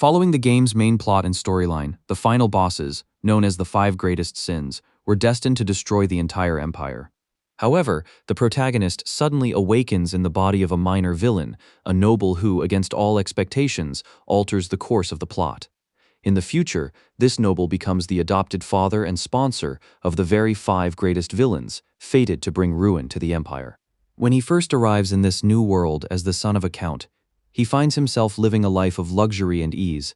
Following the game's main plot and storyline, the final bosses, known as the Five Greatest Sins, were destined to destroy the entire empire. However, the protagonist suddenly awakens in the body of a minor villain, a noble who, against all expectations, alters the course of the plot. In the future, this noble becomes the adopted father and sponsor of the very five greatest villains, fated to bring ruin to the empire. When he first arrives in this new world as the son of a count, he finds himself living a life of luxury and ease.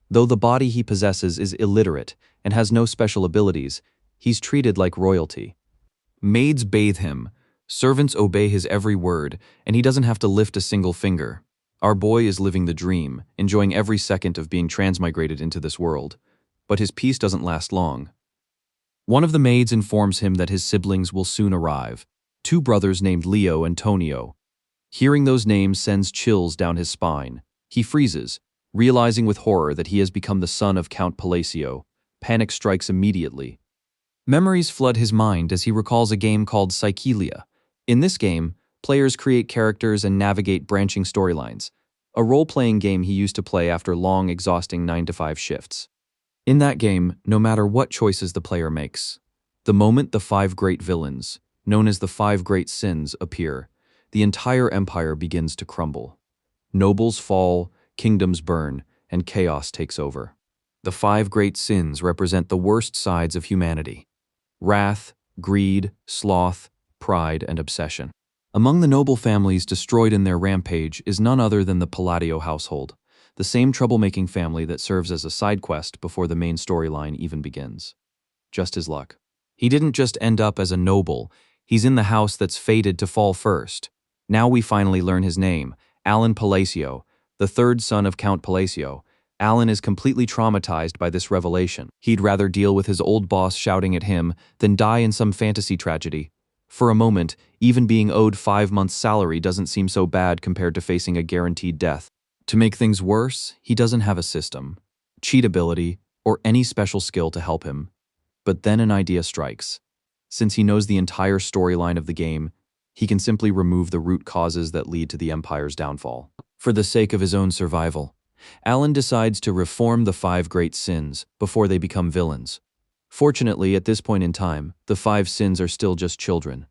Though the body he possesses is illiterate and has no special abilities, he's treated like royalty. Maids bathe him, servants obey his every word, and he doesn't have to lift a single finger. Our boy is living the dream, enjoying every second of being transmigrated into this world. But his peace doesn't last long. One of the maids informs him that his siblings will soon arrive, two brothers named Leo and Tonio. Hearing those names sends chills down his spine. He freezes, realizing with horror that he has become the son of Count Palacio. Panic strikes immediately. Memories flood his mind as he recalls a game called Psychelia. In this game, players create characters and navigate branching storylines, a role-playing game he used to play after long, exhausting 9-to-5 shifts. In that game, no matter what choices the player makes, the moment the five great villains, known as the Five Great Sins, appear, the entire empire begins to crumble. Nobles fall, kingdoms burn, and chaos takes over. The Five Great Sins represent the worst sides of humanity: wrath, greed, sloth, pride, and obsession. Among the noble families destroyed in their rampage is none other than the Palacio household, the same troublemaking family that serves as a side quest before the main storyline even begins. Just his luck. He didn't just end up as a noble, he's in the house that's fated to fall first. Now we finally learn his name, Alan Palacio, the third son of Count Palacio. Alan is completely traumatized by this revelation. He'd rather deal with his old boss shouting at him than die in some fantasy tragedy. For a moment, even being owed 5 months' salary doesn't seem so bad compared to facing a guaranteed death. To make things worse, he doesn't have a system, cheat ability, or any special skill to help him. But then an idea strikes. Since he knows the entire storyline of the game, he can simply remove the root causes that lead to the Empire's downfall. For the sake of his own survival, Alan decides to reform the Five Great Sins before they become villains. Fortunately, at this point in time, the Five Sins are still just children.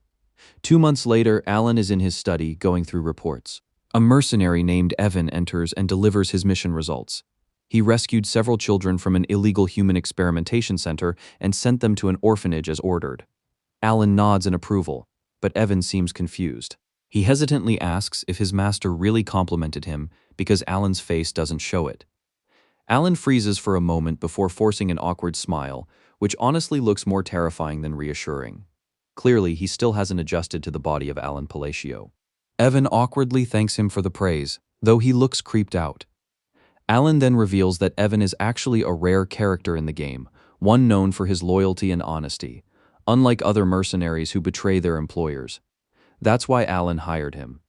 2 months later, Alan is in his study going through reports. A mercenary named Evan enters and delivers his mission results. He rescued several children from an illegal human experimentation center and sent them to an orphanage as ordered. Alan nods in approval, but Evan seems confused. He hesitantly asks if his master really complimented him because Alan's face doesn't show it. Alan freezes for a moment before forcing an awkward smile, which honestly looks more terrifying than reassuring. Clearly, he still hasn't adjusted to the body of Alan Palacio. Evan awkwardly thanks him for the praise, though he looks creeped out. Alan then reveals that Evan is actually a rare character in the game, one known for his loyalty and honesty, unlike other mercenaries who betray their employers. That's why Alan hired him.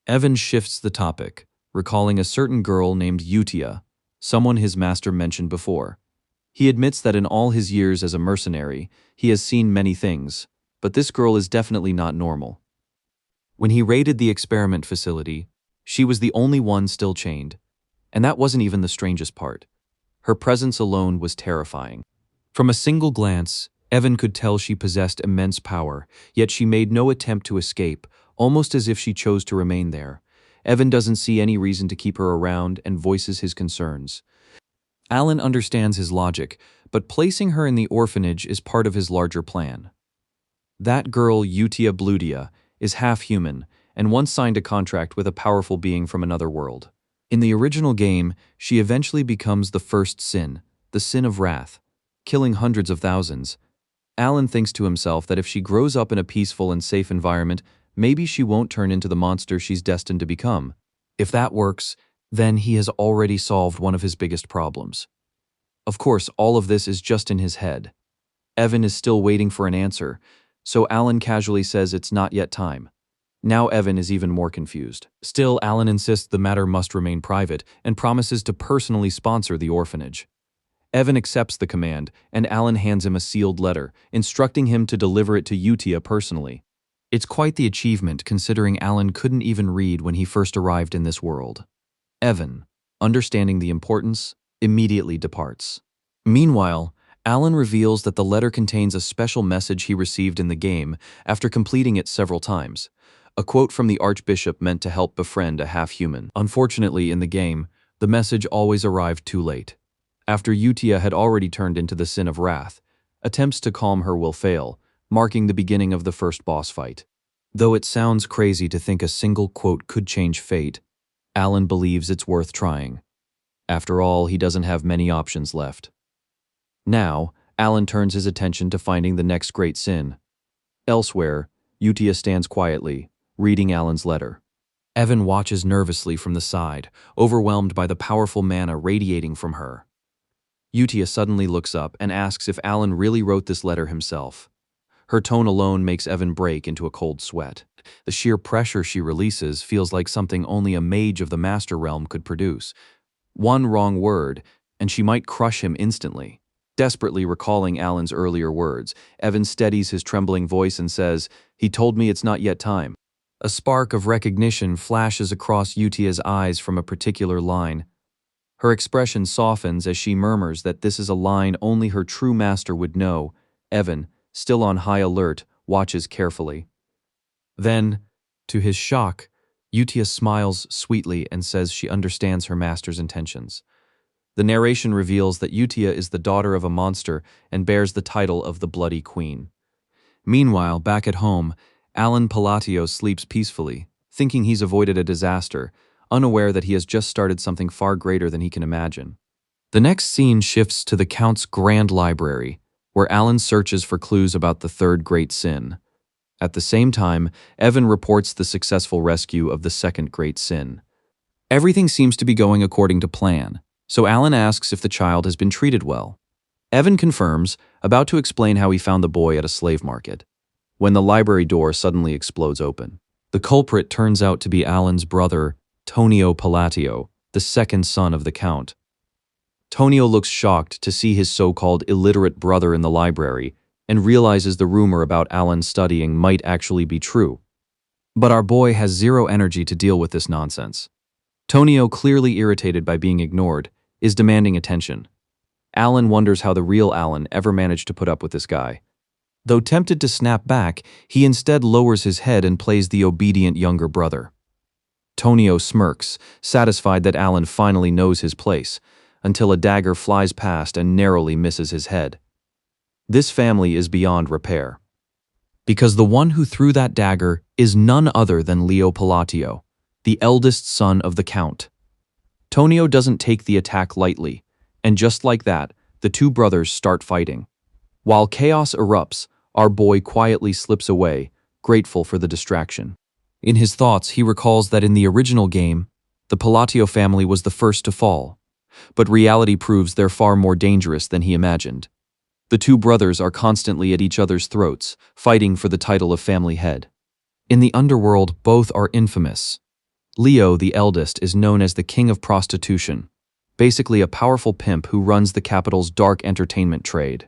Evan shifts the topic, recalling a certain girl named Utia, someone his master mentioned before. He admits that in all his years as a mercenary, he has seen many things, but this girl is definitely not normal. When he raided the experiment facility, she was the only one still chained, and that wasn't even the strangest part. Her presence alone was terrifying. From a single glance, Evan could tell she possessed immense power, yet she made no attempt to escape, almost as if she chose to remain there. Evan doesn't see any reason to keep her around and voices his concerns. Alan understands his logic, but placing her in the orphanage is part of his larger plan. That girl, Utia Bludia, is half-human and once signed a contract with a powerful being from another world. In the original game, she eventually becomes the first sin, the sin of wrath, killing hundreds of thousands. Alan thinks to himself that if she grows up in a peaceful and safe environment, maybe she won't turn into the monster she's destined to become. If that works, then he has already solved one of his biggest problems. Of course, all of this is just in his head. Evan is still waiting for an answer, so Alan casually says it's not yet time. Now Evan is even more confused. Still, Alan insists the matter must remain private and promises to personally sponsor the orphanage. Evan accepts the command, and Alan hands him a sealed letter, instructing him to deliver it to Utia personally. It's quite the achievement considering Alan couldn't even read when he first arrived in this world. Evan, understanding the importance, immediately departs. Meanwhile, Alan reveals that the letter contains a special message he received in the game after completing it several times. A quote from the Archbishop meant to help befriend a half-human. Unfortunately, in the game, the message always arrived too late. After Utia had already turned into the Sin of Wrath, attempts to calm her will fail, marking the beginning of the first boss fight. Though it sounds crazy to think a single quote could change fate, Alan believes it's worth trying. After all, he doesn't have many options left. Now, Alan turns his attention to finding the next great sin. Elsewhere, Utia stands quietly, reading Alan's letter. Evan watches nervously from the side, overwhelmed by the powerful mana radiating from her. Utia suddenly looks up and asks if Alan really wrote this letter himself. Her tone alone makes Evan break into a cold sweat. The sheer pressure she releases feels like something only a mage of the Master Realm could produce. One wrong word, and she might crush him instantly. Desperately recalling Alan's earlier words, Evan steadies his trembling voice and says, "He told me it's not yet time." A spark of recognition flashes across Utia's eyes from a particular line. Her expression softens as she murmurs that this is a line only her true master would know. Evan, still on high alert, watches carefully. Then, to his shock, Utia smiles sweetly and says she understands her master's intentions. The narration reveals that Utia is the daughter of a monster and bears the title of the Bloody Queen. Meanwhile, back at home, Alan Palacio sleeps peacefully, thinking he's avoided a disaster, unaware that he has just started something far greater than he can imagine. The next scene shifts to the Count's grand library, where Alan searches for clues about the third great sin. At the same time, Evan reports the successful rescue of the second great sin. Everything seems to be going according to plan, so Alan asks if the child has been treated well. Evan confirms, about to explain how he found the boy at a slave market, when the library door suddenly explodes open. The culprit turns out to be Alan's brother, Tonio Palacio, the second son of the Count. Tonio looks shocked to see his so-called illiterate brother in the library and realizes the rumor about Alan studying might actually be true. But our boy has zero energy to deal with this nonsense. Tonio, clearly irritated by being ignored, is demanding attention. Alan wonders how the real Alan ever managed to put up with this guy. Though tempted to snap back, he instead lowers his head and plays the obedient younger brother. Tonio smirks, satisfied that Alan finally knows his place, until a dagger flies past and narrowly misses his head. This family is beyond repair. Because the one who threw that dagger is none other than Leo Palacio, the eldest son of the Count. Tonio doesn't take the attack lightly, and just like that, the two brothers start fighting. While chaos erupts, our boy quietly slips away, grateful for the distraction. In his thoughts, he recalls that in the original game, the Palacio family was the first to fall, but reality proves they're far more dangerous than he imagined. The two brothers are constantly at each other's throats, fighting for the title of family head. In the underworld, both are infamous. Leo, the eldest, is known as the King of Prostitution, basically a powerful pimp who runs the capital's dark entertainment trade.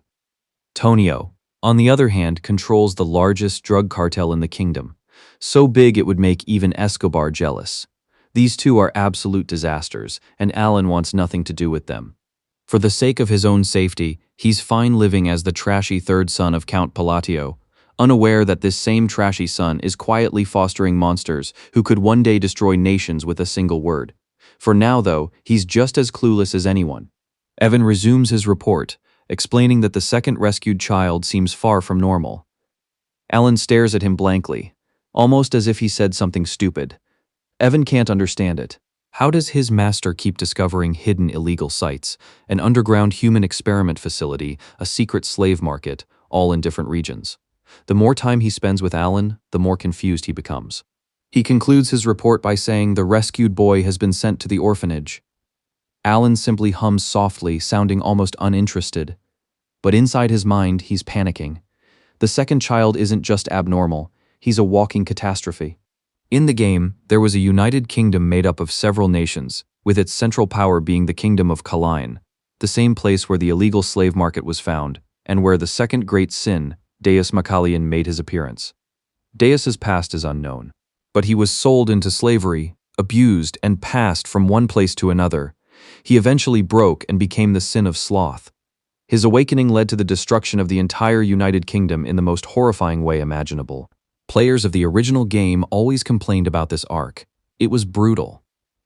Tonio, on the other hand, controls the largest drug cartel in the kingdom, so big it would make even Escobar jealous. These two are absolute disasters, and Alan wants nothing to do with them. For the sake of his own safety, he's fine living as the trashy third son of Count Palacio, unaware that this same trashy son is quietly fostering monsters who could one day destroy nations with a single word. For now, though, he's just as clueless as anyone. Evan resumes his report, explaining that the second rescued child seems far from normal. Alan stares at him blankly, almost as if he said something stupid. Evan can't understand it. How does his master keep discovering hidden illegal sites, an underground human experiment facility, a secret slave market, all in different regions? The more time he spends with Alan, the more confused he becomes. He concludes his report by saying the rescued boy has been sent to the orphanage. Alan simply hums softly, sounding almost uninterested. But inside his mind, he's panicking. The second child isn't just abnormal, he's a walking catastrophe. In the game, there was a united kingdom made up of several nations, with its central power being the kingdom of Kalia, the same place where the illegal slave market was found, and where the second great sin, Deus Makalian, made his appearance. Deus's past is unknown, but he was sold into slavery, abused, and passed from one place to another, He eventually broke and became the sin of sloth. His awakening led to the destruction of the entire United Kingdom in the most horrifying way imaginable. Players of the original game always complained about this arc. It was brutal.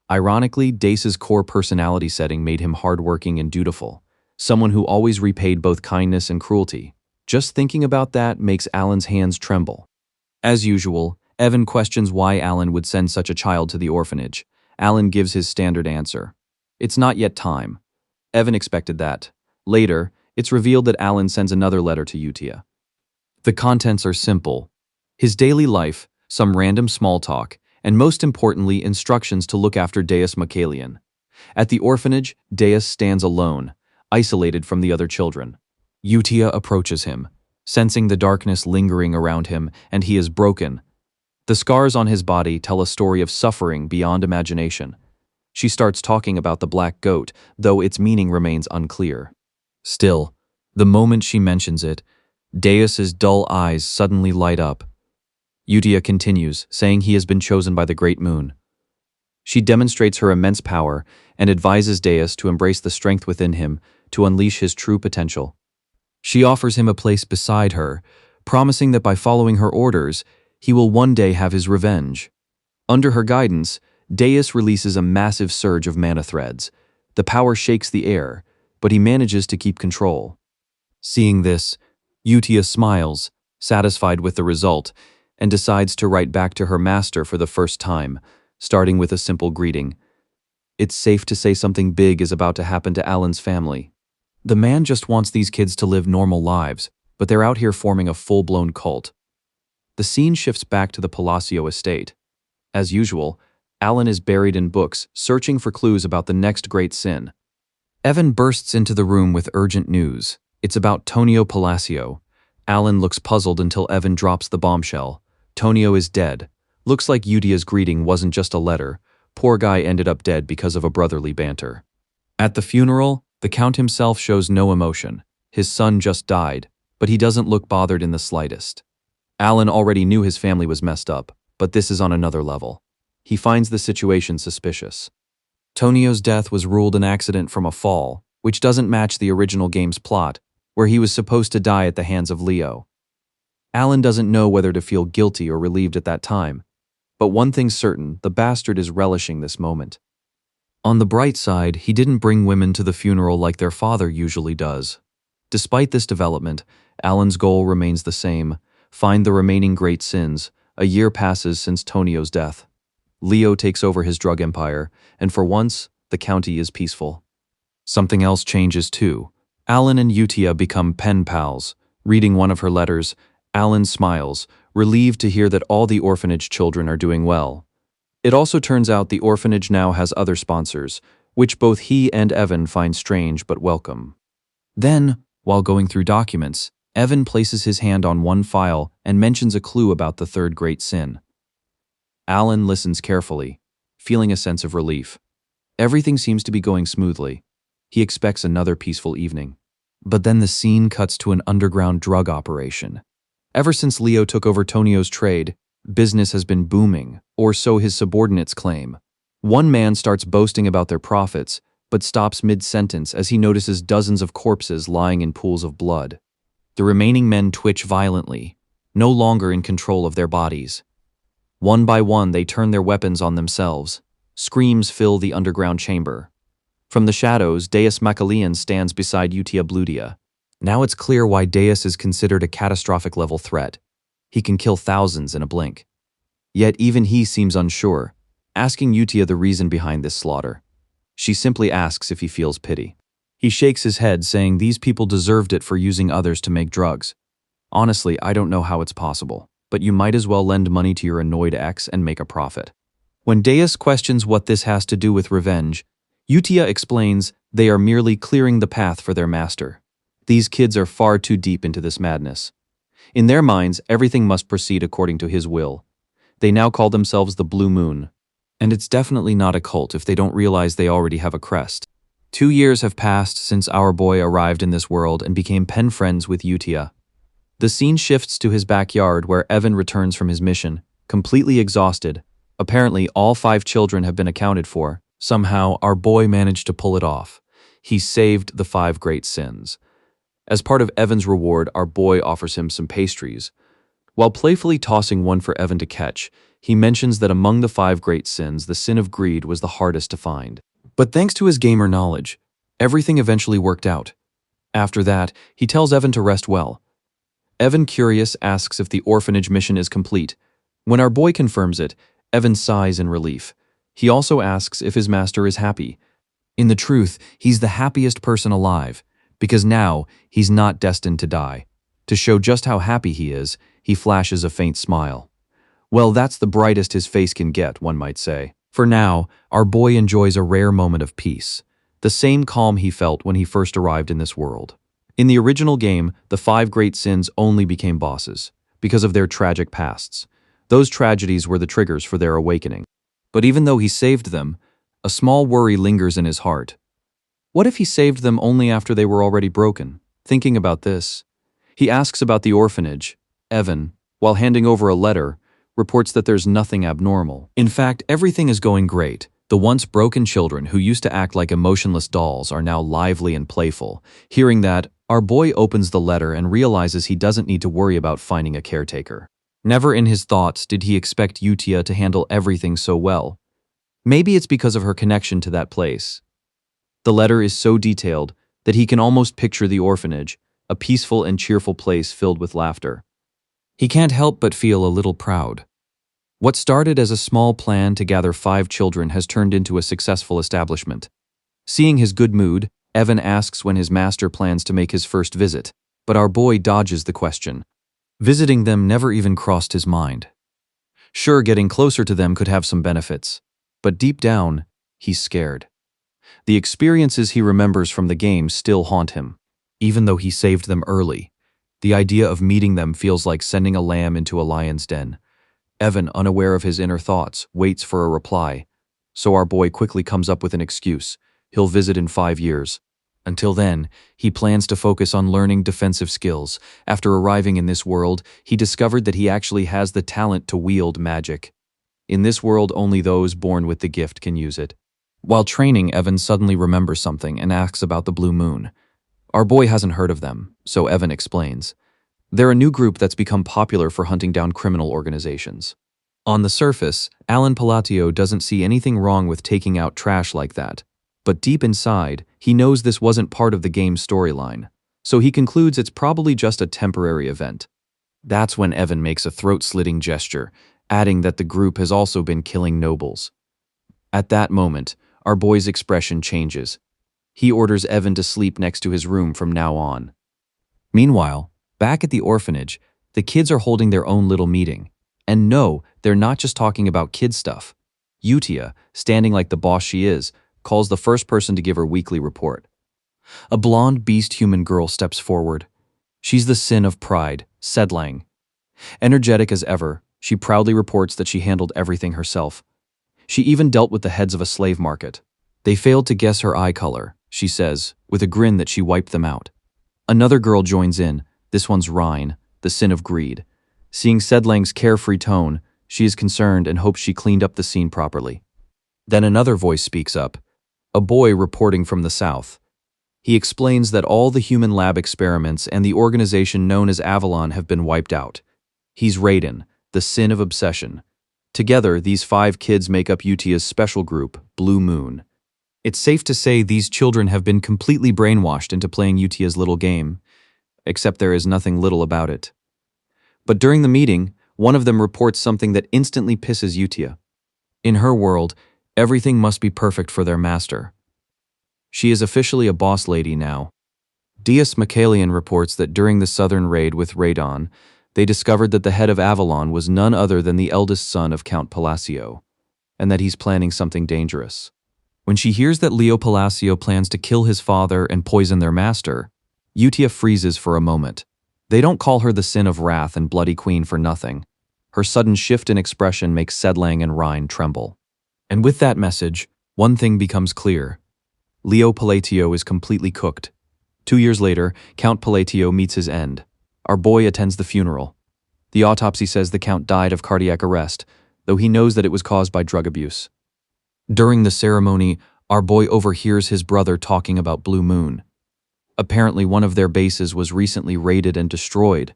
Ironically, Dace's core personality setting made him hardworking and dutiful, someone who always repaid both kindness and cruelty. Just thinking about that makes Alan's hands tremble. As usual, Evan questions why Alan would send such a child to the orphanage. Alan gives his standard answer. It's not yet time. Evan expected that. Later, it's revealed that Alan sends another letter to Utia. The contents are simple. His daily life, some random small talk, and most importantly, instructions to look after Deus Macalian. At the orphanage, Deus stands alone, isolated from the other children. Utia approaches him, sensing the darkness lingering around him, and he is broken. The scars on his body tell a story of suffering beyond imagination. She starts talking about the black goat, though its meaning remains unclear. Still, the moment she mentions it, Deus's dull eyes suddenly light up. Utia continues, saying he has been chosen by the Great Moon. She demonstrates her immense power and advises Deus to embrace the strength within him to unleash his true potential. She offers him a place beside her, promising that by following her orders, he will one day have his revenge. Under her guidance, Deus releases a massive surge of mana threads. The power shakes the air, but he manages to keep control. Seeing this, Utia smiles, satisfied with the result, and decides to write back to her master for the first time, starting with a simple greeting. It's safe to say something big is about to happen to Alan's family. The man just wants these kids to live normal lives, but they're out here forming a full-blown cult. The scene shifts back to the Palacio estate. As usual, Alan is buried in books, searching for clues about the next great sin. Evan bursts into the room with urgent news. It's about Tonio Palacio. Alan looks puzzled until Evan drops the bombshell. Tonio is dead. Looks like Utia's greeting wasn't just a letter. Poor guy ended up dead because of a brotherly banter. At the funeral, the Count himself shows no emotion. His son just died, but he doesn't look bothered in the slightest. Alan already knew his family was messed up, but this is on another level. He finds the situation suspicious. Tonio's death was ruled an accident from a fall, which doesn't match the original game's plot, where he was supposed to die at the hands of Leo. Alan doesn't know whether to feel guilty or relieved at that time, but one thing's certain, the bastard is relishing this moment. On the bright side, he didn't bring women to the funeral like their father usually does. Despite this development, Alan's goal remains the same: find the remaining great sins. A year passes since Tonio's death. Leo takes over his drug empire, and for once, the county is peaceful. Something else changes too. Alan and Utia become pen pals. Reading one of her letters, Alan smiles, relieved to hear that all the orphanage children are doing well. It also turns out the orphanage now has other sponsors, which both he and Evan find strange but welcome. Then, while going through documents, Evan places his hand on one file and mentions a clue about the third great sin. Alan listens carefully, feeling a sense of relief. Everything seems to be going smoothly. He expects another peaceful evening. But then the scene cuts to an underground drug operation. Ever since Leo took over Tonio's trade, business has been booming, or so his subordinates claim. One man starts boasting about their profits, but stops mid-sentence as he notices dozens of corpses lying in pools of blood. The remaining men twitch violently, no longer in control of their bodies. One by one, they turn their weapons on themselves. Screams fill the underground chamber. From the shadows, Deus Macalian stands beside Utia Bludia. Now it's clear why Deus is considered a catastrophic level threat. He can kill thousands in a blink. Yet even he seems unsure, asking Utia the reason behind this slaughter. She simply asks if he feels pity. He shakes his head, saying these people deserved it for using others to make drugs. Honestly, I don't know how it's possible, but you might as well lend money to your annoyed ex and make a profit. When Deus questions what this has to do with revenge, Utia explains they are merely clearing the path for their master. These kids are far too deep into this madness. In their minds, everything must proceed according to his will. They now call themselves the Blue Moon. And it's definitely not a cult if they don't realize they already have a crest. 2 years have passed since our boy arrived in this world and became pen friends with Utia. The scene shifts to his backyard where Evan returns from his mission, completely exhausted. Apparently, all 5 children have been accounted for, Somehow, our boy managed to pull it off. He saved the 5 great sins. As part of Evan's reward, our boy offers him some pastries. While playfully tossing one for Evan to catch, he mentions that among the 5 great sins, the sin of greed was the hardest to find. But thanks to his gamer knowledge, everything eventually worked out. After that, he tells Evan to rest well. Evan, curious, asks if the orphanage mission is complete. When our boy confirms it, Evan sighs in relief. He also asks if his master is happy. In the truth, he's the happiest person alive, because now he's not destined to die. To show just how happy he is, he flashes a faint smile. Well, that's the brightest his face can get, one might say. For now, our boy enjoys a rare moment of peace, the same calm he felt when he first arrived in this world. In the original game, the 5 great sins only became bosses, because of their tragic pasts. Those tragedies were the triggers for their awakening. But even though he saved them, a small worry lingers in his heart. What if he saved them only after they were already broken? Thinking about this, he asks about the orphanage. Evan, while handing over a letter, reports that there's nothing abnormal. In fact, everything is going great. The once broken children who used to act like emotionless dolls are now lively and playful. Hearing that, our boy opens the letter and realizes he doesn't need to worry about finding a caretaker. Never in his thoughts did he expect Utia to handle everything so well. Maybe it's because of her connection to that place. The letter is so detailed that he can almost picture the orphanage, a peaceful and cheerful place filled with laughter. He can't help but feel a little proud. What started as a small plan to gather 5 children has turned into a successful establishment. Seeing his good mood, Evan asks when his master plans to make his first visit, but our boy dodges the question. Visiting them never even crossed his mind. Sure, getting closer to them could have some benefits, but deep down, he's scared. The experiences he remembers from the game still haunt him. Even though he saved them early, the idea of meeting them feels like sending a lamb into a lion's den. Evan, unaware of his inner thoughts, waits for a reply, so our boy quickly comes up with an excuse. He'll visit in 5 years. Until then, he plans to focus on learning defensive skills. After arriving in this world, he discovered that he actually has the talent to wield magic. In this world, only those born with the gift can use it. While training, Evan suddenly remembers something and asks about the Blue Moon. Our boy hasn't heard of them, so Evan explains. They're a new group that's become popular for hunting down criminal organizations. On the surface, Palacio doesn't see anything wrong with taking out trash like that. But deep inside, he knows this wasn't part of the game's storyline, so he concludes it's probably just a temporary event. That's when Evan makes a throat-slitting gesture, adding that the group has also been killing nobles. At that moment, our boy's expression changes. He orders Evan to sleep next to his room from now on. Meanwhile, back at the orphanage, the kids are holding their own little meeting. And no, they're not just talking about kid stuff. Utia, standing like the boss she is, calls the first person to give her weekly report. A blonde beast-human girl steps forward. She's the sin of pride, Seo Lang. Energetic as ever, she proudly reports that she handled everything herself. She even dealt with the heads of a slave market. They failed to guess her eye color, she says, with a grin that she wiped them out. Another girl joins in, this one's Rhine, the sin of greed. Seeing Seo Lang's carefree tone, she is concerned and hopes she cleaned up the scene properly. Then another voice speaks up, a boy reporting from the south. He explains that all the human lab experiments and the organization known as Avalon have been wiped out. He's Raiden, the sin of obsession. Together, these 5 kids make up Utia's special group, Blue Moon. It's safe to say these children have been completely brainwashed into playing Utia's little game, except there is nothing little about it. But during the meeting, one of them reports something that instantly pisses Utia. In her world, everything must be perfect for their master. She is officially a boss lady now. Macalian reports that during the southern raid with Raiden, they discovered that the head of Avalon was none other than the eldest son of Count Palacio, and that he's planning something dangerous. When she hears that Palacio plans to kill his father and poison their master, Utia freezes for a moment. They don't call her the sin of wrath and bloody queen for nothing. Her sudden shift in expression makes Seo Lang and Rhine tremble. And with that message, one thing becomes clear. Palacio is completely cooked. 2 years later, Count Palacio meets his end. Our boy attends the funeral. The autopsy says the Count died of cardiac arrest, though he knows that it was caused by drug abuse. During the ceremony, our boy overhears his brother talking about Blue Moon. Apparently, one of their bases was recently raided and destroyed.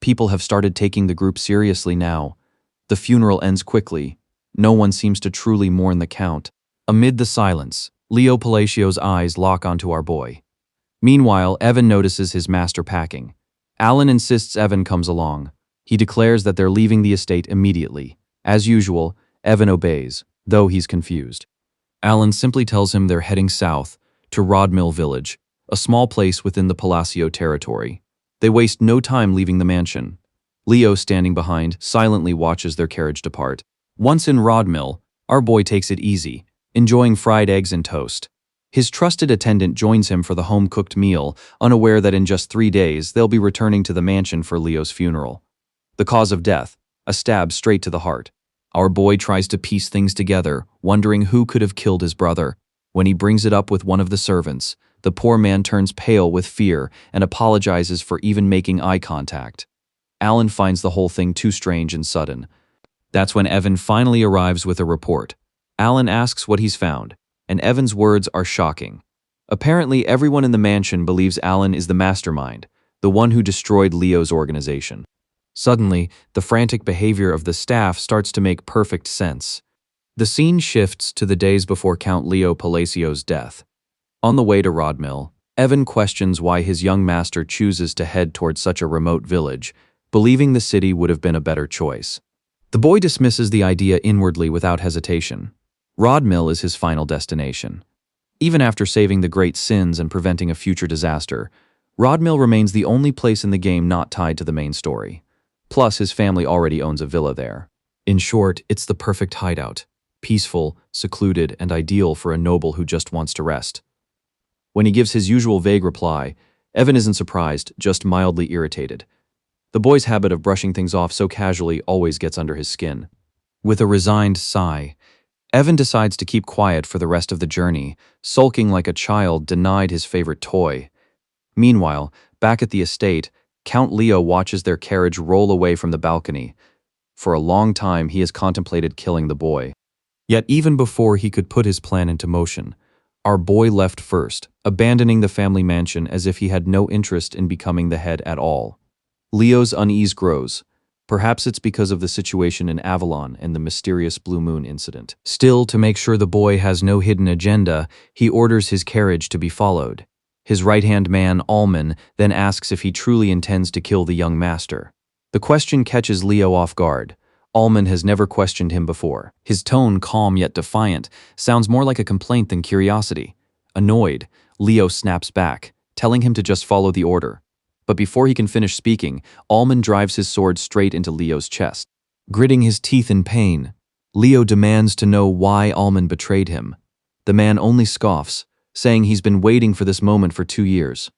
People have started taking the group seriously now. The funeral ends quickly. No one seems to truly mourn the Count. Amid the silence, Leo Palacio's eyes lock onto our boy. Meanwhile, Evan notices his master packing. Alan insists Evan comes along. He declares that they're leaving the estate immediately. As usual, Evan obeys, though he's confused. Alan simply tells him they're heading south, to Rodmill Village, a small place within the Palacio territory. They waste no time leaving the mansion. Leo, standing behind, silently watches their carriage depart. Once in Rodmill, our boy takes it easy, enjoying fried eggs and toast. His trusted attendant joins him for the home-cooked meal, unaware that in just 3 days they'll be returning to the mansion for Leo's funeral. The cause of death, a stab straight to the heart. Our boy tries to piece things together, wondering who could have killed his brother. When he brings it up with one of the servants, the poor man turns pale with fear and apologizes for even making eye contact. Alan finds the whole thing too strange and sudden. That's when Evan finally arrives with a report. Alan asks what he's found, and Evan's words are shocking. Apparently, everyone in the mansion believes Alan is the mastermind, the one who destroyed Leo's organization. Suddenly, the frantic behavior of the staff starts to make perfect sense. The scene shifts to the days before Count Leo Palacio's death. On the way to Rodmill, Evan questions why his young master chooses to head toward such a remote village, believing the city would have been a better choice. The boy dismisses the idea inwardly without hesitation. Rodmill is his final destination. Even after saving the great sins and preventing a future disaster, Rodmill remains the only place in the game not tied to the main story. Plus, his family already owns a villa there. In short, it's the perfect hideout. Peaceful, secluded, and ideal for a noble who just wants to rest. When he gives his usual vague reply, Evan isn't surprised, just mildly irritated. The boy's habit of brushing things off so casually always gets under his skin. With a resigned sigh, Evan decides to keep quiet for the rest of the journey, sulking like a child denied his favorite toy. Meanwhile, back at the estate, Count Leo watches their carriage roll away from the balcony. For a long time, he has contemplated killing the boy. Yet even before he could put his plan into motion, our boy left first, abandoning the family mansion as if he had no interest in becoming the head at all. Leo's unease grows. Perhaps it's because of the situation in Avalon and the mysterious Blue Moon incident. Still, to make sure the boy has no hidden agenda, he orders his carriage to be followed. His right-hand man, Alman, then asks if he truly intends to kill the young master. The question catches Leo off guard. Alman has never questioned him before. His tone, calm yet defiant, sounds more like a complaint than curiosity. Annoyed, Leo snaps back, telling him to just follow the order. But before he can finish speaking, Alman drives his sword straight into Leo's chest. Gritting his teeth in pain, Leo demands to know why Alman betrayed him. The man only scoffs, saying he's been waiting for this moment for 2 years.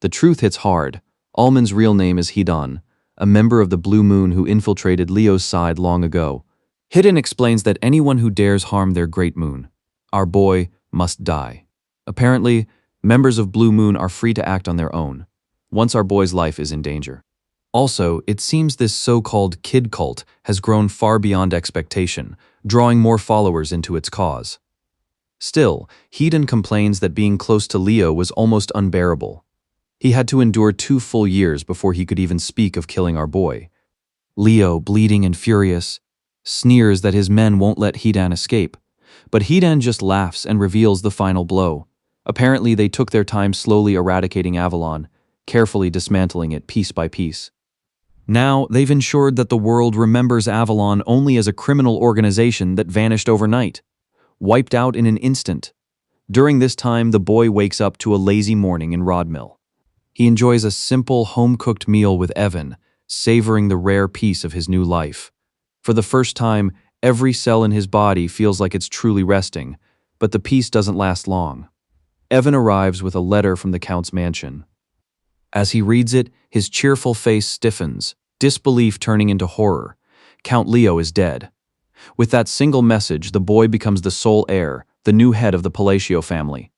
The truth hits hard. Alman's real name is Hidan, a member of the Blue Moon who infiltrated Leo's side long ago. Hidden explains that anyone who dares harm their great moon, our boy, must die. Apparently, members of Blue Moon are free to act on their own, once our boy's life is in danger. Also, it seems this so-called kid cult has grown far beyond expectation, drawing more followers into its cause. Still, Hedon complains that being close to Leo was almost unbearable. He had to endure 2 full years before he could even speak of killing our boy. Leo, bleeding and furious, sneers that his men won't let Hidan escape, but Hidan just laughs and reveals the final blow. Apparently, they took their time slowly eradicating Avalon, carefully dismantling it piece by piece. Now, they've ensured that the world remembers Avalon only as a criminal organization that vanished overnight, wiped out in an instant. During this time, the boy wakes up to a lazy morning in Rodmill. He enjoys a simple, home-cooked meal with Evan, savoring the rare peace of his new life. For the first time, every cell in his body feels like it's truly resting, but the peace doesn't last long. Evan arrives with a letter from the Count's mansion. As he reads it, his cheerful face stiffens, disbelief turning into horror. Count Leo is dead. With that single message, the boy becomes the sole heir, the new head of the Palacio family.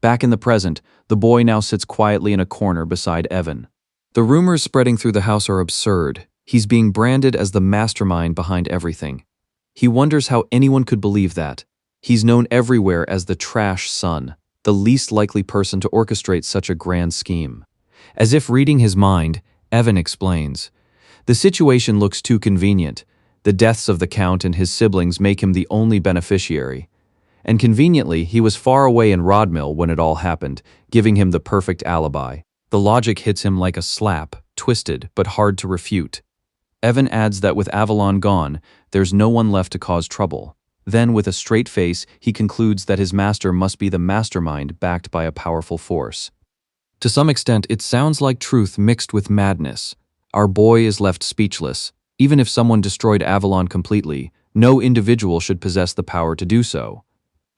Back in the present, the boy now sits quietly in a corner beside Evan. The rumors spreading through the house are absurd. He's being branded as the mastermind behind everything. He wonders how anyone could believe that. He's known everywhere as the trash son, the least likely person to orchestrate such a grand scheme. As if reading his mind, Evan explains, "The situation looks too convenient. The deaths of the Count and his siblings make him the only beneficiary. And conveniently, he was far away in Rodmill when it all happened, giving him the perfect alibi. The logic hits him like a slap, twisted but hard to refute." Evan adds that with Avalon gone, there's no one left to cause trouble. Then, with a straight face, he concludes that his master must be the mastermind backed by a powerful force. To some extent, it sounds like truth mixed with madness. Our boy is left speechless. Even if someone destroyed Avalon completely, no individual should possess the power to do so.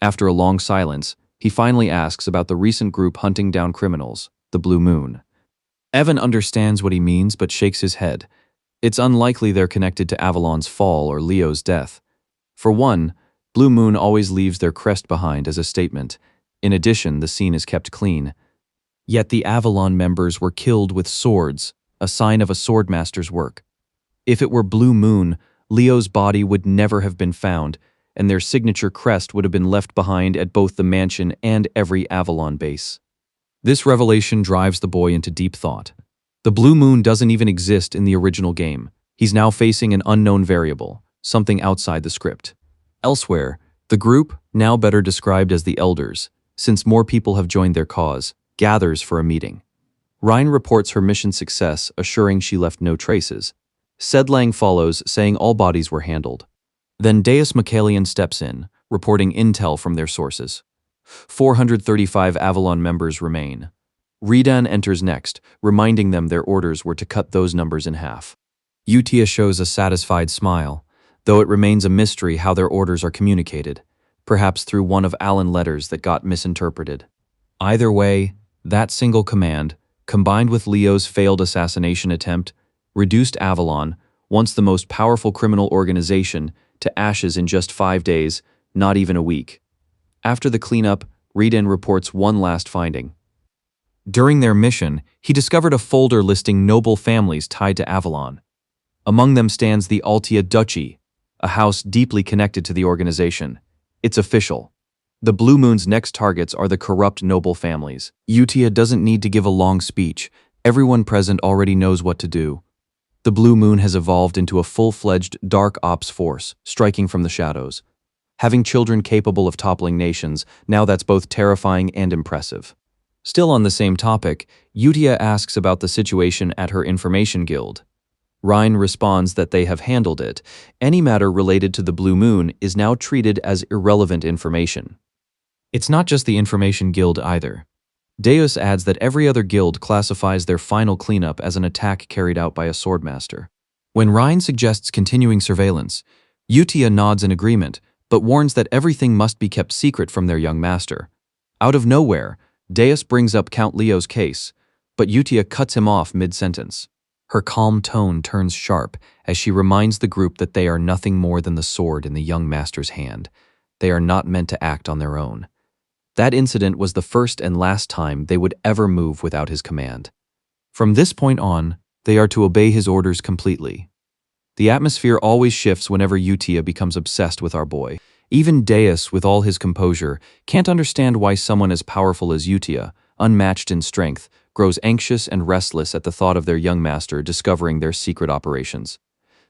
After a long silence, he finally asks about the recent group hunting down criminals, the Blue Moon. Evan understands what he means but shakes his head. It's unlikely they're connected to Avalon's fall or Leo's death. For one, Blue Moon always leaves their crest behind as a statement. In addition, the scene is kept clean. Yet the Avalon members were killed with swords, a sign of a swordmaster's work. If it were Blue Moon, Leo's body would never have been found, and their signature crest would have been left behind at both the mansion and every Avalon base. This revelation drives the boy into deep thought. The Blue Moon doesn't even exist in the original game. He's now facing an unknown variable, something outside the script. Elsewhere, the group, now better described as the Elders, since more people have joined their cause, gathers for a meeting. Rein reports her mission success, assuring she left no traces. Seo Lang follows, saying all bodies were handled. Then Deus Michaelian steps in, reporting intel from their sources. 435 Avalon members remain. Raiden enters next, reminding them their orders were to cut those numbers in half. Utia shows a satisfied smile, though it remains a mystery how their orders are communicated, perhaps through one of Allen's letters that got misinterpreted. Either way, that single command, combined with Leo's failed assassination attempt, reduced Avalon, once the most powerful criminal organization, to ashes in just 5 days, not even a week. After the cleanup, Raiden reports one last finding. During their mission, he discovered a folder listing noble families tied to Avalon. Among them stands the Utia Duchy, a house deeply connected to the organization. It's official. The Blue Moon's next targets are the corrupt noble families. Utia doesn't need to give a long speech. Everyone present already knows what to do. The Blue Moon has evolved into a full-fledged dark ops force, striking from the shadows. Having children capable of toppling nations, now that's both terrifying and impressive. Still on the same topic, Utia asks about the situation at her information guild. Rein responds that they have handled it. Any matter related to the Blue Moon is now treated as irrelevant information. It's not just the information guild either. Deus adds that every other guild classifies their final cleanup as an attack carried out by a swordmaster. When Rein suggests continuing surveillance, Utia nods in agreement, but warns that everything must be kept secret from their young master. Out of nowhere, Deus brings up Count Leo's case, but Utia cuts him off mid-sentence. Her calm tone turns sharp as she reminds the group that they are nothing more than the sword in the young master's hand. They are not meant to act on their own. That incident was the first and last time they would ever move without his command. From this point on, they are to obey his orders completely. The atmosphere always shifts whenever Utia becomes obsessed with our boy. Even Deus, with all his composure, can't understand why someone as powerful as Utia, unmatched in strength, grows anxious and restless at the thought of their young master discovering their secret operations.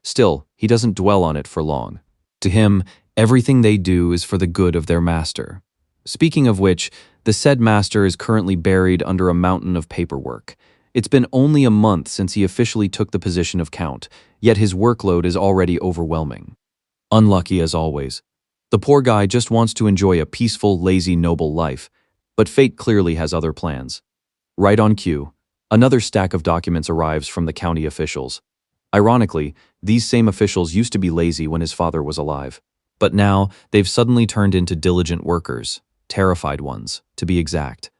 Still, he doesn't dwell on it for long. To him, everything they do is for the good of their master. Speaking of which, the said master is currently buried under a mountain of paperwork. It's been only a month since he officially took the position of count, yet his workload is already overwhelming. Unlucky as always. The poor guy just wants to enjoy a peaceful, lazy, noble life, but fate clearly has other plans. Right on cue, another stack of documents arrives from the county officials. Ironically, these same officials used to be lazy when his father was alive, but now they've suddenly turned into diligent workers. Terrified ones, to be exact.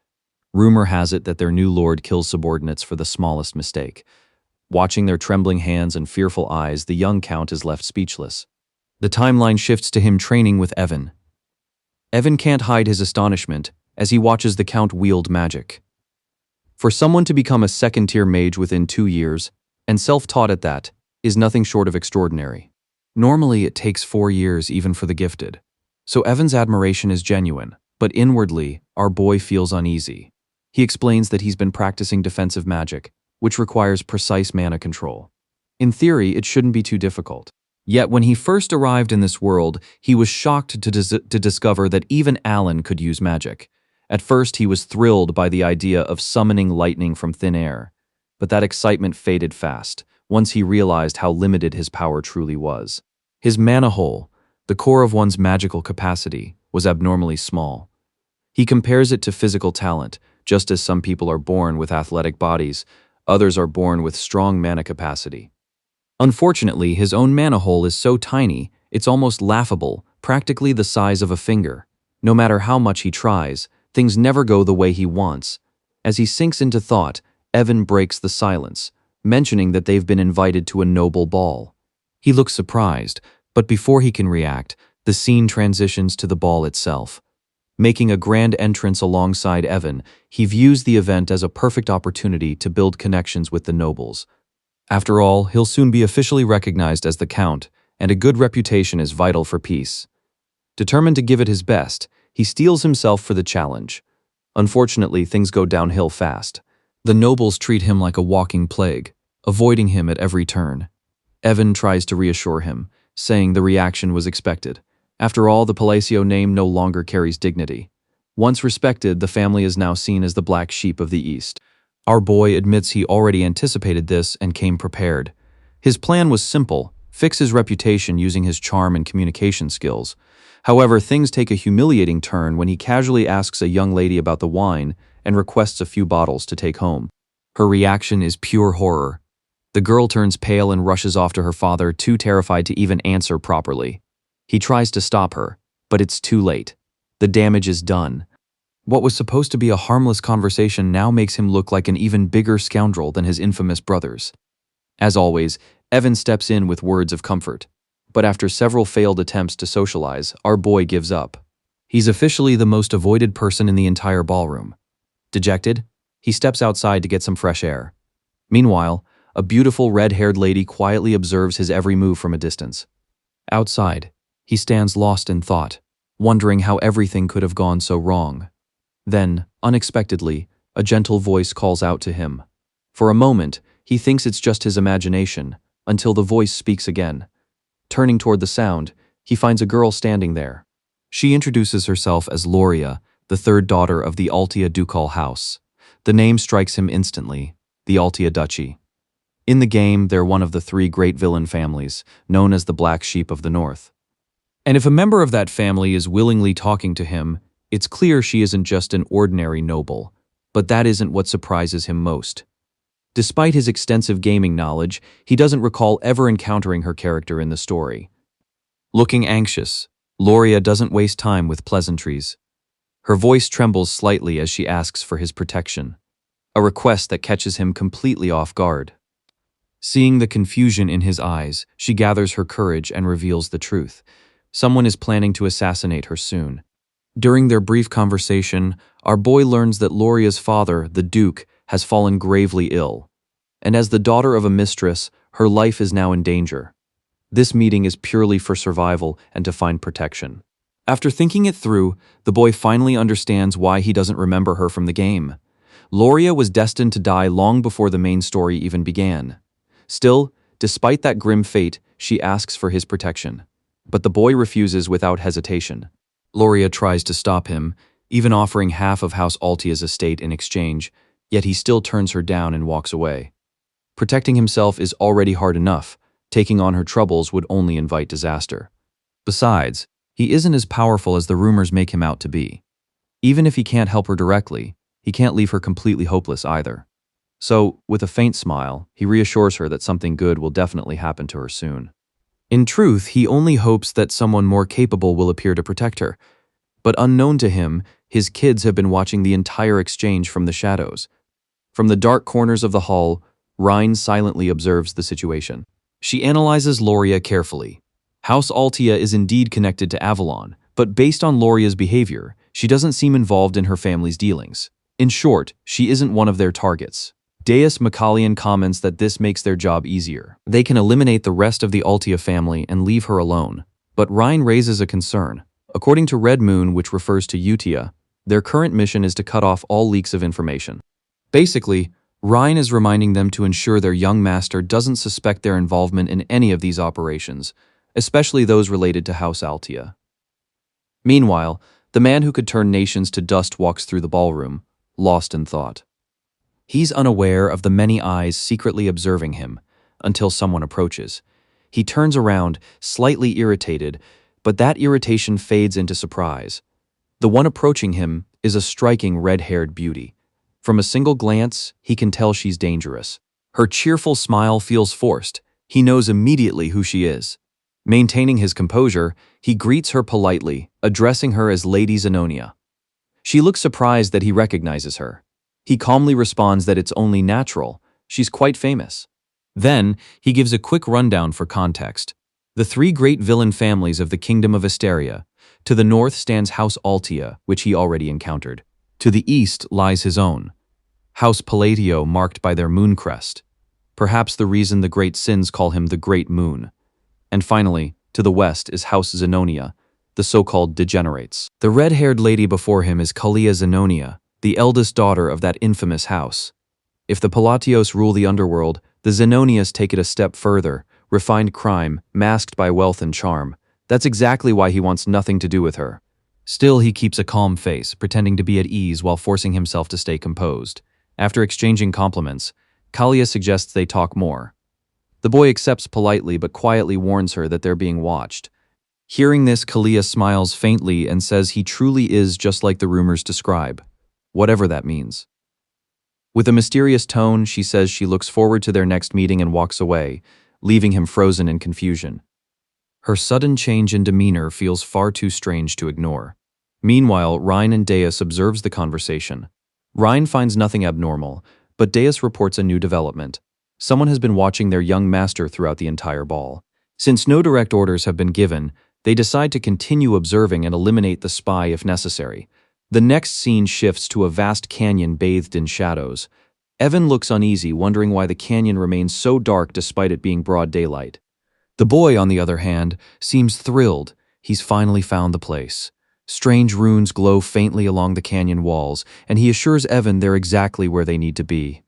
Rumor has it that their new lord kills subordinates for the smallest mistake. Watching their trembling hands and fearful eyes, the young count is left speechless. The timeline shifts to him training with Evan. Evan can't hide his astonishment as he watches the count wield magic. For someone to become a second-tier mage within 2 years, and self-taught at that, is nothing short of extraordinary. Normally, it takes 4 years even for the gifted. So Evan's admiration is genuine, but inwardly, our boy feels uneasy. He explains that he's been practicing defensive magic, which requires precise mana control. In theory, it shouldn't be too difficult. Yet when he first arrived in this world, he was shocked to discover that even Alan could use magic. At first, he was thrilled by the idea of summoning lightning from thin air. But that excitement faded fast, once he realized how limited his power truly was. His mana hole, the core of one's magical capacity, was abnormally small. He compares it to physical talent. Just as some people are born with athletic bodies, others are born with strong mana capacity. Unfortunately, his own mana hole is so tiny, it's almost laughable, practically the size of a finger. No matter how much he tries, things never go the way he wants. As he sinks into thought, Evan breaks the silence, mentioning that they've been invited to a noble ball. He looks surprised, but before he can react, the scene transitions to the ball itself. Making a grand entrance alongside Evan, he views the event as a perfect opportunity to build connections with the nobles. After all, he'll soon be officially recognized as the Count, and a good reputation is vital for peace. Determined to give it his best, he steels himself for the challenge. Unfortunately, things go downhill fast. The nobles treat him like a walking plague, avoiding him at every turn. Evan tries to reassure him, saying the reaction was expected. After all, the Palacio name no longer carries dignity. Once respected, the family is now seen as the black sheep of the East. Our boy admits he already anticipated this and came prepared. His plan was simple: fix his reputation using his charm and communication skills. However, things take a humiliating turn when he casually asks a young lady about the wine and requests a few bottles to take home. Her reaction is pure horror. The girl turns pale and rushes off to her father, too terrified to even answer properly. He tries to stop her, but it's too late. The damage is done. What was supposed to be a harmless conversation now makes him look like an even bigger scoundrel than his infamous brothers. As always, Evan steps in with words of comfort. But after several failed attempts to socialize, our boy gives up. He's officially the most avoided person in the entire ballroom. Dejected, he steps outside to get some fresh air. Meanwhile, a beautiful red-haired lady quietly observes his every move from a distance. Outside, he stands lost in thought, wondering how everything could have gone so wrong. Then, unexpectedly, a gentle voice calls out to him. For a moment, he thinks it's just his imagination, until the voice speaks again. Turning toward the sound, he finds a girl standing there. She introduces herself as Lauria, the third daughter of the Utia ducal house. The name strikes him instantly, the Utia Duchy. In the game, they're one of the three great villain families, known as the Black Sheep of the North. And if a member of that family is willingly talking to him, it's clear she isn't just an ordinary noble. But that isn't what surprises him most. Despite his extensive gaming knowledge, he doesn't recall ever encountering her character in the story. Looking anxious, Lauria doesn't waste time with pleasantries. Her voice trembles slightly as she asks for his protection, a request that catches him completely off guard. Seeing the confusion in his eyes, she gathers her courage and reveals the truth. Someone is planning to assassinate her soon. During their brief conversation, our boy learns that Lauria's father, the Duke, has fallen gravely ill. And as the daughter of a mistress, her life is now in danger. This meeting is purely for survival and to find protection. After thinking it through, the boy finally understands why he doesn't remember her from the game. Lauria was destined to die long before the main story even began. Still, despite that grim fate, she asks for his protection. But the boy refuses without hesitation. Lauria tries to stop him, even offering half of House Altia's estate in exchange, yet he still turns her down and walks away. Protecting himself is already hard enough. Taking on her troubles would only invite disaster. Besides, he isn't as powerful as the rumors make him out to be. Even if he can't help her directly, he can't leave her completely hopeless either. So, with a faint smile, he reassures her that something good will definitely happen to her soon. In truth, he only hopes that someone more capable will appear to protect her. But unknown to him, his kids have been watching the entire exchange from the shadows. From the dark corners of the hall, Rein silently observes the situation. She analyzes Lauria carefully. House Altia is indeed connected to Avalon, but based on Lauria's behavior, she doesn't seem involved in her family's dealings. In short, she isn't one of their targets. Deus Macallian comments that this makes their job easier. They can eliminate the rest of the Altia family and leave her alone. But Rein raises a concern. According to Red Moon, which refers to Utia, their current mission is to cut off all leaks of information. Basically, Rein is reminding them to ensure their young master doesn't suspect their involvement in any of these operations, especially those related to House Altia. Meanwhile, the man who could turn nations to dust walks through the ballroom, lost in thought. He's unaware of the many eyes secretly observing him until someone approaches. He turns around, slightly irritated, but that irritation fades into surprise. The one approaching him is a striking red-haired beauty. From a single glance, he can tell she's dangerous. Her cheerful smile feels forced. He knows immediately who she is. Maintaining his composure, he greets her politely, addressing her as Lady Zenonia. She looks surprised that he recognizes her. He calmly responds that it's only natural. She's quite famous. Then, he gives a quick rundown for context. The three great villain families of the Kingdom of Asteria. To the north stands House Altia, which he already encountered. To the east lies his own, House Palacio, marked by their moon crest. Perhaps the reason the great sins call him the Great Moon. And finally, to the west is House Zenonia, the so-called degenerates. The red-haired lady before him is Kalia Zenonia, the eldest daughter of that infamous house. If the Palacios rule the underworld, the Zenonias take it a step further, refined crime, masked by wealth and charm. That's exactly why he wants nothing to do with her. Still, he keeps a calm face, pretending to be at ease while forcing himself to stay composed. After exchanging compliments, Kalia suggests they talk more. The boy accepts politely but quietly warns her that they're being watched. Hearing this, Kalia smiles faintly and says he truly is just like the rumors describe, whatever that means. With a mysterious tone, she says she looks forward to their next meeting and walks away, leaving him frozen in confusion. Her sudden change in demeanor feels far too strange to ignore. Meanwhile, Rein and Deus observes the conversation. Rein finds nothing abnormal, but Deus reports a new development. Someone has been watching their young master throughout the entire ball. Since no direct orders have been given, they decide to continue observing and eliminate the spy if necessary. The next scene shifts to a vast canyon bathed in shadows. Evan looks uneasy, wondering why the canyon remains so dark despite it being broad daylight. The boy, on the other hand, seems thrilled. He's finally found the place. Strange runes glow faintly along the canyon walls, and he assures Evan they're exactly where they need to be.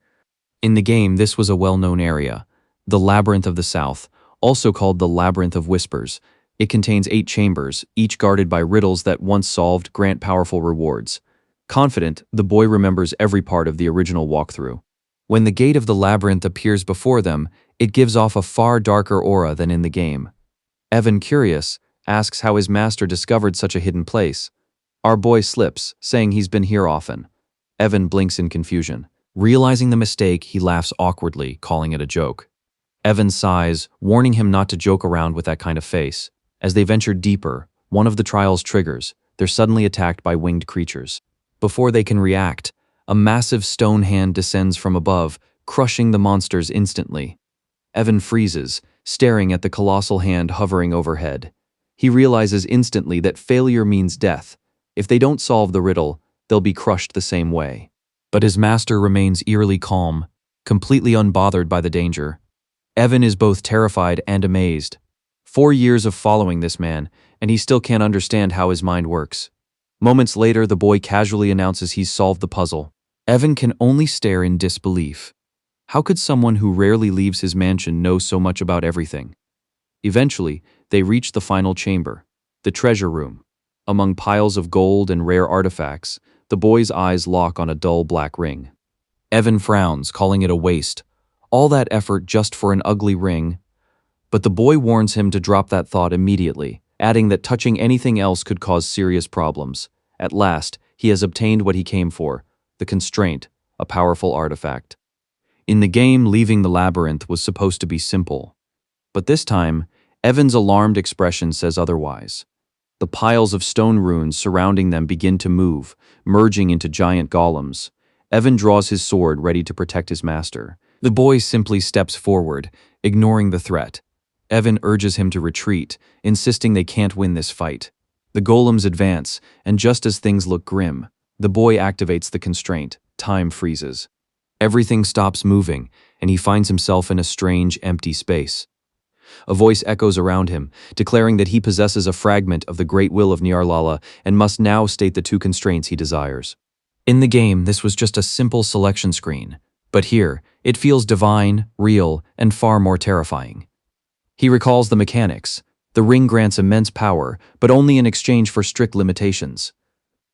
In the game, this was a well-known area, the Labyrinth of the South, also called the Labyrinth of Whispers. It contains 8 chambers, each guarded by riddles that, once solved, grant powerful rewards. Confident, the boy remembers every part of the original walkthrough. When the gate of the labyrinth appears before them, it gives off a far darker aura than in the game. Evan, curious, asks how his master discovered such a hidden place. Our boy slips, saying he's been here often. Evan blinks in confusion. Realizing the mistake, he laughs awkwardly, calling it a joke. Evan sighs, warning him not to joke around with that kind of face. As they venture deeper, one of the trials triggers. They're suddenly attacked by winged creatures. Before they can react, a massive stone hand descends from above, crushing the monsters instantly. Evan freezes, staring at the colossal hand hovering overhead. He realizes instantly that failure means death. If they don't solve the riddle, they'll be crushed the same way. But his master remains eerily calm, completely unbothered by the danger. Evan is both terrified and amazed. 4 years of following this man, and he still can't understand how his mind works. Moments later, the boy casually announces he's solved the puzzle. Evan can only stare in disbelief. How could someone who rarely leaves his mansion know so much about everything? Eventually, they reach the final chamber, the treasure room. Among piles of gold and rare artifacts, the boy's eyes lock on a dull black ring. Evan frowns, calling it a waste. All that effort just for an ugly ring. But the boy warns him to drop that thought immediately, adding that touching anything else could cause serious problems. At last, he has obtained what he came for, the constraint, a powerful artifact. In the game, leaving the labyrinth was supposed to be simple. But this time, Evan's alarmed expression says otherwise. The piles of stone runes surrounding them begin to move, merging into giant golems. Evan draws his sword, ready to protect his master. The boy simply steps forward, ignoring the threat. Evan urges him to retreat, insisting they can't win this fight. The golems advance, and just as things look grim, the boy activates the constraint. Time freezes. Everything stops moving, and he finds himself in a strange, empty space. A voice echoes around him, declaring that he possesses a fragment of the great will of Nyarlala and must now state the two constraints he desires. In the game, this was just a simple selection screen, but here, it feels divine, real, and far more terrifying. He recalls the mechanics. The ring grants immense power, but only in exchange for strict limitations.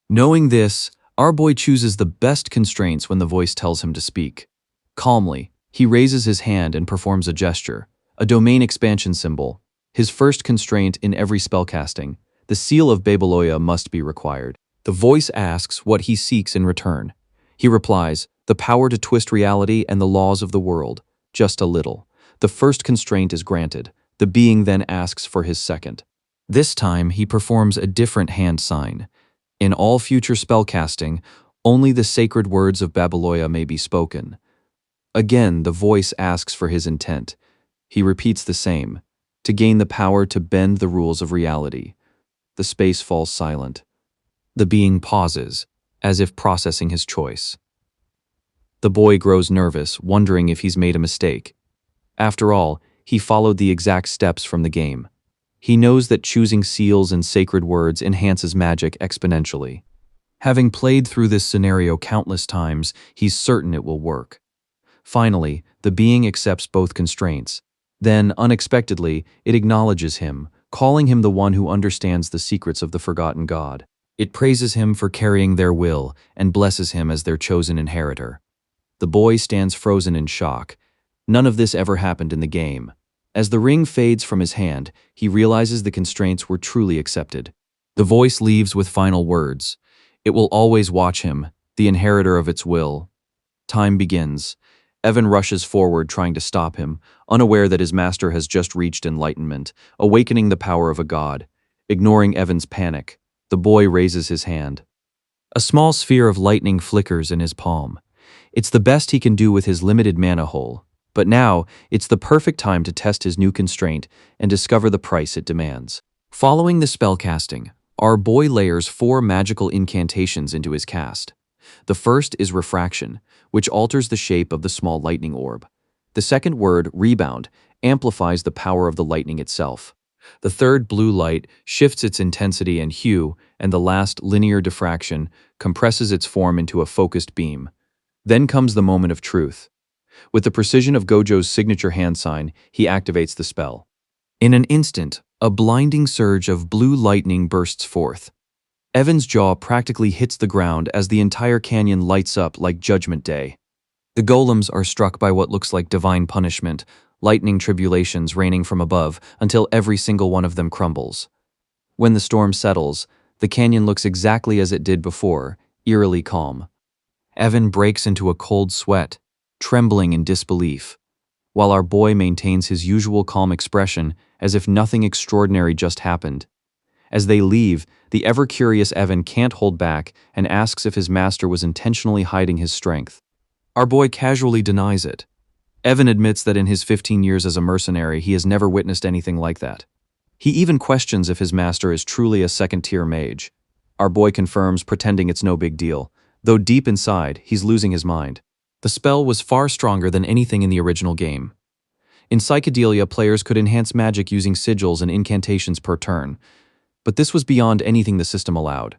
Knowing this, our boy chooses the best constraints when the voice tells him to speak. Calmly, he raises his hand and performs a gesture, a domain expansion symbol. His first constraint in every spellcasting, the seal of Babylonia must be required. The voice asks what he seeks in return. He replies, the power to twist reality and the laws of the world, just a little. The first constraint is granted. The being then asks for his second. This time, he performs a different hand sign. In all future spellcasting, only the sacred words of Babylonia may be spoken. Again, the voice asks for his intent. He repeats the same, to gain the power to bend the rules of reality. The space falls silent. The being pauses, as if processing his choice. The boy grows nervous, wondering if he's made a mistake. After all, he followed the exact steps from the game. He knows that choosing seals and sacred words enhances magic exponentially. Having played through this scenario countless times, he's certain it will work. Finally, the being accepts both constraints. Then, unexpectedly, it acknowledges him, calling him the one who understands the secrets of the forgotten god. It praises him for carrying their will and blesses him as their chosen inheritor. The boy stands frozen in shock. None of this ever happened in the game. As the ring fades from his hand, he realizes the constraints were truly accepted. The voice leaves with final words. It will always watch him, the inheritor of its will. Time begins. Evan rushes forward, trying to stop him, unaware that his master has just reached enlightenment, awakening the power of a god. Ignoring Evan's panic, the boy raises his hand. A small sphere of lightning flickers in his palm. It's the best he can do with his limited mana hole. But now, it's the perfect time to test his new constraint and discover the price it demands. Following the spellcasting, our boy layers 4 magical incantations into his cast. The first is Refraction, which alters the shape of the small lightning orb. The second word, Rebound, amplifies the power of the lightning itself. The third, Blue Light, shifts its intensity and hue, and the last, Linear Diffraction, compresses its form into a focused beam. Then comes the moment of truth. With the precision of Gojo's signature hand sign, he activates the spell. In an instant, a blinding surge of blue lightning bursts forth. Evan's jaw practically hits the ground as the entire canyon lights up like Judgment Day. The golems are struck by what looks like divine punishment, lightning tribulations raining from above until every single one of them crumbles. When the storm settles, the canyon looks exactly as it did before, eerily calm. Evan breaks into a cold sweat, trembling in disbelief, while our boy maintains his usual calm expression as if nothing extraordinary just happened. As they leave, the ever-curious Evan can't hold back and asks if his master was intentionally hiding his strength. Our boy casually denies it. Evan admits that in his 15 years as a mercenary, he has never witnessed anything like that. He even questions if his master is truly a second-tier mage. Our boy confirms, pretending it's no big deal, though deep inside, he's losing his mind. The spell was far stronger than anything in the original game. In Psychedelia, players could enhance magic using sigils and incantations per turn, but this was beyond anything the system allowed.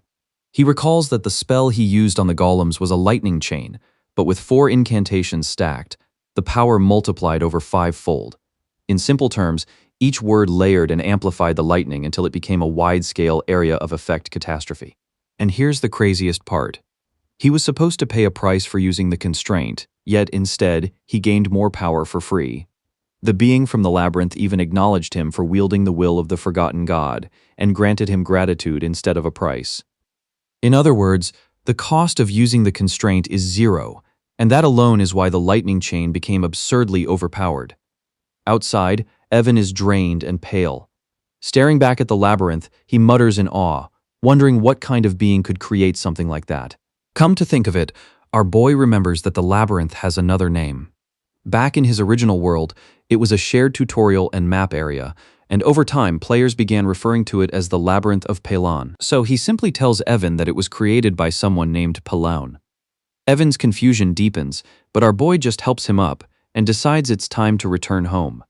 He recalls that the spell he used on the golems was a lightning chain, but with 4 incantations stacked, the power multiplied over 5-fold. In simple terms, each word layered and amplified the lightning until it became a wide-scale area of effect catastrophe. And here's the craziest part. He was supposed to pay a price for using the constraint, yet instead, he gained more power for free. The being from the labyrinth even acknowledged him for wielding the will of the forgotten god, and granted him gratitude instead of a price. In other words, the cost of using the constraint is 0, and that alone is why the lightning chain became absurdly overpowered. Outside, Evan is drained and pale. Staring back at the labyrinth, he mutters in awe, wondering what kind of being could create something like that. Come to think of it, our boy remembers that the labyrinth has another name. Back in his original world, it was a shared tutorial and map area, and over time players began referring to it as the Labyrinth of Pelon. So he simply tells Evan that it was created by someone named Pelon. Evan's confusion deepens, but our boy just helps him up and decides it's time to return home.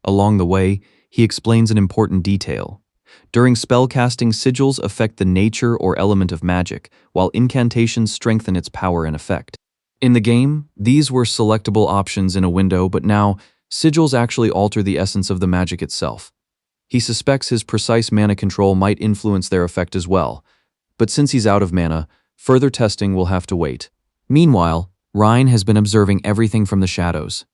Along the way, he explains an important detail. During spellcasting, sigils affect the nature or element of magic, while incantations strengthen its power and effect. In the game, these were selectable options in a window, but now, sigils actually alter the essence of the magic itself. He suspects his precise mana control might influence their effect as well, but since he's out of mana, further testing will have to wait. Meanwhile, Rein has been observing everything from the shadows.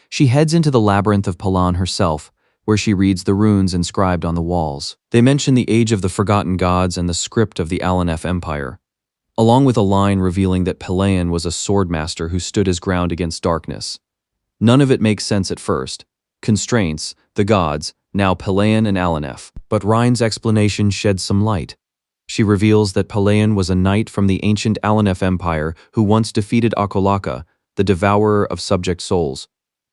She heads into the Labyrinth of Palan herself, where she reads the runes inscribed on the walls. They mention the age of the forgotten gods and the script of the Alanef Empire, along with a line revealing that Palayan was a swordmaster who stood his ground against darkness. None of it makes sense at first. Constraints, the gods, now Palayan and Alanef. But Rein's explanation sheds some light. She reveals that Palayan was a knight from the ancient Alanef Empire who once defeated Akolaka, the devourer of subject souls.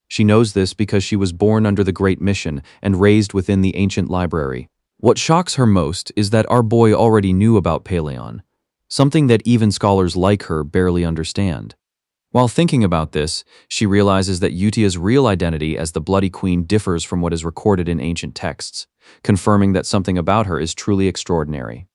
She knows this because she was born under the Great Mission and raised within the ancient library. What shocks her most is that our boy already knew about Palayan, something that even scholars like her barely understand. While thinking about this, she realizes that Utia's real identity as the Bloody Queen differs from what is recorded in ancient texts, confirming that something about her is truly extraordinary.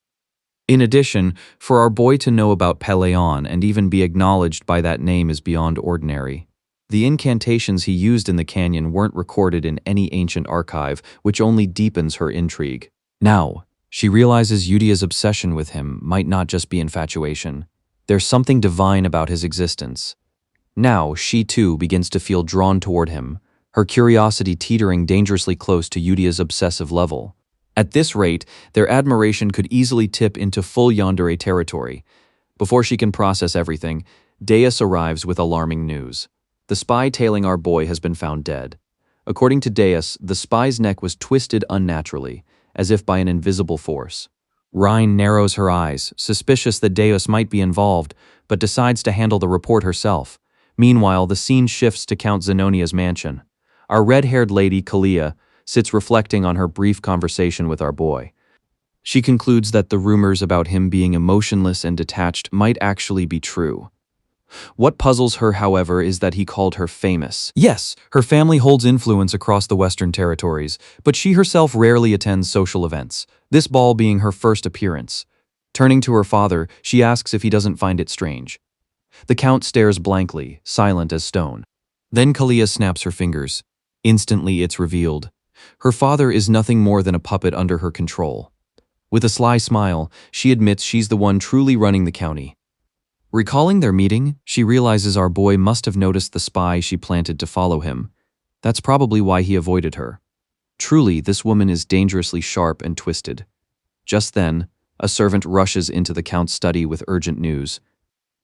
In addition, for our boy to know about Palayan and even be acknowledged by that name is beyond ordinary. The incantations he used in the canyon weren't recorded in any ancient archive, which only deepens her intrigue. Now, she realizes Utia's obsession with him might not just be infatuation. There's something divine about his existence. Now, she too begins to feel drawn toward him, her curiosity teetering dangerously close to Utia's obsessive level. At this rate, their admiration could easily tip into full yandere territory. Before she can process everything, Deus arrives with alarming news. The spy tailing our boy has been found dead. According to Deus, the spy's neck was twisted unnaturally, as if by an invisible force. Rein narrows her eyes, suspicious that Deus might be involved, but decides to handle the report herself. Meanwhile, the scene shifts to Count Zenonia's mansion. Our red-haired lady, Kalia, sits reflecting on her brief conversation with our boy. She concludes that the rumors about him being emotionless and detached might actually be true. What puzzles her, however, is that he called her famous. Yes, her family holds influence across the Western territories, but she herself rarely attends social events, this ball being her first appearance. Turning to her father, she asks if he doesn't find it strange. The Count stares blankly, silent as stone. Then Kalia snaps her fingers. Instantly, it's revealed. Her father is nothing more than a puppet under her control. With a sly smile, she admits she's the one truly running the county. Recalling their meeting, she realizes our boy must have noticed the spy she planted to follow him. That's probably why he avoided her. Truly, this woman is dangerously sharp and twisted. Just then, a servant rushes into the Count's study with urgent news.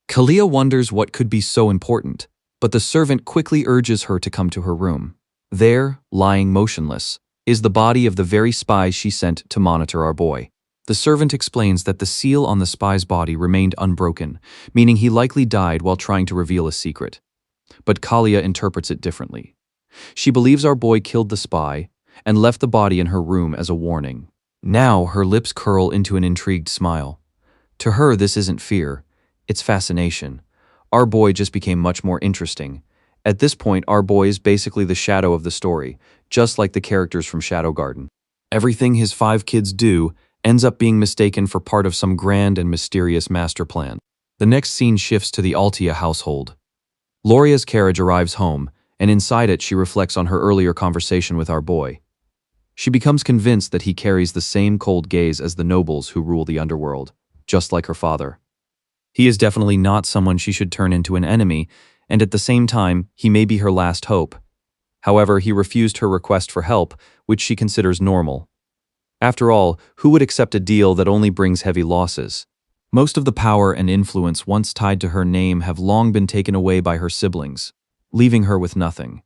Kalia wonders what could be so important, but the servant quickly urges her to come to her room. There, lying motionless, is the body of the very spy she sent to monitor our boy. The servant explains that the seal on the spy's body remained unbroken, meaning he likely died while trying to reveal a secret. But Kalia interprets it differently. She believes our boy killed the spy and left the body in her room as a warning. Now her lips curl into an intrigued smile. To her, this isn't fear, it's fascination. Our boy just became much more interesting. At this point, our boy is basically the shadow of the story, just like the characters from Shadow Garden. Everything his 5 kids do ends up being mistaken for part of some grand and mysterious master plan. The next scene shifts to the Utia household. Lauria's carriage arrives home, and inside it she reflects on her earlier conversation with our boy. She becomes convinced that he carries the same cold gaze as the nobles who rule the underworld, just like her father. He is definitely not someone she should turn into an enemy, and at the same time, he may be her last hope. However, he refused her request for help, which she considers normal. After all, who would accept a deal that only brings heavy losses? Most of the power and influence once tied to her name have long been taken away by her siblings, leaving her with nothing.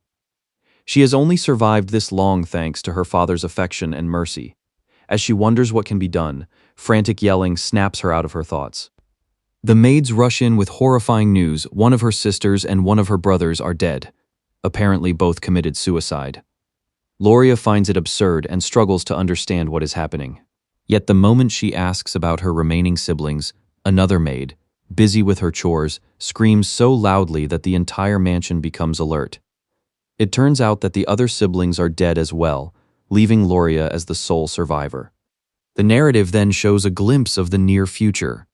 She has only survived this long thanks to her father's affection and mercy. As she wonders what can be done, frantic yelling snaps her out of her thoughts. The maids rush in with horrifying news. One of her sisters and one of her brothers are dead. Apparently both committed suicide. Lauria finds it absurd and struggles to understand what is happening. Yet the moment she asks about her remaining siblings, another maid, busy with her chores, screams so loudly that the entire mansion becomes alert. It turns out that the other siblings are dead as well, leaving Lauria as the sole survivor. The narrative then shows a glimpse of the near future.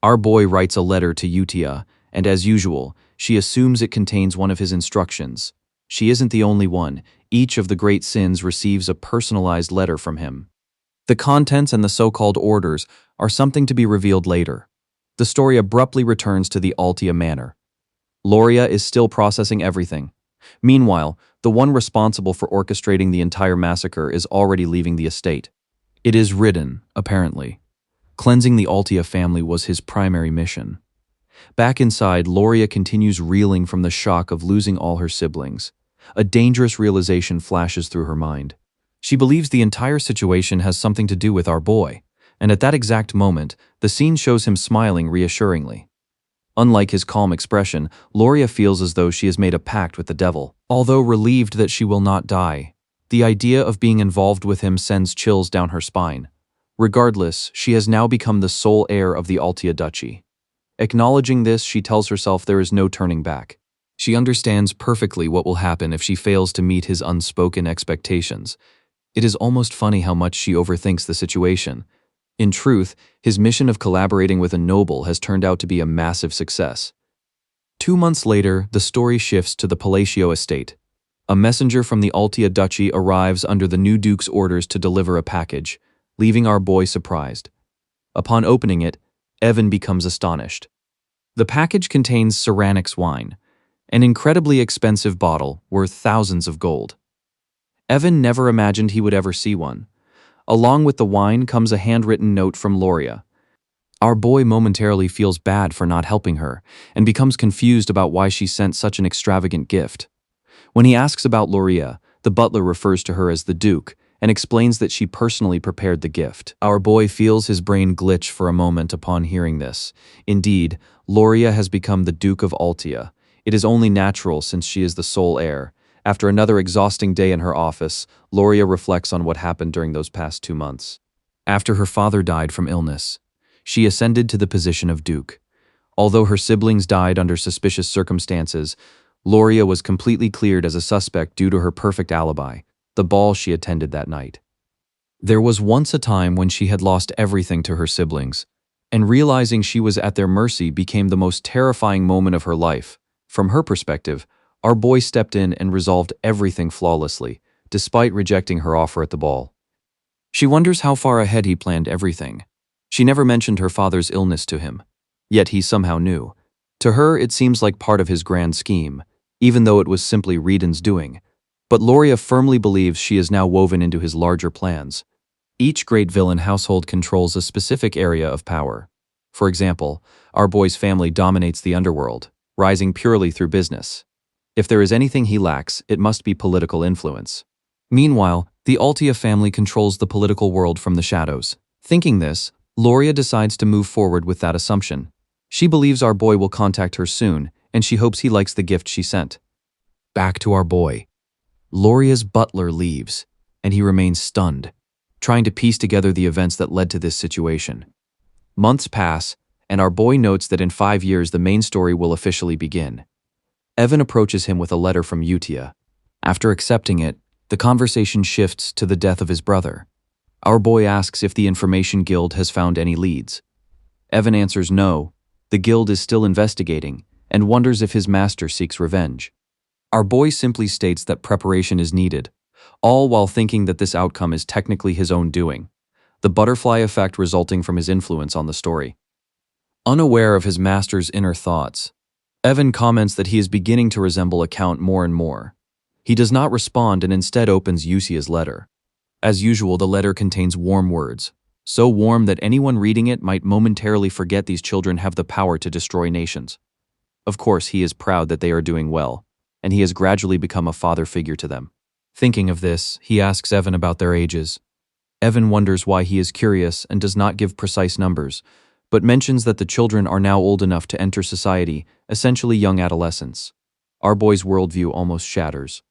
Our boy writes a letter to Utia, and as usual, she assumes it contains one of his instructions. She isn't the only one. Each of the great sins receives a personalized letter from him. The contents and the so-called orders are something to be revealed later. The story abruptly returns to the Utia manor. Lauria is still processing everything. Meanwhile, the one responsible for orchestrating the entire massacre is already leaving the estate. It is Raiden, apparently. Cleansing the Utia family was his primary mission. Back inside, Lauria continues reeling from the shock of losing all her siblings. A dangerous realization flashes through her mind. She believes the entire situation has something to do with our boy, and at that exact moment, the scene shows him smiling reassuringly. Unlike his calm expression, Lauria feels as though she has made a pact with the devil. Although relieved that she will not die, the idea of being involved with him sends chills down her spine. Regardless, she has now become the sole heir of the Utia duchy. Acknowledging this, she tells herself there is no turning back. She understands perfectly what will happen if she fails to meet his unspoken expectations. It is almost funny how much she overthinks the situation. In truth, his mission of collaborating with a noble has turned out to be a massive success. 2 months later, the story shifts to the Palacio estate. A messenger from the Utia duchy arrives under the new duke's orders to deliver a package, leaving our boy surprised. Upon opening it, Evan becomes astonished. The package contains Ceranics wine, an incredibly expensive bottle worth thousands of gold. Evan never imagined he would ever see one. Along with the wine comes a handwritten note from Lauria. Our boy momentarily feels bad for not helping her and becomes confused about why she sent such an extravagant gift. When he asks about Lauria, the butler refers to her as the Duke and explains that she personally prepared the gift. Our boy feels his brain glitch for a moment upon hearing this. Indeed, Lauria has become the Duke of Utia. It is only natural since she is the sole heir. After another exhausting day in her office, Lauria reflects on what happened during those past 2 months. After her father died from illness, she ascended to the position of Duke. Although her siblings died under suspicious circumstances, Lauria was completely cleared as a suspect due to her perfect alibi, the ball she attended that night. There was once a time when she had lost everything to her siblings, and realizing she was at their mercy became the most terrifying moment of her life. From her perspective, our boy stepped in and resolved everything flawlessly, despite rejecting her offer at the ball. She wonders how far ahead he planned everything. She never mentioned her father's illness to him, yet he somehow knew. To her, it seems like part of his grand scheme, even though it was simply Raiden's doing. But Lauria firmly believes she is now woven into his larger plans. Each great villain household controls a specific area of power. For example, our boy's family dominates the underworld, rising purely through business. If there is anything he lacks, it must be political influence. Meanwhile, the Utia family controls the political world from the shadows. Thinking this, Lauria decides to move forward with that assumption. She believes our boy will contact her soon, and she hopes he likes the gift she sent. Back to our boy. Lauria's butler leaves, and he remains stunned, trying to piece together the events that led to this situation. Months pass, and our boy notes that in 5 years the main story will officially begin. Evan approaches him with a letter from Utia. After accepting it, the conversation shifts to the death of his brother. Our boy asks if the Information Guild has found any leads. Evan answers no, the guild is still investigating, and wonders if his master seeks revenge. Our boy simply states that preparation is needed, all while thinking that this outcome is technically his own doing, the butterfly effect resulting from his influence on the story. Unaware of his master's inner thoughts, Evan comments that he is beginning to resemble a count more and more. He does not respond and instead opens Utia's letter. As usual, the letter contains warm words, so warm that anyone reading it might momentarily forget these children have the power to destroy nations. Of course, he is proud that they are doing well, and he has gradually become a father figure to them. Thinking of this, he asks Evan about their ages. Evan wonders why he is curious and does not give precise numbers, but mentions that the children are now old enough to enter society, essentially young adolescents. Our boy's worldview almost shatters.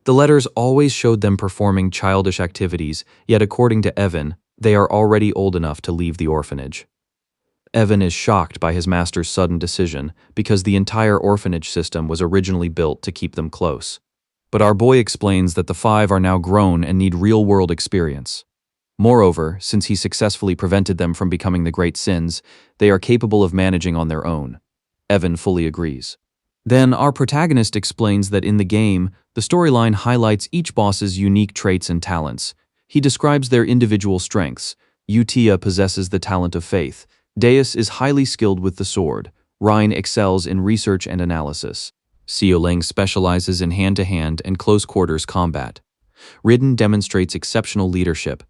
The letters always showed them performing childish activities, yet according to Evan, they are already old enough to leave the orphanage. Evan is shocked by his master's sudden decision because the entire orphanage system was originally built to keep them close. But our boy explains that the 5 are now grown and need real-world experience. Moreover, since he successfully prevented them from becoming the great sins, they are capable of managing on their own. Evan fully agrees. Then our protagonist explains that in the game, the storyline highlights each boss's unique traits and talents. He describes their individual strengths. Utia possesses the talent of faith. Deus is highly skilled with the sword. Rein excels in research and analysis. Seo Lang specializes in hand-to-hand and close-quarters combat. Raiden demonstrates exceptional leadership.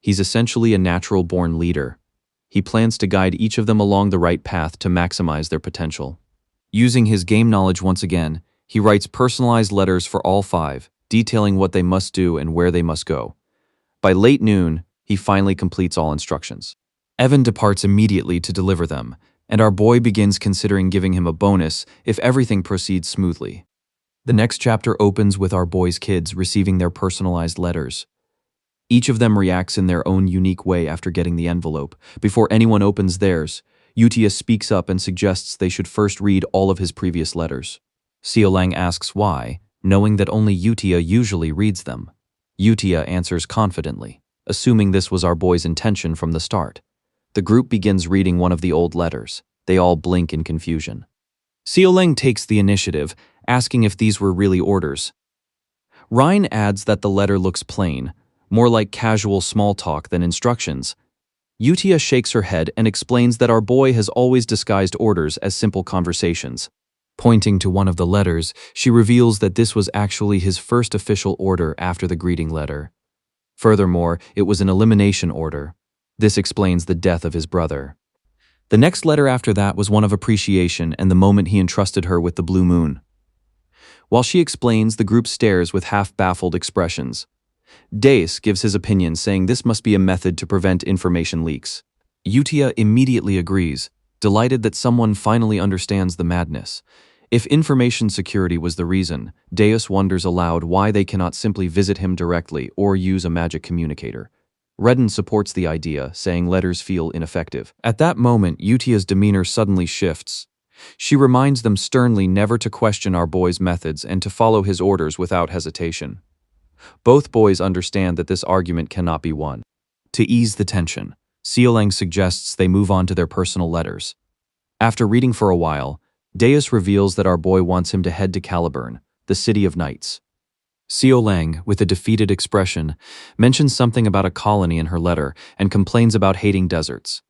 He's essentially a natural-born leader. He plans to guide each of them along the right path to maximize their potential. Using his game knowledge once again, he writes personalized letters for all 5, detailing what they must do and where they must go. By late noon, he finally completes all instructions. Evan departs immediately to deliver them, and our boy begins considering giving him a bonus if everything proceeds smoothly. The next chapter opens with our boy's kids receiving their personalized letters. Each of them reacts in their own unique way after getting the envelope. Before anyone opens theirs, Utia speaks up and suggests they should first read all of his previous letters. Seo Lang asks why, knowing that only Utia usually reads them. Utia answers confidently, assuming this was our boy's intention from the start. The group begins reading one of the old letters. They all blink in confusion. Seo Lang takes the initiative, asking if these were really orders. Rein adds that the letter looks plain, more like casual small talk than instructions. Utia shakes her head and explains that our boy has always disguised orders as simple conversations. Pointing to one of the letters, she reveals that this was actually his first official order after the greeting letter. Furthermore, it was an elimination order. This explains the death of his brother. The next letter after that was one of appreciation and the moment he entrusted her with the blue moon. While she explains, the group stares with half-baffled expressions. Deus gives his opinion, saying this must be a method to prevent information leaks. Utia immediately agrees, delighted that someone finally understands the madness. If information security was the reason, Deus wonders aloud why they cannot simply visit him directly or use a magic communicator. Raiden supports the idea, saying letters feel ineffective. At that moment, Utia's demeanor suddenly shifts. She reminds them sternly never to question our boy's methods and to follow his orders without hesitation. Both boys understand that this argument cannot be won. To ease the tension, Seo Lang suggests they move on to their personal letters. After reading for a while, Deus reveals that our boy wants him to head to Caliburn, the City of Knights. Seo Lang, with a defeated expression, mentions something about a colony in her letter and complains about hating deserts.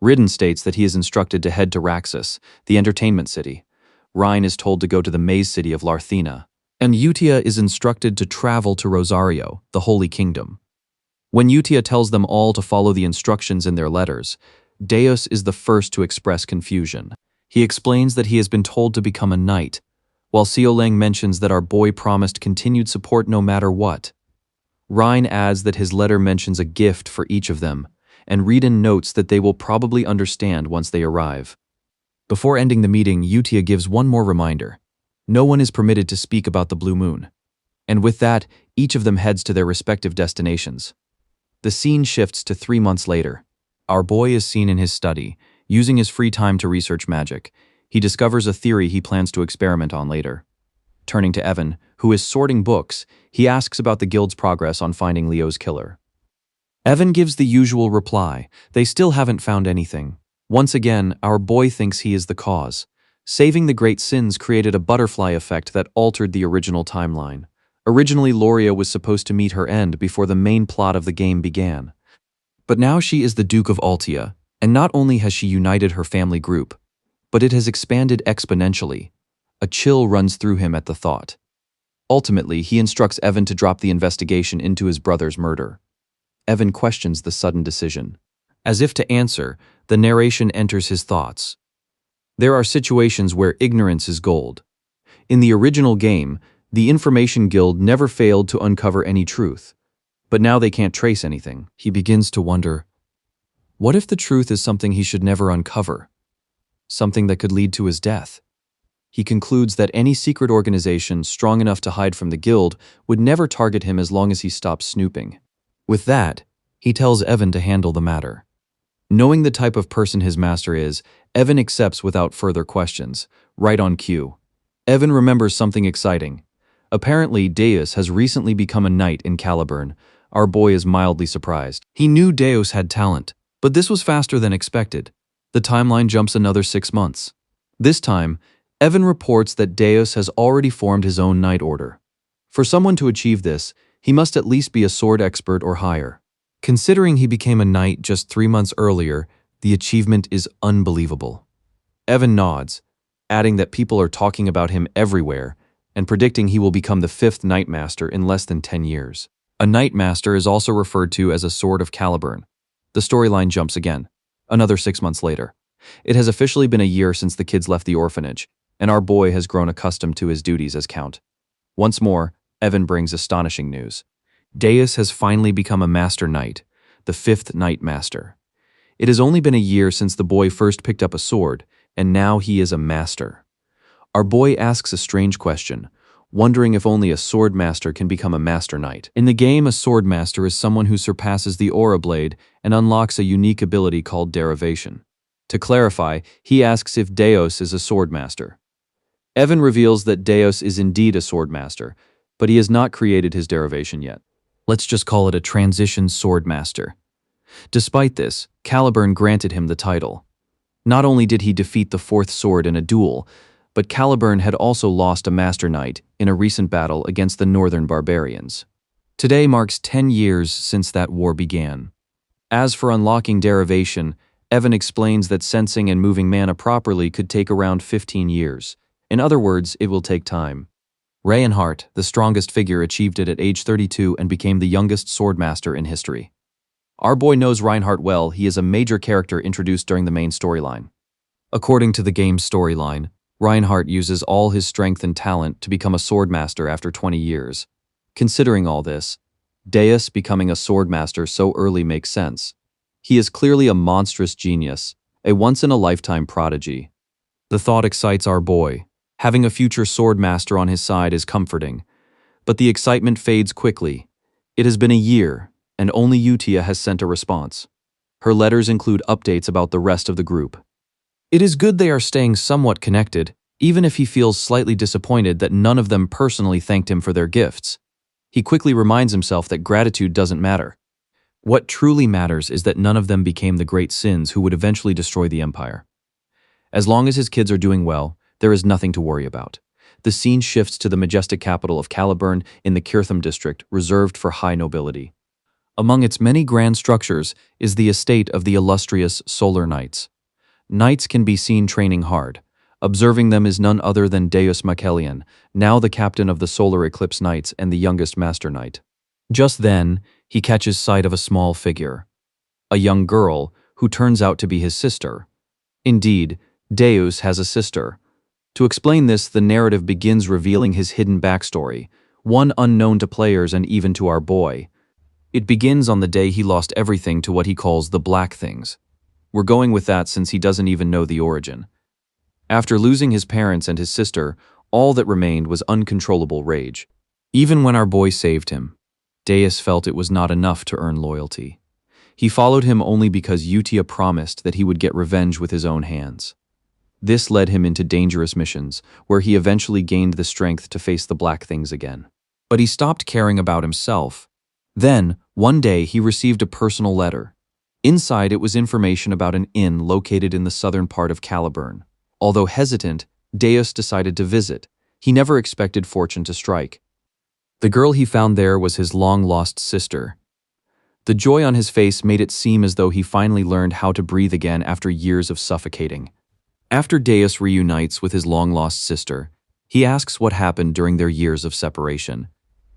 Raiden states that he is instructed to head to Raxus, the entertainment city. Rein is told to go to the maze city of Larthena, and Utia is instructed to travel to Rosario, the Holy Kingdom. When Utia tells them all to follow the instructions in their letters, Deus is the first to express confusion. He explains that he has been told to become a knight, while Seo Lang mentions that our boy promised continued support no matter what. Rein adds that his letter mentions a gift for each of them, and Raiden notes that they will probably understand once they arrive. Before ending the meeting, Utia gives one more reminder. No one is permitted to speak about the blue moon. And with that, each of them heads to their respective destinations. The scene shifts to 3 months later. Our boy is seen in his study, using his free time to research magic. He discovers a theory he plans to experiment on later. Turning to Evan, who is sorting books, he asks about the guild's progress on finding Leo's killer. Evan gives the usual reply. They still haven't found anything. Once again, our boy thinks he is the cause. Saving the great sins created a butterfly effect that altered the original timeline. Originally, Lauria was supposed to meet her end before the main plot of the game began. But now she is the Duke of Utia, and not only has she united her family group, but it has expanded exponentially. A chill runs through him at the thought. Ultimately, he instructs Evan to drop the investigation into his brother's murder. Evan questions the sudden decision. As if to answer, the narration enters his thoughts. There are situations where ignorance is gold. In the original game, the Information Guild never failed to uncover any truth. But now they can't trace anything. He begins to wonder, what if the truth is something he should never uncover? Something that could lead to his death? He concludes that any secret organization strong enough to hide from the guild would never target him as long as he stops snooping. With that, he tells Evan to handle the matter. Knowing the type of person his master is, Evan accepts without further questions, right on cue. Evan remembers something exciting. Apparently, Deus has recently become a knight in Caliburn. Our boy is mildly surprised. He knew Deus had talent, but this was faster than expected. The timeline jumps another 6 months. This time, Evan reports that Deus has already formed his own knight order. For someone to achieve this, he must at least be a sword expert or higher. Considering he became a knight just 3 months earlier, the achievement is unbelievable. Evan nods, adding that people are talking about him everywhere and predicting he will become the 5th Knight Master in less than 10 years. A Knight Master is also referred to as a Sword of Caliburn. The storyline jumps again, another 6 months later. It has officially been a year since the kids left the orphanage, and our boy has grown accustomed to his duties as Count. Once more, Evan brings astonishing news. Deus has finally become a Master Knight, the 5th Knight Master. It has only been a year since the boy first picked up a sword, and now he is a master. Our boy asks a strange question, wondering if only a sword master can become a master knight. In the game, a sword master is someone who surpasses the aura blade and unlocks a unique ability called derivation. To clarify, he asks if Deus is a sword master. Evan reveals that Deus is indeed a sword master, but he has not created his derivation yet. Let's just call it a transition sword master. Despite this, Caliburn granted him the title. Not only did he defeat the 4th sword in a duel, but Caliburn had also lost a Master Knight in a recent battle against the Northern Barbarians. Today marks 10 years since that war began. As for unlocking derivation, Evan explains that sensing and moving mana properly could take around 15 years. In other words, it will take time. Reinhardt, the strongest figure, achieved it at age 32 and became the youngest swordmaster in history. Our boy knows Reinhardt well. He is a major character introduced during the main storyline. According to the game's storyline, Reinhardt uses all his strength and talent to become a swordmaster after 20 years. Considering all this, Deus becoming a swordmaster so early makes sense. He is clearly a monstrous genius, a once-in-a-lifetime prodigy. The thought excites our boy. Having a future swordmaster on his side is comforting, but the excitement fades quickly. It has been a year, and only Utia has sent a response. Her letters include updates about the rest of the group. It is good they are staying somewhat connected, even if he feels slightly disappointed that none of them personally thanked him for their gifts. He quickly reminds himself that gratitude doesn't matter. What truly matters is that none of them became the great sins who would eventually destroy the Empire. As long as his kids are doing well, there is nothing to worry about. The scene shifts to the majestic capital of Caliburn in the Kirtham district, reserved for high nobility. Among its many grand structures is the estate of the illustrious Solar Knights. Knights can be seen training hard. Observing them is none other than Deus Makelian, now the captain of the Solar Eclipse Knights and the youngest Master Knight. Just then, he catches sight of a small figure. A young girl, who turns out to be his sister. Indeed, Deus has a sister. To explain this, the narrative begins revealing his hidden backstory, one unknown to players and even to our boy. It begins on the day he lost everything to what he calls the Black Things. We're going with that since he doesn't even know the origin. After losing his parents and his sister, all that remained was uncontrollable rage. Even when our boy saved him, Deus felt it was not enough to earn loyalty. He followed him only because Utia promised that he would get revenge with his own hands. This led him into dangerous missions, where he eventually gained the strength to face the Black Things again. But he stopped caring about himself. Then, one day, he received a personal letter. Inside, it was information about an inn located in the southern part of Caliburn. Although hesitant, Deus decided to visit. He never expected fortune to strike. The girl he found there was his long-lost sister. The joy on his face made it seem as though he finally learned how to breathe again after years of suffocating. After Deus reunites with his long-lost sister, he asks what happened during their years of separation.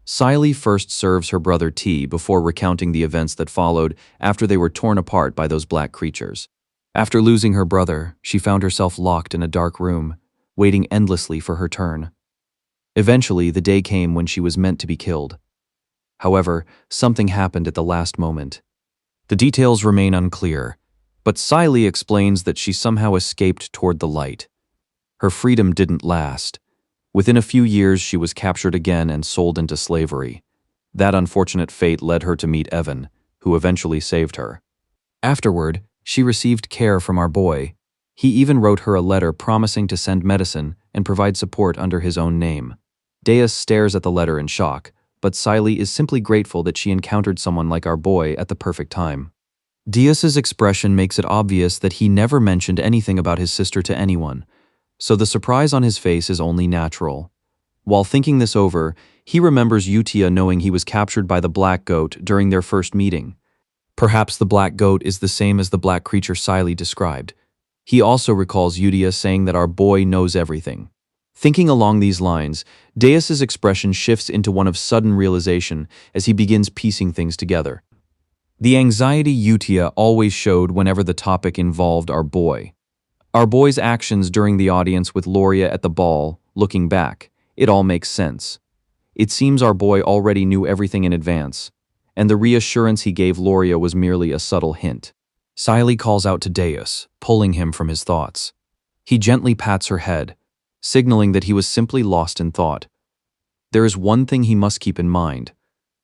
Siley first serves her brother tea before recounting the events that followed after they were torn apart by those black creatures. After losing her brother, she found herself locked in a dark room, waiting endlessly for her turn. Eventually, the day came when she was meant to be killed. However, something happened at the last moment. The details remain unclear, but Siley explains that she somehow escaped toward the light. Her freedom didn't last. Within a few years, she was captured again and sold into slavery. That unfortunate fate led her to meet Evan, who eventually saved her. Afterward, she received care from our boy. He even wrote her a letter promising to send medicine and provide support under his own name. Deus stares at the letter in shock, but Siley is simply grateful that she encountered someone like our boy at the perfect time. Deus's expression makes it obvious that he never mentioned anything about his sister to anyone, so the surprise on his face is only natural. While thinking this over, he remembers Utia knowing he was captured by the black goat during their first meeting. Perhaps the black goat is the same as the black creature Siley described. He also recalls Utia saying that our boy knows everything. Thinking along these lines, Deus's expression shifts into one of sudden realization as he begins piecing things together. The anxiety Utia always showed whenever the topic involved our boy. Our boy's actions during the audience with Lauria at the ball, looking back, it all makes sense. It seems our boy already knew everything in advance, and the reassurance he gave Lauria was merely a subtle hint. Siley calls out to Deus, pulling him from his thoughts. He gently pats her head, signaling that he was simply lost in thought. There is one thing he must keep in mind.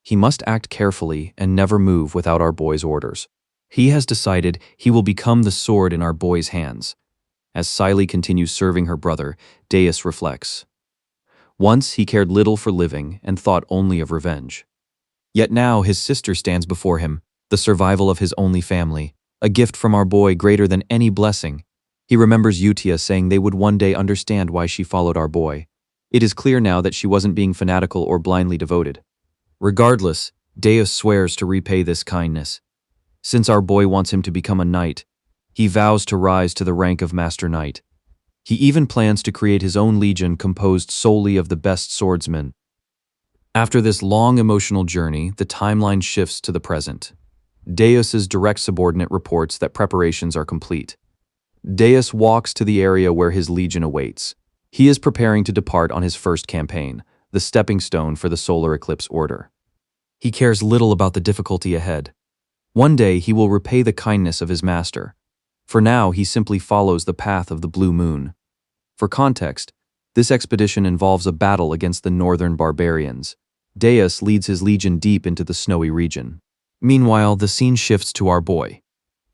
He must act carefully and never move without our boy's orders. He has decided he will become the sword in our boy's hands. As Siley continues serving her brother, Deus reflects. Once he cared little for living and thought only of revenge. Yet now his sister stands before him, the survival of his only family, a gift from our boy greater than any blessing. He remembers Utia saying they would one day understand why she followed our boy. It is clear now that she wasn't being fanatical or blindly devoted. Regardless, Deus swears to repay this kindness. Since our boy wants him to become a knight, he vows to rise to the rank of Master Knight. He even plans to create his own legion composed solely of the best swordsmen. After this long emotional journey, the timeline shifts to the present. Deus's direct subordinate reports that preparations are complete. Deus walks to the area where his legion awaits. He is preparing to depart on his first campaign, the stepping stone for the Solar Eclipse Order. He cares little about the difficulty ahead. One day he will repay the kindness of his master. For now, he simply follows the path of the blue moon. For context, this expedition involves a battle against the northern barbarians. Deus leads his legion deep into the snowy region. Meanwhile, the scene shifts to our boy.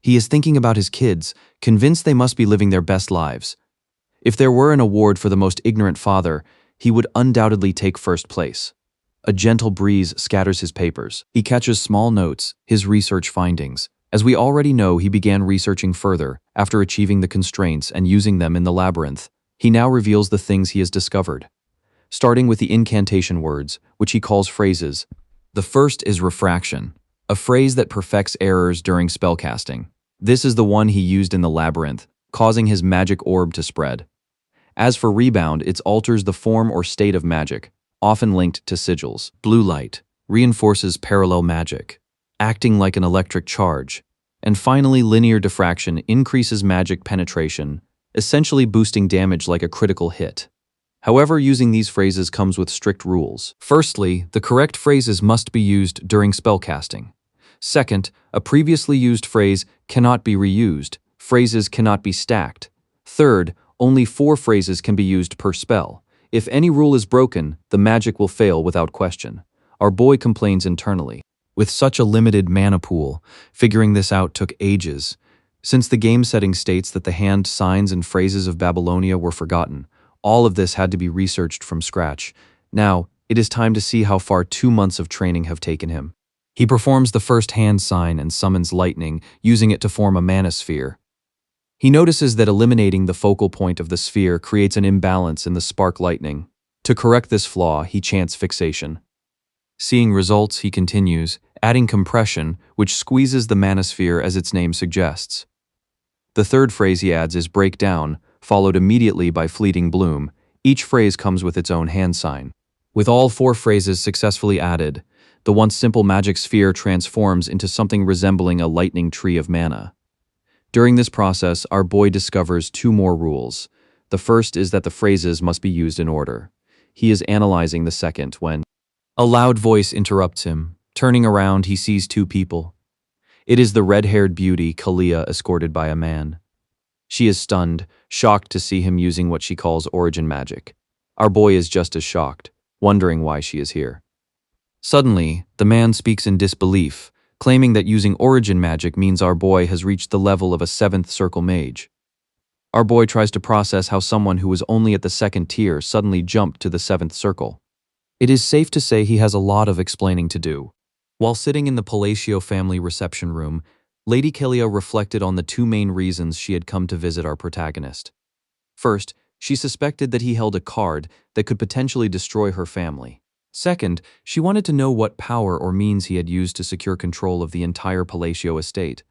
He is thinking about his kids, convinced they must be living their best lives. If there were an award for the most ignorant father, he would undoubtedly take first place. A gentle breeze scatters his papers. He catches small notes, his research findings. As we already know, he began researching further, after achieving the constraints and using them in the labyrinth. He now reveals the things he has discovered. Starting with the incantation words, which he calls phrases. The first is refraction, a phrase that perfects errors during spellcasting. This is the one he used in the labyrinth, causing his magic orb to spread. As for rebound, it alters the form or state of magic, often linked to sigils. Blue light reinforces parallel magic, acting like an electric charge. And finally, linear diffraction increases magic penetration, essentially boosting damage like a critical hit. However, using these phrases comes with strict rules. Firstly, the correct phrases must be used during spellcasting. Second, a previously used phrase cannot be reused. Phrases cannot be stacked. Third, only 4 phrases can be used per spell. If any rule is broken, the magic will fail without question. Our boy complains internally. With such a limited mana pool, figuring this out took ages. Since the game setting states that the hand signs and phrases of Babylonia were forgotten, all of this had to be researched from scratch. Now, it is time to see how far 2 months of training have taken him. He performs the first hand sign and summons lightning, using it to form a mana sphere. He notices that eliminating the focal point of the sphere creates an imbalance in the spark lightning. To correct this flaw, he chants fixation. Seeing results, he continues, adding compression, which squeezes the manosphere as its name suggests. The third phrase he adds is breakdown, followed immediately by fleeting bloom. Each phrase comes with its own hand sign. With all 4 phrases successfully added, the once simple magic sphere transforms into something resembling a lightning tree of mana. During this process, our boy discovers 2 more rules. The first is that the phrases must be used in order. He is analyzing the second when a loud voice interrupts him. Turning around, he sees 2 people. It is the red-haired beauty, Kalia, escorted by a man. She is stunned, shocked to see him using what she calls origin magic. Our boy is just as shocked, wondering why she is here. Suddenly, the man speaks in disbelief, claiming that using origin magic means our boy has reached the level of a 7th circle mage. Our boy tries to process how someone who was only at the 2nd tier suddenly jumped to the 7th circle. It is safe to say he has a lot of explaining to do. While sitting in the Palacio family reception room, Lady Kalia reflected on the two main reasons she had come to visit our protagonist. First, she suspected that he held a card that could potentially destroy her family. Second, she wanted to know what power or means he had used to secure control of the entire Palacio estate,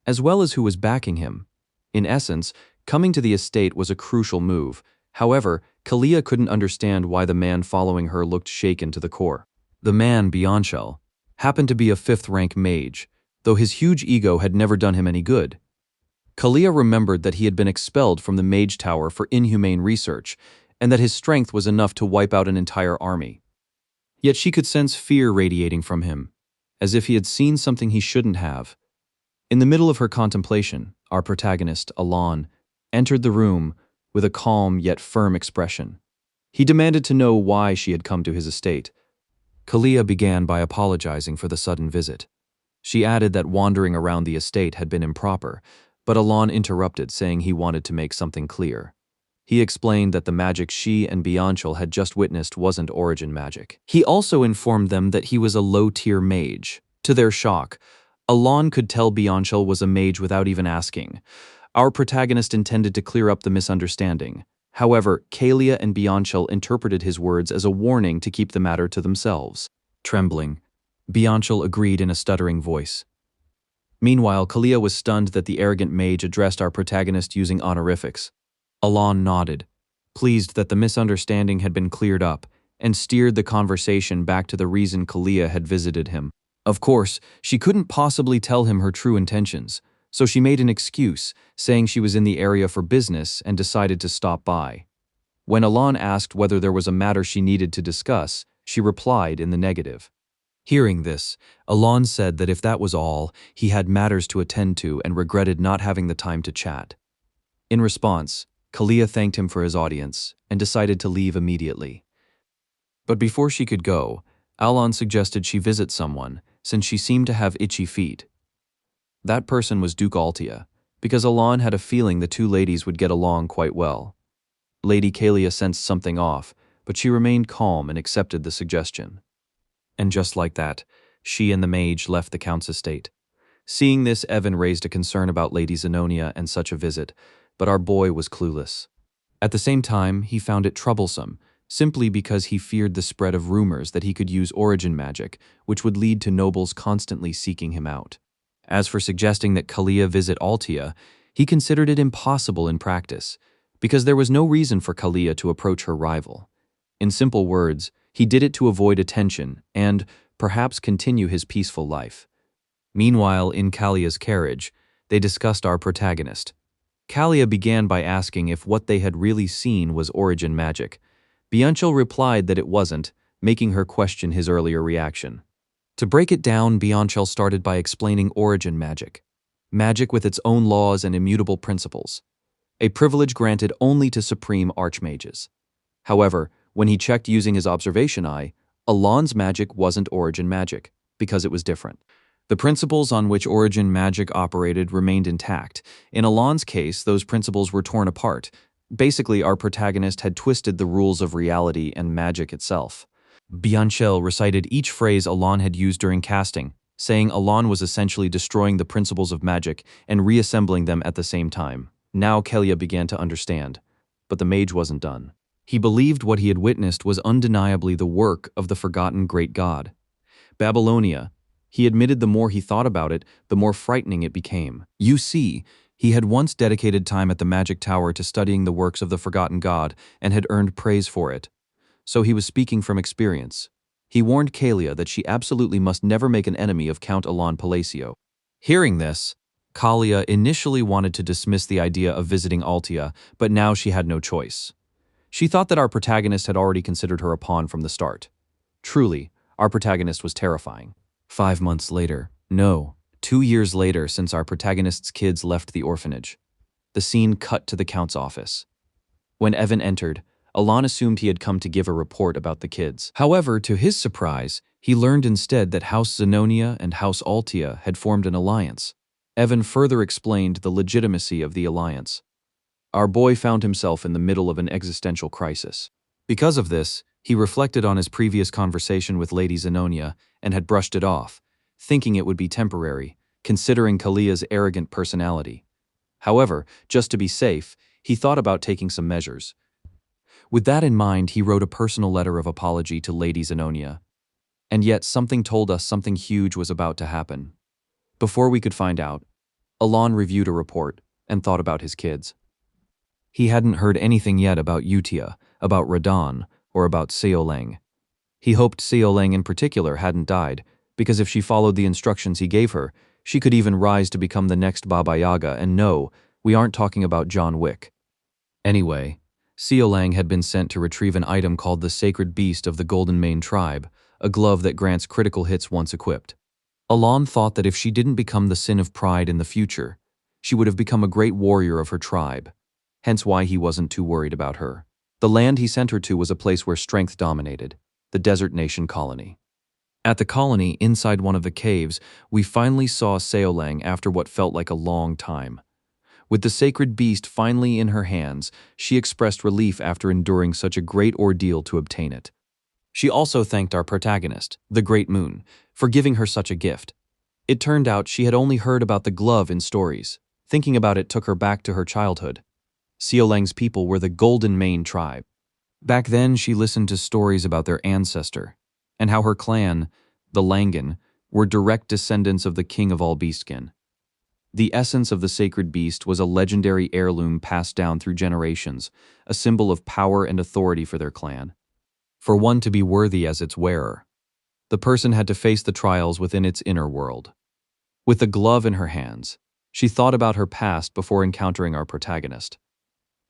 as well as who was backing him. In essence, coming to the estate was a crucial move. However, Kalia couldn't understand why the man following her looked shaken to the core. The man, Bianchel, happened to be a fifth-rank mage, though his huge ego had never done him any good. Kalia remembered that he had been expelled from the Mage Tower for inhumane research, and that his strength was enough to wipe out an entire army. Yet she could sense fear radiating from him, as if he had seen something he shouldn't have. In the middle of her contemplation, our protagonist, Elban, entered the room with a calm yet firm expression. He demanded to know why she had come to his estate. Kalia began by apologizing for the sudden visit. She added that wandering around the estate had been improper, but Elban interrupted, saying he wanted to make something clear. He explained that the magic she and Bianchel had just witnessed wasn't origin magic. He also informed them that he was a low-tier mage. To their shock, Elban could tell Bianchel was a mage without even asking. Our protagonist intended to clear up the misunderstanding. However, Kalia and Bianchel interpreted his words as a warning to keep the matter to themselves. Trembling, Bianchel agreed in a stuttering voice. Meanwhile, Kalia was stunned that the arrogant mage addressed our protagonist using honorifics. Elban nodded, pleased that the misunderstanding had been cleared up, and steered the conversation back to the reason Kalia had visited him. Of course, she couldn't possibly tell him her true intentions, so she made an excuse, saying she was in the area for business and decided to stop by. When Elban asked whether there was a matter she needed to discuss, she replied in the negative. Hearing this, Elban said that if that was all, he had matters to attend to and regretted not having the time to chat. In response, Kalia thanked him for his audience and decided to leave immediately. But before she could go, Elban suggested she visit someone, since she seemed to have itchy feet. That person was Duke Utia, because Elban had a feeling the two ladies would get along quite well. Lady Kalia sensed something off, but she remained calm and accepted the suggestion. And just like that, she and the mage left the Count's estate. Seeing this, Evan raised a concern about Lady Zenonia and such a visit, but our boy was clueless. At the same time, he found it troublesome, simply because he feared the spread of rumors that he could use origin magic, which would lead to nobles constantly seeking him out. As for suggesting that Kalia visit Utia, he considered it impossible in practice, because there was no reason for Kalia to approach her rival. In simple words, he did it to avoid attention and, perhaps, continue his peaceful life. Meanwhile, in Kalia's carriage, they discussed our protagonist. Kalia began by asking if what they had really seen was origin magic. Bianchel replied that it wasn't, making her question his earlier reaction. To break it down, Bianchel started by explaining origin magic. Magic with its own laws and immutable principles. A privilege granted only to supreme archmages. However, when he checked using his observation eye, Elban's magic wasn't origin magic, because it was different. The principles on which origin magic operated remained intact. In Elban's case, those principles were torn apart. Basically, our protagonist had twisted the rules of reality and magic itself. Bianchel recited each phrase Elban had used during casting, saying Elban was essentially destroying the principles of magic and reassembling them at the same time. Now Kalia began to understand, but the mage wasn't done. He believed what he had witnessed was undeniably the work of the forgotten great god. Babylonia, he admitted the more he thought about it, the more frightening it became. You see, he had once dedicated time at the Magic Tower to studying the works of the forgotten god and had earned praise for it. So he was speaking from experience. He warned Kalia that she absolutely must never make an enemy of Count Elban Palacio. Hearing this, Kalia initially wanted to dismiss the idea of visiting Utia, but now she had no choice. She thought that our protagonist had already considered her a pawn from the start. Truly, our protagonist was terrifying. 5 months later, no, 2 years later since our protagonist's kids left the orphanage. The scene cut to the Count's office. When Evan entered, Elban assumed he had come to give a report about the kids. However, to his surprise, he learned instead that House Zenonia and House Utia had formed an alliance. Evan further explained the legitimacy of the alliance. Our boy found himself in the middle of an existential crisis. Because of this, He reflected on his previous conversation with Lady Zenonia and had brushed it off, thinking it would be temporary, considering Kalia's arrogant personality. However, just to be safe, he thought about taking some measures. With that in mind, he wrote a personal letter of apology to Lady Zenonia. And yet something told us something huge was about to happen. Before we could find out, Elban reviewed a report and thought about his kids. He hadn't heard anything yet about Utia, about Raiden, or about Seo Lang. He hoped Seo Lang in particular hadn't died, because if she followed the instructions he gave her, she could even rise to become the next Baba Yaga, and no, we aren't talking about John Wick. Anyway, Seo Lang had been sent to retrieve an item called the Sacred Beast of the Golden Mane Tribe, a glove that grants critical hits once equipped. Elban thought that if she didn't become the Sin of Pride in the future, she would have become a great warrior of her tribe, hence why he wasn't too worried about her. The land he sent her to was a place where strength dominated, the Desert Nation colony. At the colony, inside one of the caves, we finally saw Seo Lang after what felt like a long time. With the sacred beast finally in her hands, she expressed relief after enduring such a great ordeal to obtain it. She also thanked our protagonist, the Great Moon, for giving her such a gift. It turned out she had only heard about the glove in stories. Thinking about it took her back to her childhood. Seo Lang's people were the Golden Mane tribe. Back then, she listened to stories about their ancestor, and how her clan, the Langan, were direct descendants of the king of all beastkin. The essence of the sacred beast was a legendary heirloom passed down through generations, a symbol of power and authority for their clan. For one to be worthy as its wearer, the person had to face the trials within its inner world. With the glove in her hands, she thought about her past before encountering our protagonist.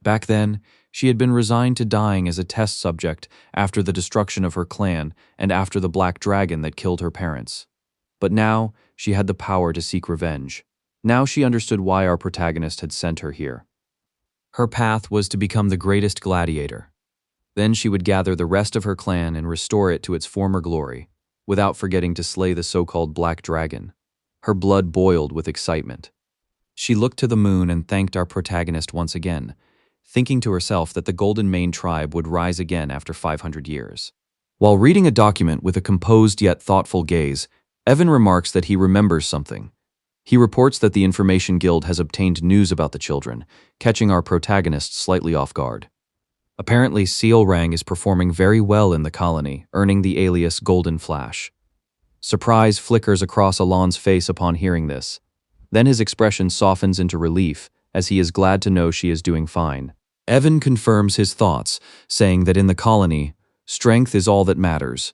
Back then, she had been resigned to dying as a test subject after the destruction of her clan and after the black dragon that killed her parents. But now, she had the power to seek revenge. Now she understood why our protagonist had sent her here. Her path was to become the greatest gladiator. Then she would gather the rest of her clan and restore it to its former glory, without forgetting to slay the so-called black dragon. Her blood boiled with excitement. She looked to the moon and thanked our protagonist once again, thinking to herself that the Golden Mane tribe would rise again after 500 years. While reading a document with a composed yet thoughtful gaze, Evan remarks that he remembers something. He reports that the Information Guild has obtained news about the children, catching our protagonist slightly off guard. Apparently, Seo Lang is performing very well in the colony, earning the alias Golden Flash. Surprise flickers across Elban's face upon hearing this. Then his expression softens into relief, as he is glad to know she is doing fine. Evan confirms his thoughts, saying that in the colony, strength is all that matters.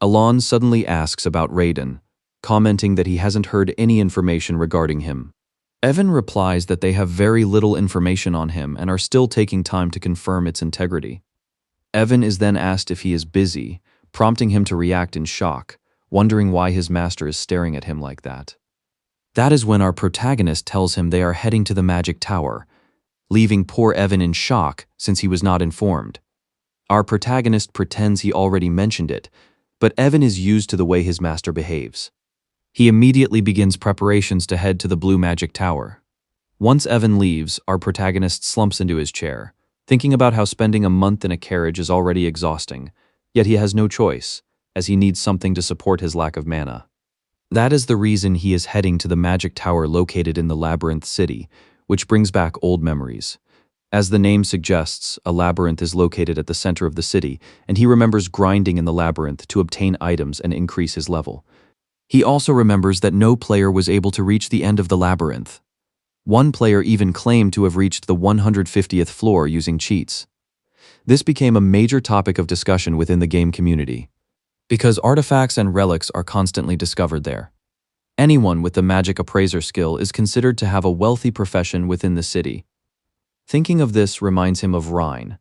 Elban suddenly asks about Raiden, commenting that he hasn't heard any information regarding him. Evan replies that they have very little information on him and are still taking time to confirm its integrity. Evan is then asked if he is busy, prompting him to react in shock, wondering why his master is staring at him like that. That is when our protagonist tells him they are heading to the Magic Tower, leaving poor Evan in shock since he was not informed. Our protagonist pretends he already mentioned it, but Evan is used to the way his master behaves. He immediately begins preparations to head to the Blue Magic Tower. Once Evan leaves, our protagonist slumps into his chair, thinking about how spending a month in a carriage is already exhausting, yet he has no choice, as he needs something to support his lack of mana. That is the reason he is heading to the Magic Tower located in the Labyrinth City, which brings back old memories. As the name suggests, a labyrinth is located at the center of the city, and he remembers grinding in the labyrinth to obtain items and increase his level. He also remembers that no player was able to reach the end of the labyrinth. One player even claimed to have reached the 150th floor using cheats. This became a major topic of discussion within the game community, because artifacts and relics are constantly discovered there. Anyone with the magic appraiser skill is considered to have a wealthy profession within the city. Thinking of this reminds him of Rhine.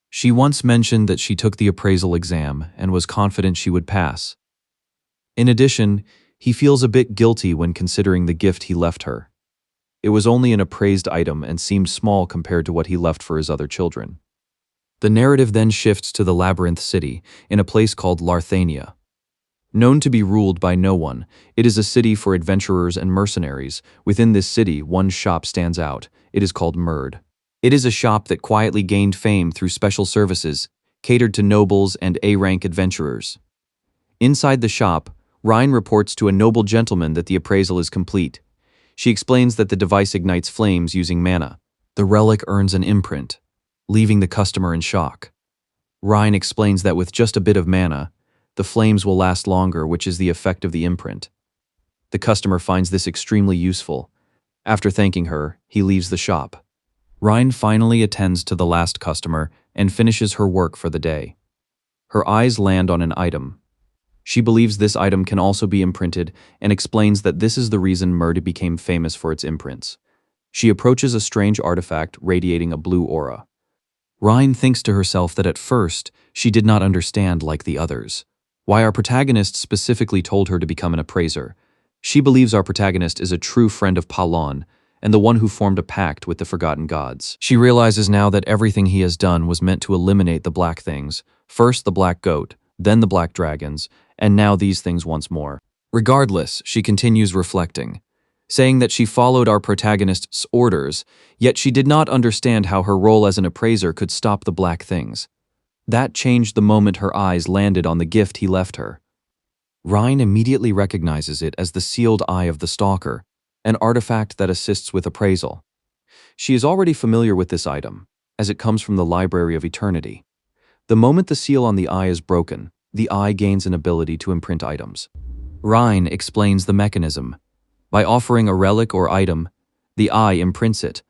She once mentioned that she took the appraisal exam and was confident she would pass. In addition, he feels a bit guilty when considering the gift he left her. It was only an appraised item and seemed small compared to what he left for his other children. The narrative then shifts to the Labyrinth City, in a place called Larthania. Known to be ruled by no one, it is a city for adventurers and mercenaries. Within this city, one shop stands out. It is called Murd. It is a shop that quietly gained fame through special services. catered to nobles and A-rank adventurers. Inside the shop, Rein reports to a noble gentleman that the appraisal is complete. She explains that the device ignites flames using mana. The relic earns an imprint, leaving the customer in shock. Rein explains that with just a bit of mana, the flames will last longer, which is the effect of the imprint. The customer finds this extremely useful. After thanking her, he leaves the shop. Rein finally attends to the last customer and finishes her work for the day. Her eyes land on an item. She believes this item can also be imprinted and explains that this is the reason Murda became famous for its imprints. She approaches a strange artifact radiating a blue aura. Rein thinks to herself that at first, she did not understand like the others why our protagonist specifically told her to become an appraiser. She believes our protagonist is a true friend of Palon and the one who formed a pact with the forgotten gods. She realizes now that everything he has done was meant to eliminate the black things, first the black goat, then the black dragons, and now these things once more. Regardless, she continues reflecting, saying that she followed our protagonist's orders, yet she did not understand how her role as an appraiser could stop the black things. That changed the moment her eyes landed on the gift he left her. Rein immediately recognizes it as the sealed eye of the stalker, an artifact that assists with appraisal. She is already familiar with this item, as it comes from the Library of Eternity. The moment the seal on the eye is broken, the eye gains an ability to imprint items. Rein explains the mechanism. By offering a relic or item, the eye imprints it.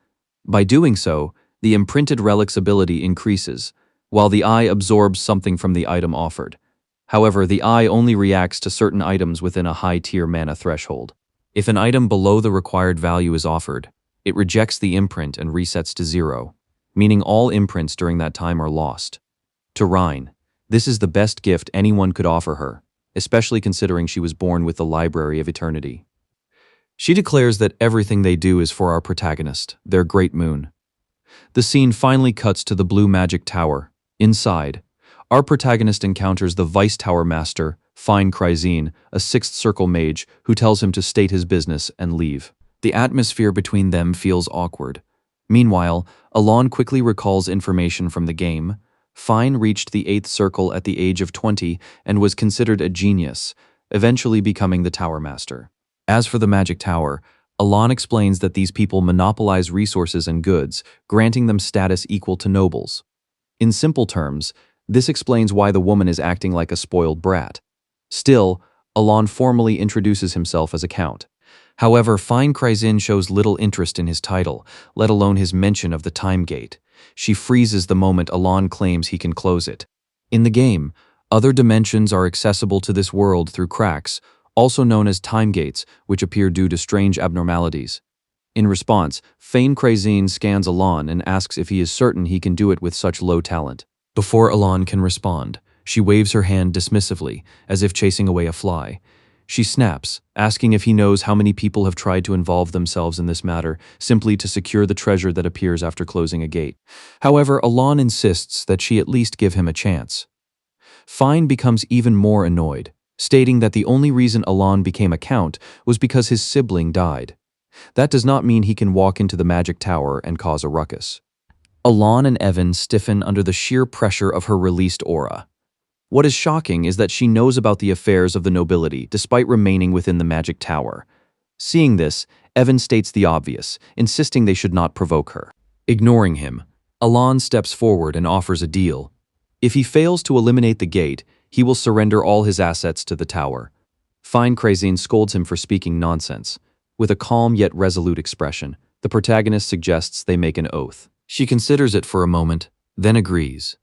By doing so, the imprinted relic's ability increases, while the eye absorbs something from the item offered. However, the eye only reacts to certain items within a high-tier mana threshold. If an item below the required value is offered, it rejects the imprint and resets to 0, meaning all imprints during that time are lost. To Rein, this is the best gift anyone could offer her, especially considering she was born with the Library of Eternity. She declares that everything they do is for our protagonist, their great moon. The scene finally cuts to the Blue Magic Tower. Inside, our protagonist encounters the Vice Tower Master, Fine Kryzine, a sixth circle mage, who tells him to state his business and leave. The atmosphere between them feels awkward. Meanwhile, Elban quickly recalls information from the game. Fine reached the 8th circle at the age of 20 and was considered a genius, eventually becoming the Tower Master. As for the Magic Tower, Elban explains that these people monopolize resources and goods, granting them status equal to nobles. In simple terms, this explains why the woman is acting like a spoiled brat. Still, Elban formally introduces himself as a count. However, Fine Kryzine shows little interest in his title, let alone his mention of the time gate. She freezes the moment Elban claims he can close it. In the game, other dimensions are accessible to this world through cracks, also known as time gates, which appear due to strange abnormalities. In response, Fine Kryzine scans Elban and asks if he is certain he can do it with such low talent. Before Elban can respond, she waves her hand dismissively, as if chasing away a fly. She snaps, asking if he knows how many people have tried to involve themselves in this matter, simply to secure the treasure that appears after closing a gate. However, Elban insists that she at least give him a chance. Fine becomes even more annoyed, stating that the only reason Elban became a count was because his sibling died. That does not mean he can walk into the Magic Tower and cause a ruckus. Elban and Evan stiffen under the sheer pressure of her released aura. What is shocking is that she knows about the affairs of the nobility despite remaining within the Magic Tower. Seeing this, Evan states the obvious, insisting they should not provoke her. Ignoring him, Elban steps forward and offers a deal. If he fails to eliminate the gate, he will surrender all his assets to the tower. Fine Kryzine scolds him for speaking nonsense. With a calm yet resolute expression, the protagonist suggests they make an oath. She considers it for a moment, then agrees.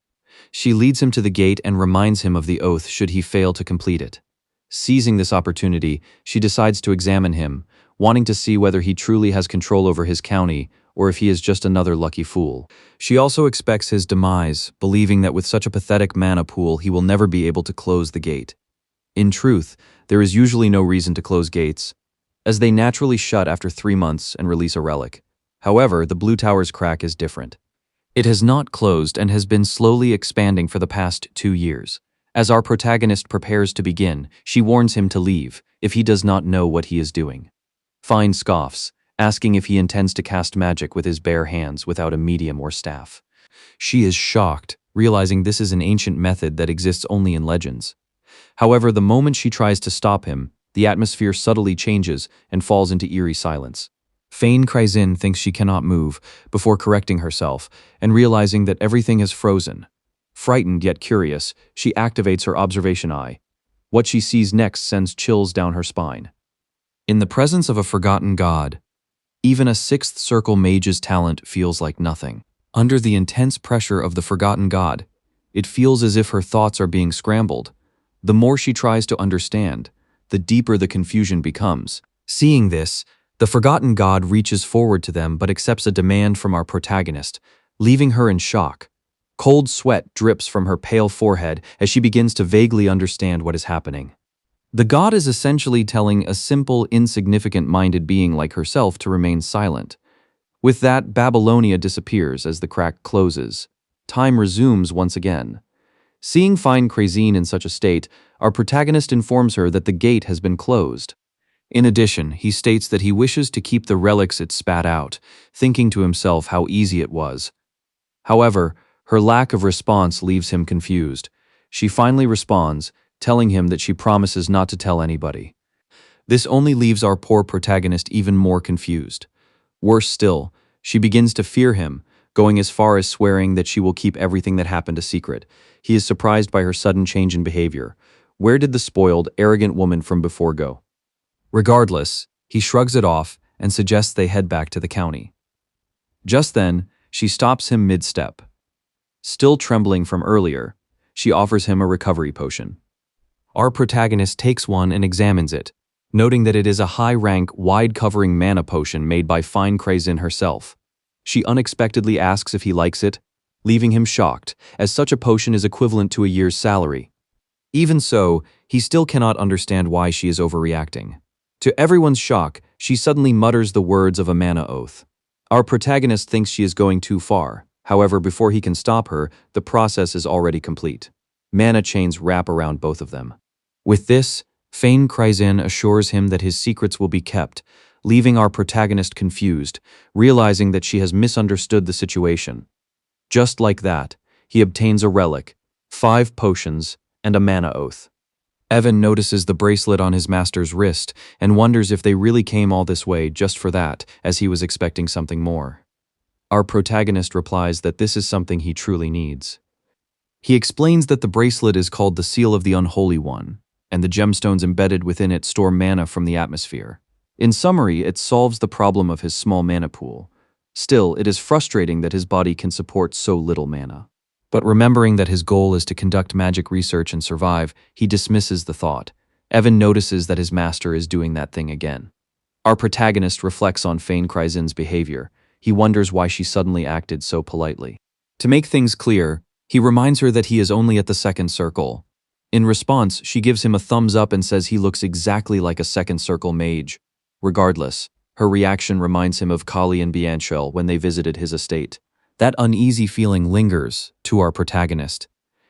She leads him to the gate and reminds him of the oath should he fail to complete it. Seizing this opportunity, she decides to examine him, wanting to see whether he truly has control over his county or if he is just another lucky fool. She also expects his demise, believing that with such a pathetic mana pool he will never be able to close the gate. In truth, there is usually no reason to close gates, as they naturally shut after 3 months and release a relic. However, the Blue Tower's crack is different. It has not closed and has been slowly expanding for the past 2 years. As our protagonist prepares to begin, she warns him to leave if he does not know what he is doing. Fine scoffs, asking if he intends to cast magic with his bare hands without a medium or staff. She is shocked, realizing this is an ancient method that exists only in legends. However, the moment she tries to stop him, the atmosphere subtly changes and falls into eerie silence. Fane cries in, thinks she cannot move, before correcting herself and realizing that everything has frozen. Frightened yet curious, she activates her observation eye. What she sees next sends chills down her spine. In the presence of a forgotten god, even a sixth circle mage's talent feels like nothing. Under the intense pressure of the forgotten god, it feels as if her thoughts are being scrambled. The more she tries to understand, the deeper the confusion becomes. Seeing this, the forgotten god reaches forward to them but accepts a demand from our protagonist, leaving her in shock. Cold sweat drips from her pale forehead as she begins to vaguely understand what is happening. The god is essentially telling a simple, insignificant-minded being like herself to remain silent. With that, Babylonia disappears as the crack closes. Time resumes once again. Seeing Fine Crazine in such a state, our protagonist informs her that the gate has been closed. In addition, he states that he wishes to keep the relics it spat out, thinking to himself how easy it was. However, her lack of response leaves him confused. She finally responds, telling him that she promises not to tell anybody. This only leaves our poor protagonist even more confused. Worse still, she begins to fear him, going as far as swearing that she will keep everything that happened a secret. He is surprised by her sudden change in behavior. Where did the spoiled, arrogant woman from before go? Regardless, he shrugs it off and suggests they head back to the county. Just then, she stops him mid-step. Still trembling from earlier, she offers him a recovery potion. Our protagonist takes one and examines it, noting that it is a high-rank, wide-covering mana potion made by Fine Crazine herself. She unexpectedly asks if he likes it, leaving him shocked, as such a potion is equivalent to a year's salary. Even so, he still cannot understand why she is overreacting. To everyone's shock, she suddenly mutters the words of a mana oath. Our protagonist thinks she is going too far. However, before he can stop her, the process is already complete. Mana chains wrap around both of them. With this, Fane Crazine assures him that his secrets will be kept, leaving our protagonist confused, realizing that she has misunderstood the situation. Just like that, he obtains a relic, 5 potions, and a mana oath. Evan notices the bracelet on his master's wrist and wonders if they really came all this way just for that, as he was expecting something more. Our protagonist replies that this is something he truly needs. He explains that the bracelet is called the Seal of the Unholy One, and the gemstones embedded within it store mana from the atmosphere. In summary, it solves the problem of his small mana pool. Still, it is frustrating that his body can support so little mana. But remembering that his goal is to conduct magic research and survive, he dismisses the thought. Evan notices that his master is doing that thing again. Our protagonist reflects on Fane Crazine's behavior. He wonders why she suddenly acted so politely. To make things clear, he reminds her that he is only at the second circle. In response, she gives him a thumbs up and says he looks exactly like a second circle mage. Regardless, her reaction reminds him of Kalia and Bianchel when they visited his estate. That uneasy feeling lingers to our protagonist.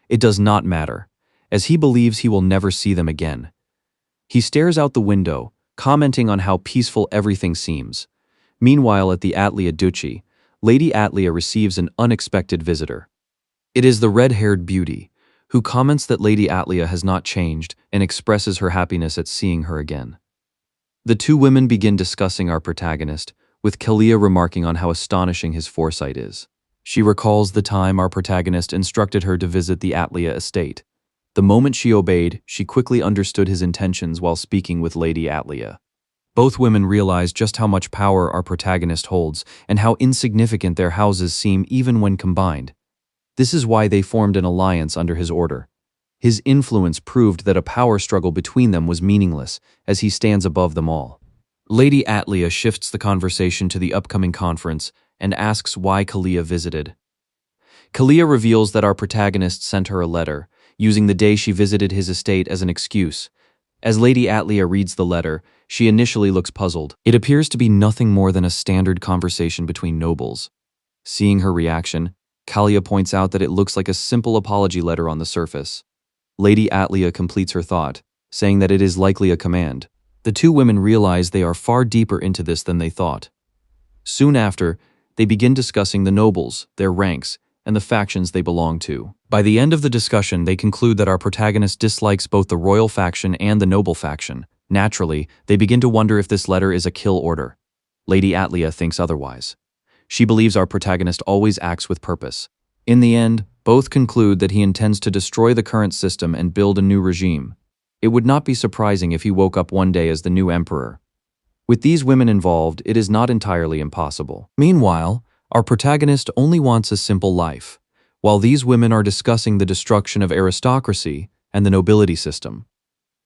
It does not matter, as he believes he will never see them again. He stares out the window, commenting on how peaceful everything seems. Meanwhile, at the Atlia Duchy, Lady Atlia receives an unexpected visitor. It is the red-haired beauty, who comments that Lady Atlia has not changed and expresses her happiness at seeing her again. The two women begin discussing our protagonist, with Kalia remarking on how astonishing his foresight is. She recalls the time our protagonist instructed her to visit the Atlia estate. The moment she obeyed, she quickly understood his intentions while speaking with Lady Atlia. Both women realize just how much power our protagonist holds and how insignificant their houses seem even when combined. This is why they formed an alliance under his order. His influence proved that a power struggle between them was meaningless, as he stands above them all. Lady Atlia shifts the conversation to the upcoming conference and asks why Kalia visited. Kalia reveals that our protagonist sent her a letter, using the day she visited his estate as an excuse. As Lady Atlia reads the letter, she initially looks puzzled. It appears to be nothing more than a standard conversation between nobles. Seeing her reaction, Kalia points out that it looks like a simple apology letter on the surface. Lady Atlia completes her thought, saying that it is likely a command. The two women realize they are far deeper into this than they thought. Soon after, they begin discussing the nobles, their ranks, and the factions they belong to. By the end of the discussion, they conclude that our protagonist dislikes both the royal faction and the noble faction. Naturally, they begin to wonder if this letter is a kill order. Lady Atlia thinks otherwise. She believes our protagonist always acts with purpose. In the end, both conclude that he intends to destroy the current system and build a new regime. It would not be surprising if he woke up one day as the new emperor. With these women involved, it is not entirely impossible. Meanwhile, our protagonist only wants a simple life, while these women are discussing the destruction of aristocracy and the nobility system.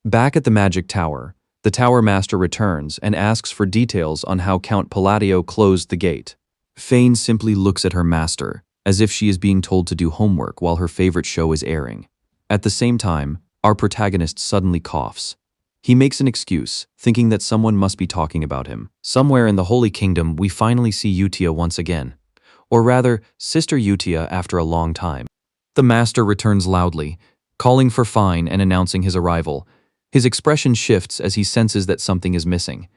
Back at the Magic Tower, the Tower Master returns and asks for details on how Count Palacio closed the gate. Fane simply looks at her master, as if she is being told to do homework while her favorite show is airing. At the same time, our protagonist suddenly coughs. He makes an excuse, thinking that someone must be talking about him. Somewhere in the Holy Kingdom, we finally see Utia once again. Or rather, Sister Utia after a long time. The Master returns loudly, calling for Fine and announcing his arrival. His expression shifts as he senses that something is missing.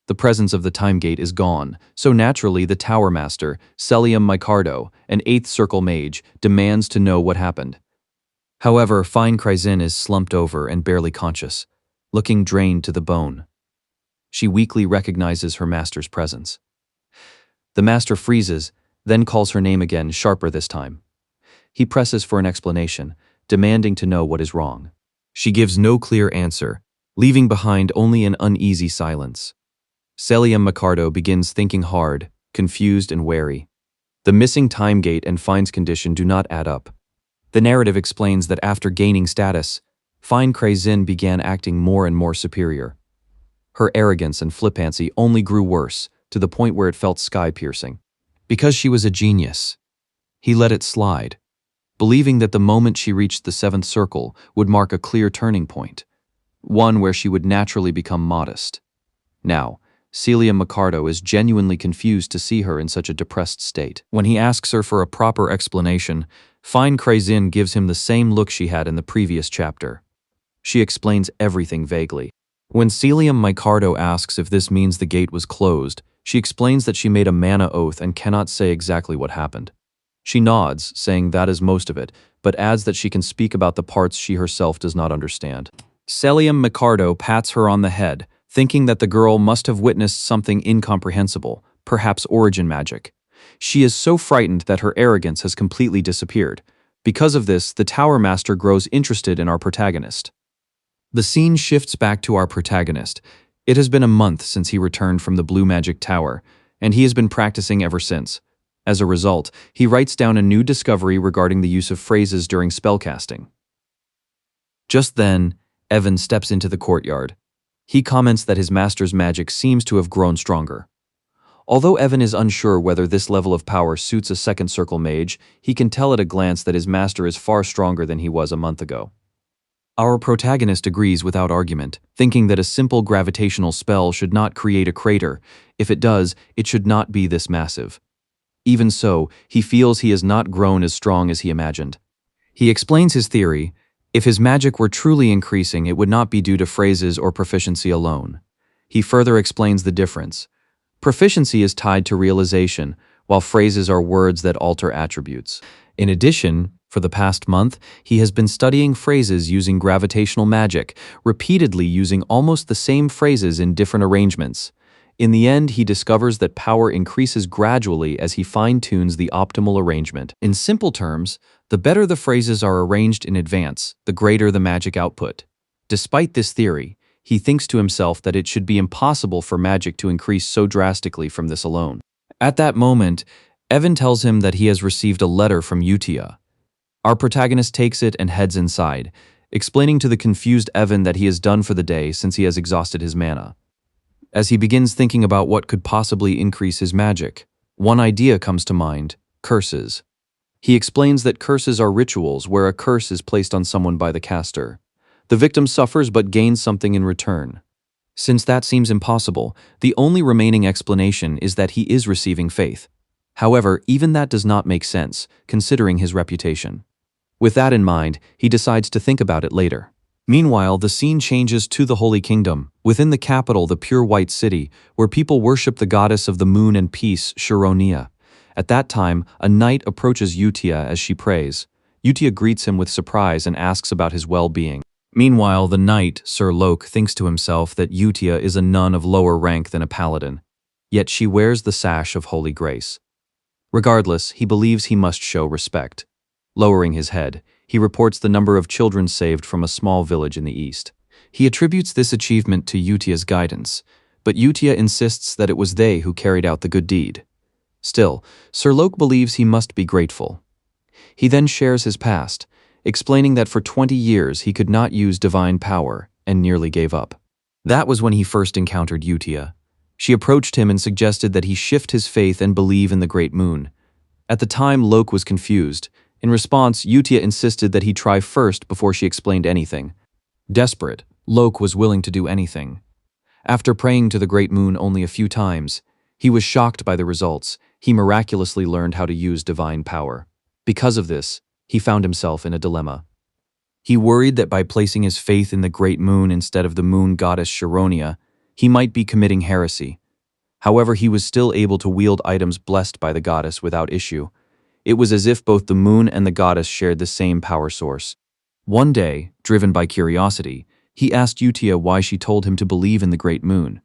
The presence of the time gate is gone, so naturally the Tower Master, Celium Micardo, an 8th Circle mage, demands to know what happened. However, Fine Kryzin is slumped over and barely conscious, looking drained to the bone. She weakly recognizes her master's presence. The master freezes, then calls her name again, sharper this time. He presses for an explanation, demanding to know what is wrong. She gives no clear answer, leaving behind only an uneasy silence. Celium Micardo begins thinking hard, confused and wary. The missing time gate and Fine's condition do not add up. The narrative explains that after gaining status, Fine Kryzin began acting more and more superior. Her arrogance and flippancy only grew worse, to the point where it felt sky-piercing. Because she was a genius, he let it slide, believing that the moment she reached the 7th Circle would mark a clear turning point, one where she would naturally become modest. Now, Celia Micardo is genuinely confused to see her in such a depressed state. When he asks her for a proper explanation, Fine Kryzin gives him the same look she had in the previous chapter. She explains everything vaguely. When Celium Micardo asks if this means the gate was closed, she explains that she made a mana oath and cannot say exactly what happened. She nods, saying that is most of it, but adds that she can speak about the parts she herself does not understand. Celium Micardo pats her on the head, thinking that the girl must have witnessed something incomprehensible, perhaps origin magic. She is so frightened that her arrogance has completely disappeared. Because of this, the Tower Master grows interested in our protagonist. The scene shifts back to our protagonist. It has been a month since he returned from the Blue Magic Tower, and he has been practicing ever since. As a result, he writes down a new discovery regarding the use of phrases during spellcasting. Just then, Evan steps into the courtyard. He comments that his master's magic seems to have grown stronger. Although Evan is unsure whether this level of power suits a 2nd Circle mage, he can tell at a glance that his master is far stronger than he was a month ago. Our protagonist agrees without argument, thinking that a simple gravitational spell should not create a crater. If it does, it should not be this massive. Even so, he feels he has not grown as strong as he imagined. He explains his theory. If his magic were truly increasing, it would not be due to phrases or proficiency alone. He further explains the difference. Proficiency is tied to realization, while phrases are words that alter attributes. In addition, for the past month, he has been studying phrases using gravitational magic, repeatedly using almost the same phrases in different arrangements. In the end, he discovers that power increases gradually as he fine-tunes the optimal arrangement. In simple terms, the better the phrases are arranged in advance, the greater the magic output. Despite this theory, he thinks to himself that it should be impossible for magic to increase so drastically from this alone. At that moment, Evan tells him that he has received a letter from Utia. Our protagonist takes it and heads inside, explaining to the confused Evan that he is done for the day since he has exhausted his mana. As he begins thinking about what could possibly increase his magic, one idea comes to mind: curses. He explains that curses are rituals where a curse is placed on someone by the caster. The victim suffers but gains something in return. Since that seems impossible, the only remaining explanation is that he is receiving faith. However, even that does not make sense, considering his reputation. With that in mind, he decides to think about it later. Meanwhile, the scene changes to the Holy Kingdom, within the capital, the pure white city, where people worship the goddess of the moon and peace, Sharonia. At that time, a knight approaches Utia as she prays. Utia greets him with surprise and asks about his well-being. Meanwhile, the knight, Sir Lok, thinks to himself that Utia is a nun of lower rank than a paladin, yet she wears the sash of holy grace. Regardless, he believes he must show respect. Lowering his head, he reports the number of children saved from a small village in the east. He attributes this achievement to Utia's guidance, but Utia insists that it was they who carried out the good deed. Still, Sir Lok believes he must be grateful. He then shares his past, explaining that for 20 years he could not use divine power and nearly gave up. That was when he first encountered Utia. She approached him and suggested that he shift his faith and believe in the Great Moon. At the time, Lok was confused. In response, Utia insisted that he try first before she explained anything. Desperate, Lok was willing to do anything. After praying to the Great Moon only a few times, he was shocked by the results. He miraculously learned how to use divine power. Because of this, he found himself in a dilemma. He worried that by placing his faith in the Great Moon instead of the moon goddess Sharonia, he might be committing heresy. However, he was still able to wield items blessed by the goddess without issue. It was as if both the moon and the goddess shared the same power source. One day, driven by curiosity, he asked Utia why she told him to believe in the Great Moon.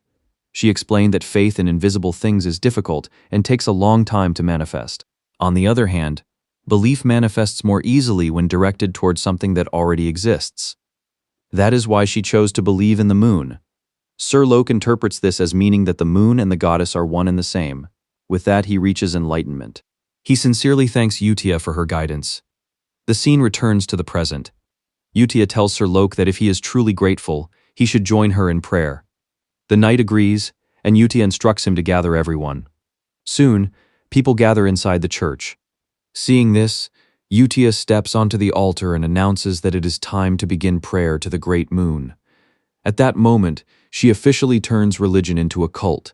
She explained that faith in invisible things is difficult and takes a long time to manifest. On the other hand, belief manifests more easily when directed towards something that already exists. That is why she chose to believe in the moon. Sir Lok interprets this as meaning that the moon and the goddess are one and the same. With that, he reaches enlightenment. He sincerely thanks Utia for her guidance. The scene returns to the present. Utia tells Sir Lok that if he is truly grateful, he should join her in prayer. The knight agrees, and Utia instructs him to gather everyone. Soon, people gather inside the church. Seeing this, Utia steps onto the altar and announces that it is time to begin prayer to the Great Moon. At that moment, she officially turns religion into a cult.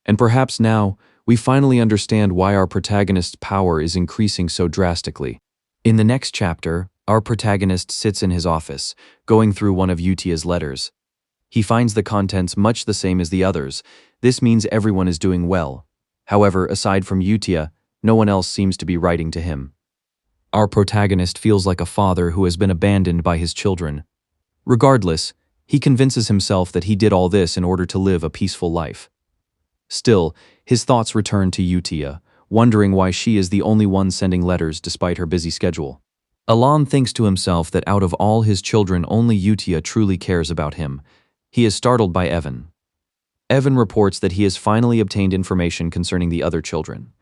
And perhaps now, we finally understand why our protagonist's power is increasing so drastically. In the next chapter, our protagonist sits in his office, going through one of Utia's letters. He finds the contents much the same as the others. This means everyone is doing well. However, aside from Utia, no one else seems to be writing to him. Our protagonist feels like a father who has been abandoned by his children. Regardless, he convinces himself that he did all this in order to live a peaceful life. Still, his thoughts return to Utia, wondering why she is the only one sending letters despite her busy schedule. Elban thinks to himself that out of all his children, only Utia truly cares about him. He is startled by Evan. Evan reports that he has finally obtained information concerning the other children.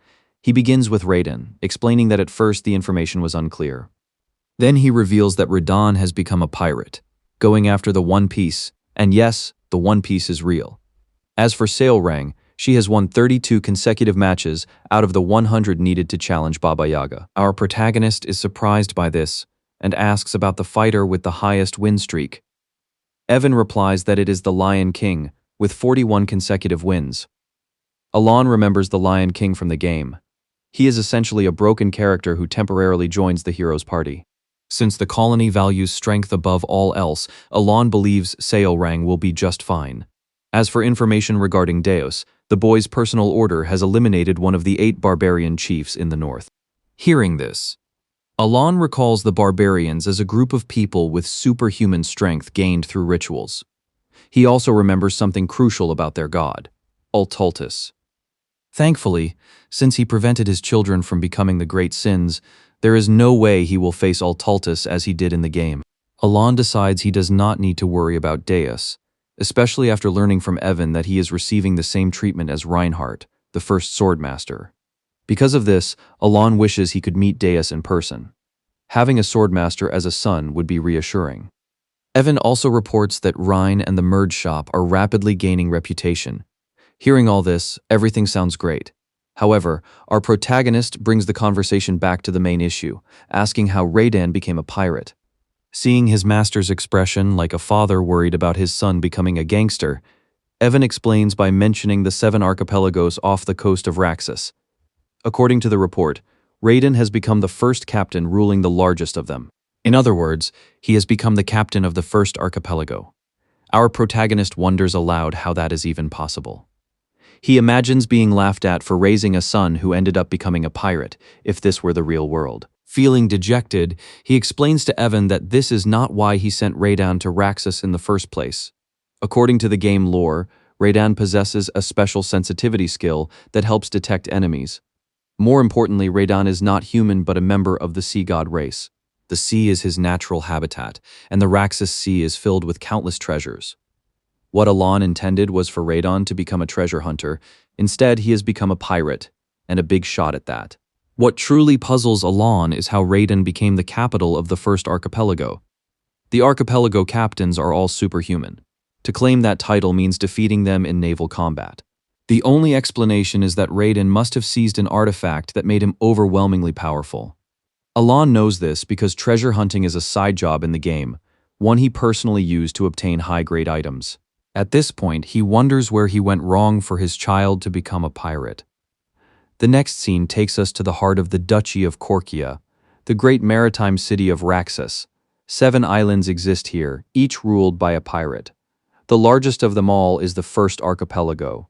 He begins with Raiden, explaining that at first the information was unclear. Then he reveals that Raiden has become a pirate, going after the One Piece, and yes, the One Piece is real. As for Seo Lang, she has won 32 consecutive matches out of the 100 needed to challenge Baba Yaga. Our protagonist is surprised by this and asks about the fighter with the highest win streak. Evan replies that it is the Lion King, with 41 consecutive wins. Elban remembers the Lion King from the game. He is essentially a broken character who temporarily joins the hero's party. Since the colony values strength above all else, Elban believes Seo Lang will be just fine. As for information regarding Deus, the boy's personal order has eliminated one of the 8 barbarian chiefs in the north. Hearing this, Elban recalls the barbarians as a group of people with superhuman strength gained through rituals. He also remembers something crucial about their god, Ultaltus. Thankfully, since he prevented his children from becoming the great sins, there is no way he will face Ultaltus as he did in the game. Elban decides he does not need to worry about Deus, especially after learning from Evan that he is receiving the same treatment as Reinhardt, the first swordmaster. Because of this, Elban wishes he could meet Deus in person. Having a swordmaster as a son would be reassuring. Evan also reports that Rein and the Merge Shop are rapidly gaining reputation. Hearing all this, everything sounds great. However, our protagonist brings the conversation back to the main issue, asking how Raiden became a pirate. Seeing his master's expression like a father worried about his son becoming a gangster, Evan explains by mentioning the 7 archipelagos off the coast of Raxus. According to the report, Raiden has become the first captain ruling the largest of them. In other words, he has become the captain of the first archipelago. Our protagonist wonders aloud how that is even possible. He imagines being laughed at for raising a son who ended up becoming a pirate, if this were the real world. Feeling dejected, he explains to Evan that this is not why he sent Raiden to Raxus in the first place. According to the game lore, Raiden possesses a special sensitivity skill that helps detect enemies. More importantly, Raiden is not human but a member of the sea god race. The sea is his natural habitat, and the Raxus Sea is filled with countless treasures. What Elban intended was for Raiden to become a treasure hunter. Instead, he has become a pirate, and a big shot at that. What truly puzzles Elban is how Raiden became the capital of the first archipelago. The archipelago captains are all superhuman. To claim that title means defeating them in naval combat. The only explanation is that Raiden must have seized an artifact that made him overwhelmingly powerful. Elban knows this because treasure hunting is a side job in the game, one he personally used to obtain high-grade items. At this point, he wonders where he went wrong for his child to become a pirate. The next scene takes us to the heart of the Duchy of Korkia, the great maritime city of Raxus. 7 islands exist here, each ruled by a pirate. The largest of them all is the first archipelago.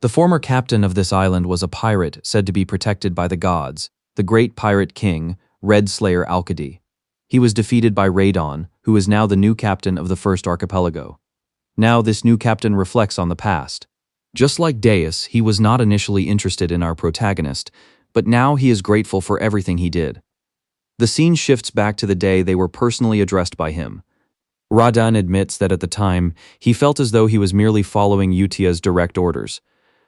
The former captain of this island was a pirate said to be protected by the gods, the great pirate king, Red Slayer Alkadi. He was defeated by Raiden, who is now the new captain of the first archipelago. Now this new captain reflects on the past. Just like Deus, he was not initially interested in our protagonist, but now he is grateful for everything he did. The scene shifts back to the day they were personally addressed by him. Raiden admits that at the time, he felt as though he was merely following Utia's direct orders.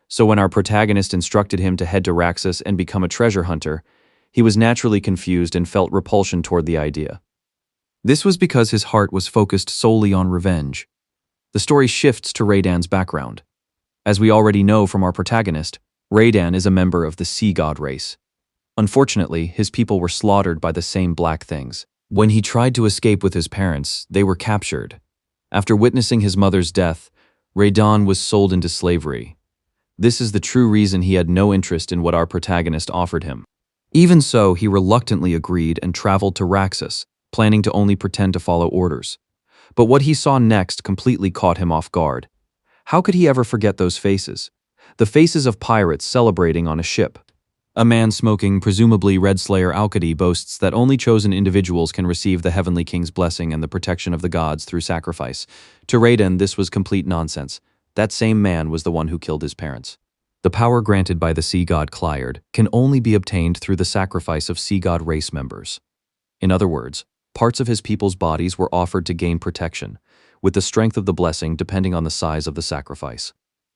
So when our protagonist instructed him to head to Raxus and become a treasure hunter, he was naturally confused and felt repulsion toward the idea. This was because his heart was focused solely on revenge. The story shifts to Raiden's background. As we already know from our protagonist, Raiden is a member of the sea god race. Unfortunately, his people were slaughtered by the same black things. When he tried to escape with his parents, they were captured. After witnessing his mother's death, Raiden was sold into slavery. This is the true reason he had no interest in what our protagonist offered him. Even so, he reluctantly agreed and traveled to Raxus, planning to only pretend to follow orders. But what he saw next completely caught him off guard. How could he ever forget those faces? The faces of pirates celebrating on a ship. A man smoking, presumably Red Slayer Alkadi, boasts that only chosen individuals can receive the Heavenly King's blessing and the protection of the gods through sacrifice. To Raiden, this was complete nonsense. That same man was the one who killed his parents. The power granted by the sea god Cliard can only be obtained through the sacrifice of sea god race members. In other words, parts of his people's bodies were offered to gain protection, with the strength of the blessing depending on the size of the sacrifice.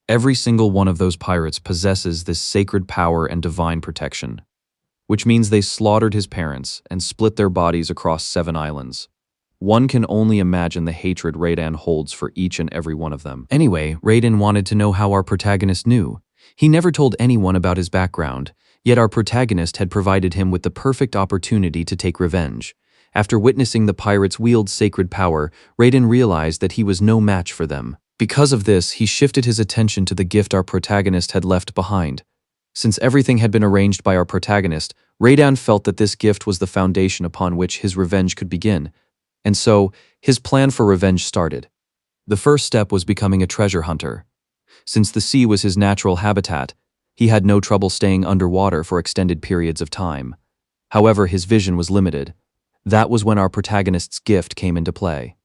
Every single one of those pirates possesses this sacred power and divine protection, which means they slaughtered his parents and split their bodies across 7 islands. One can only imagine the hatred Raiden holds for each and every one of them. Anyway, Raiden wanted to know how our protagonist knew. He never told anyone about his background, yet our protagonist had provided him with the perfect opportunity to take revenge. After witnessing the pirates wield sacred power, Raiden realized that he was no match for them. Because of this, he shifted his attention to the gift our protagonist had left behind. Since everything had been arranged by our protagonist, Raiden felt that this gift was the foundation upon which his revenge could begin, and so his plan for revenge started. The first step was becoming a treasure hunter. Since the sea was his natural habitat, he had no trouble staying underwater for extended periods of time. However, his vision was limited. That was when our protagonist's gift came into play.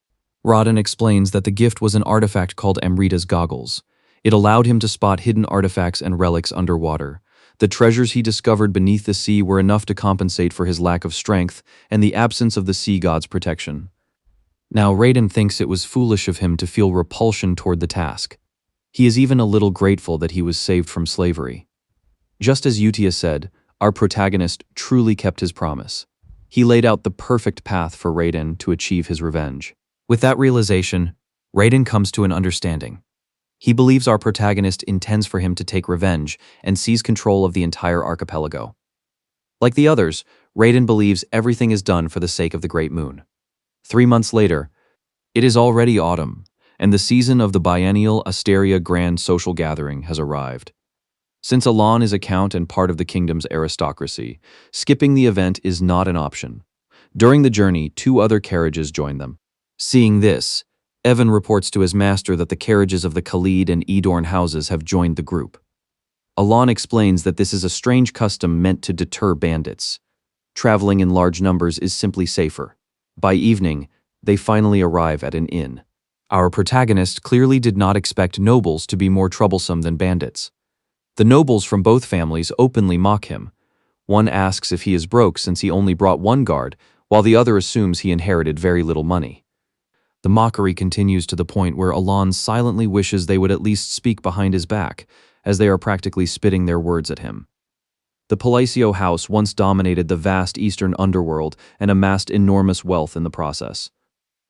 Raiden explains that the gift was an artifact called Amrita's Goggles. It allowed him to spot hidden artifacts and relics underwater. The treasures he discovered beneath the sea were enough to compensate for his lack of strength and the absence of the sea god's protection. Now, Raiden thinks it was foolish of him to feel repulsion toward the task. He is even a little grateful that he was saved from slavery. Just as Utia said, our protagonist truly kept his promise. He laid out the perfect path for Raiden to achieve his revenge. With that realization, Raiden comes to an understanding. He believes our protagonist intends for him to take revenge and seize control of the entire archipelago. Like the others, Raiden believes everything is done for the sake of the Great Moon. 3 months later, it is already autumn, and the season of the biennial Asteria Grand Social Gathering has arrived. Since Elban is a count and part of the kingdom's aristocracy, skipping the event is not an option. During the journey, 2 other carriages join them. Seeing this, Evan reports to his master that the carriages of the Khalid and Edorn houses have joined the group. Elban explains that this is a strange custom meant to deter bandits. Traveling in large numbers is simply safer. By evening, they finally arrive at an inn. Our protagonist clearly did not expect nobles to be more troublesome than bandits. The nobles from both families openly mock him. One asks if he is broke since he only brought one guard, while the other assumes he inherited very little money. The mockery continues to the point where Elban silently wishes they would at least speak behind his back, as they are practically spitting their words at him. The Palacio house once dominated the vast eastern underworld and amassed enormous wealth in the process.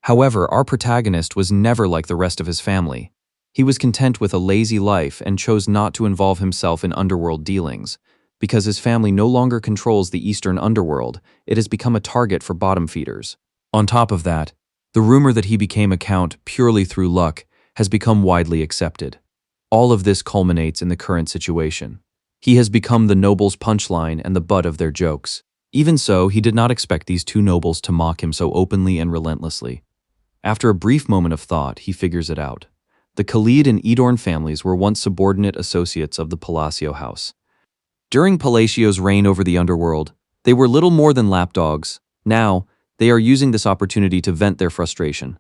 However, our protagonist was never like the rest of his family. He was content with a lazy life and chose not to involve himself in underworld dealings. Because his family no longer controls the eastern underworld, it has become a target for bottom feeders. On top of that, the rumor that he became a count purely through luck has become widely accepted. All of this culminates in the current situation. He has become the nobles' punchline and the butt of their jokes. Even so, he did not expect these two nobles to mock him so openly and relentlessly. After a brief moment of thought, he figures it out. The Khalid and Idorn families were once subordinate associates of the Palacio house. During Palacio's reign over the underworld, they were little more than lapdogs. Now, they are using this opportunity to vent their frustration.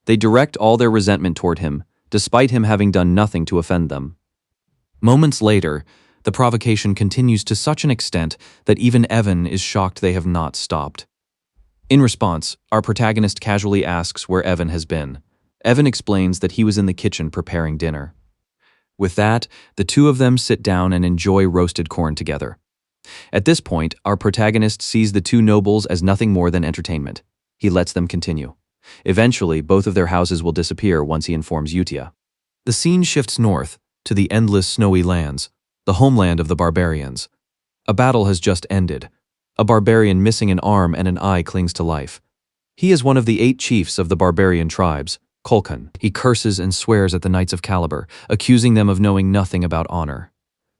They direct all their resentment toward him, despite him having done nothing to offend them. Moments later, the provocation continues to such an extent that even Evan is shocked they have not stopped. In response, our protagonist casually asks where Evan has been. Evan explains that he was in the kitchen preparing dinner. With that, the two of them sit down and enjoy roasted corn together. At this point, our protagonist sees the two nobles as nothing more than entertainment. He lets them continue. Eventually, both of their houses will disappear once he informs Utia. The scene shifts north, to the endless snowy lands, the homeland of the barbarians. A battle has just ended. A barbarian missing an arm and an eye clings to life. He is one of the 8 chiefs of the barbarian tribes, Kulkan. He curses and swears at the Knights of Caliber, accusing them of knowing nothing about honor.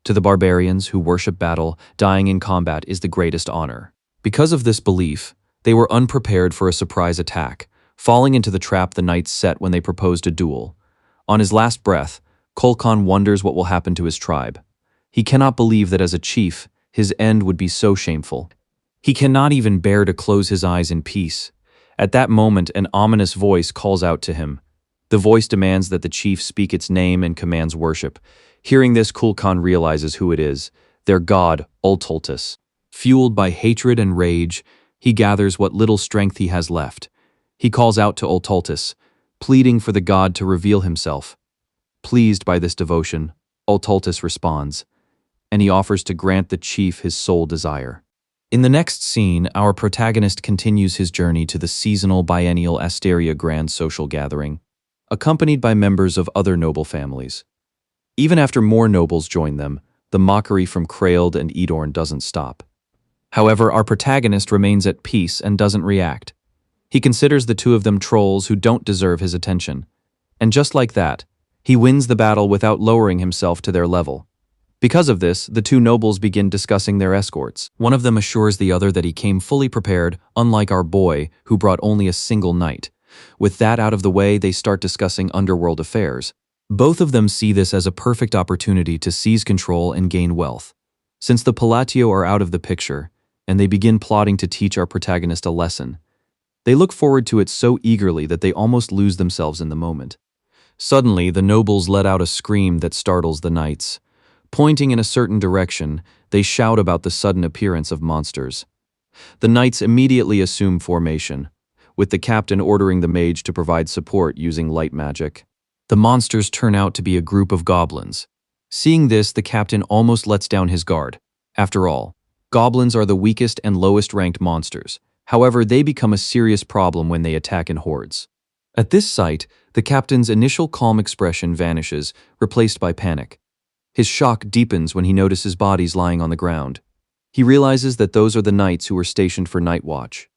To the barbarians who worship battle, dying in combat is the greatest honor. Because of this belief, they were unprepared for a surprise attack, falling into the trap the knights set when they proposed a duel. On his last breath, Kulkan wonders what will happen to his tribe. He cannot believe that as a chief, his end would be so shameful. He cannot even bear to close his eyes in peace. At that moment, an ominous voice calls out to him. The voice demands that the chief speak its name and commands worship. Hearing this, Kulkan realizes who it is, their god, Ultultus. Fueled by hatred and rage, he gathers what little strength he has left. He calls out to Ultultus, pleading for the god to reveal himself. Pleased by this devotion, Ultultus responds, and he offers to grant the chief his sole desire. In the next scene, our protagonist continues his journey to the seasonal biennial Asteria Grand social gathering, accompanied by members of other noble families. Even after more nobles join them, the mockery from Kraeld and Idorn doesn't stop. However, our protagonist remains at peace and doesn't react. He considers the two of them trolls who don't deserve his attention. And just like that, he wins the battle without lowering himself to their level. Because of this, the two nobles begin discussing their escorts. One of them assures the other that he came fully prepared, unlike our boy, who brought only a single knight. With that out of the way, they start discussing underworld affairs. Both of them see this as a perfect opportunity to seize control and gain wealth. Since the Palacio are out of the picture, and they begin plotting to teach our protagonist a lesson, they look forward to it so eagerly that they almost lose themselves in the moment. Suddenly, the nobles let out a scream that startles the knights. Pointing in a certain direction, they shout about the sudden appearance of monsters. The knights immediately assume formation, with the captain ordering the mage to provide support using light magic. The monsters turn out to be a group of goblins. Seeing this, the captain almost lets down his guard. After all, goblins are the weakest and lowest-ranked monsters. However, they become a serious problem when they attack in hordes. At this sight, the captain's initial calm expression vanishes, replaced by panic. His shock deepens when he notices bodies lying on the ground. He realizes that those are the knights who were stationed for night watch.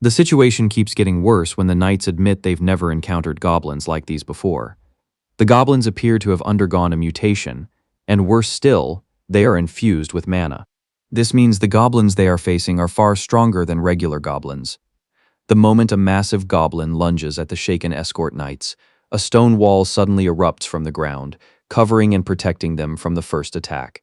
The situation keeps getting worse when the knights admit they've never encountered goblins like these before. The goblins appear to have undergone a mutation, and worse still, they are infused with mana. This means the goblins they are facing are far stronger than regular goblins. The moment a massive goblin lunges at the shaken escort knights, a stone wall suddenly erupts from the ground, covering and protecting them from the first attack.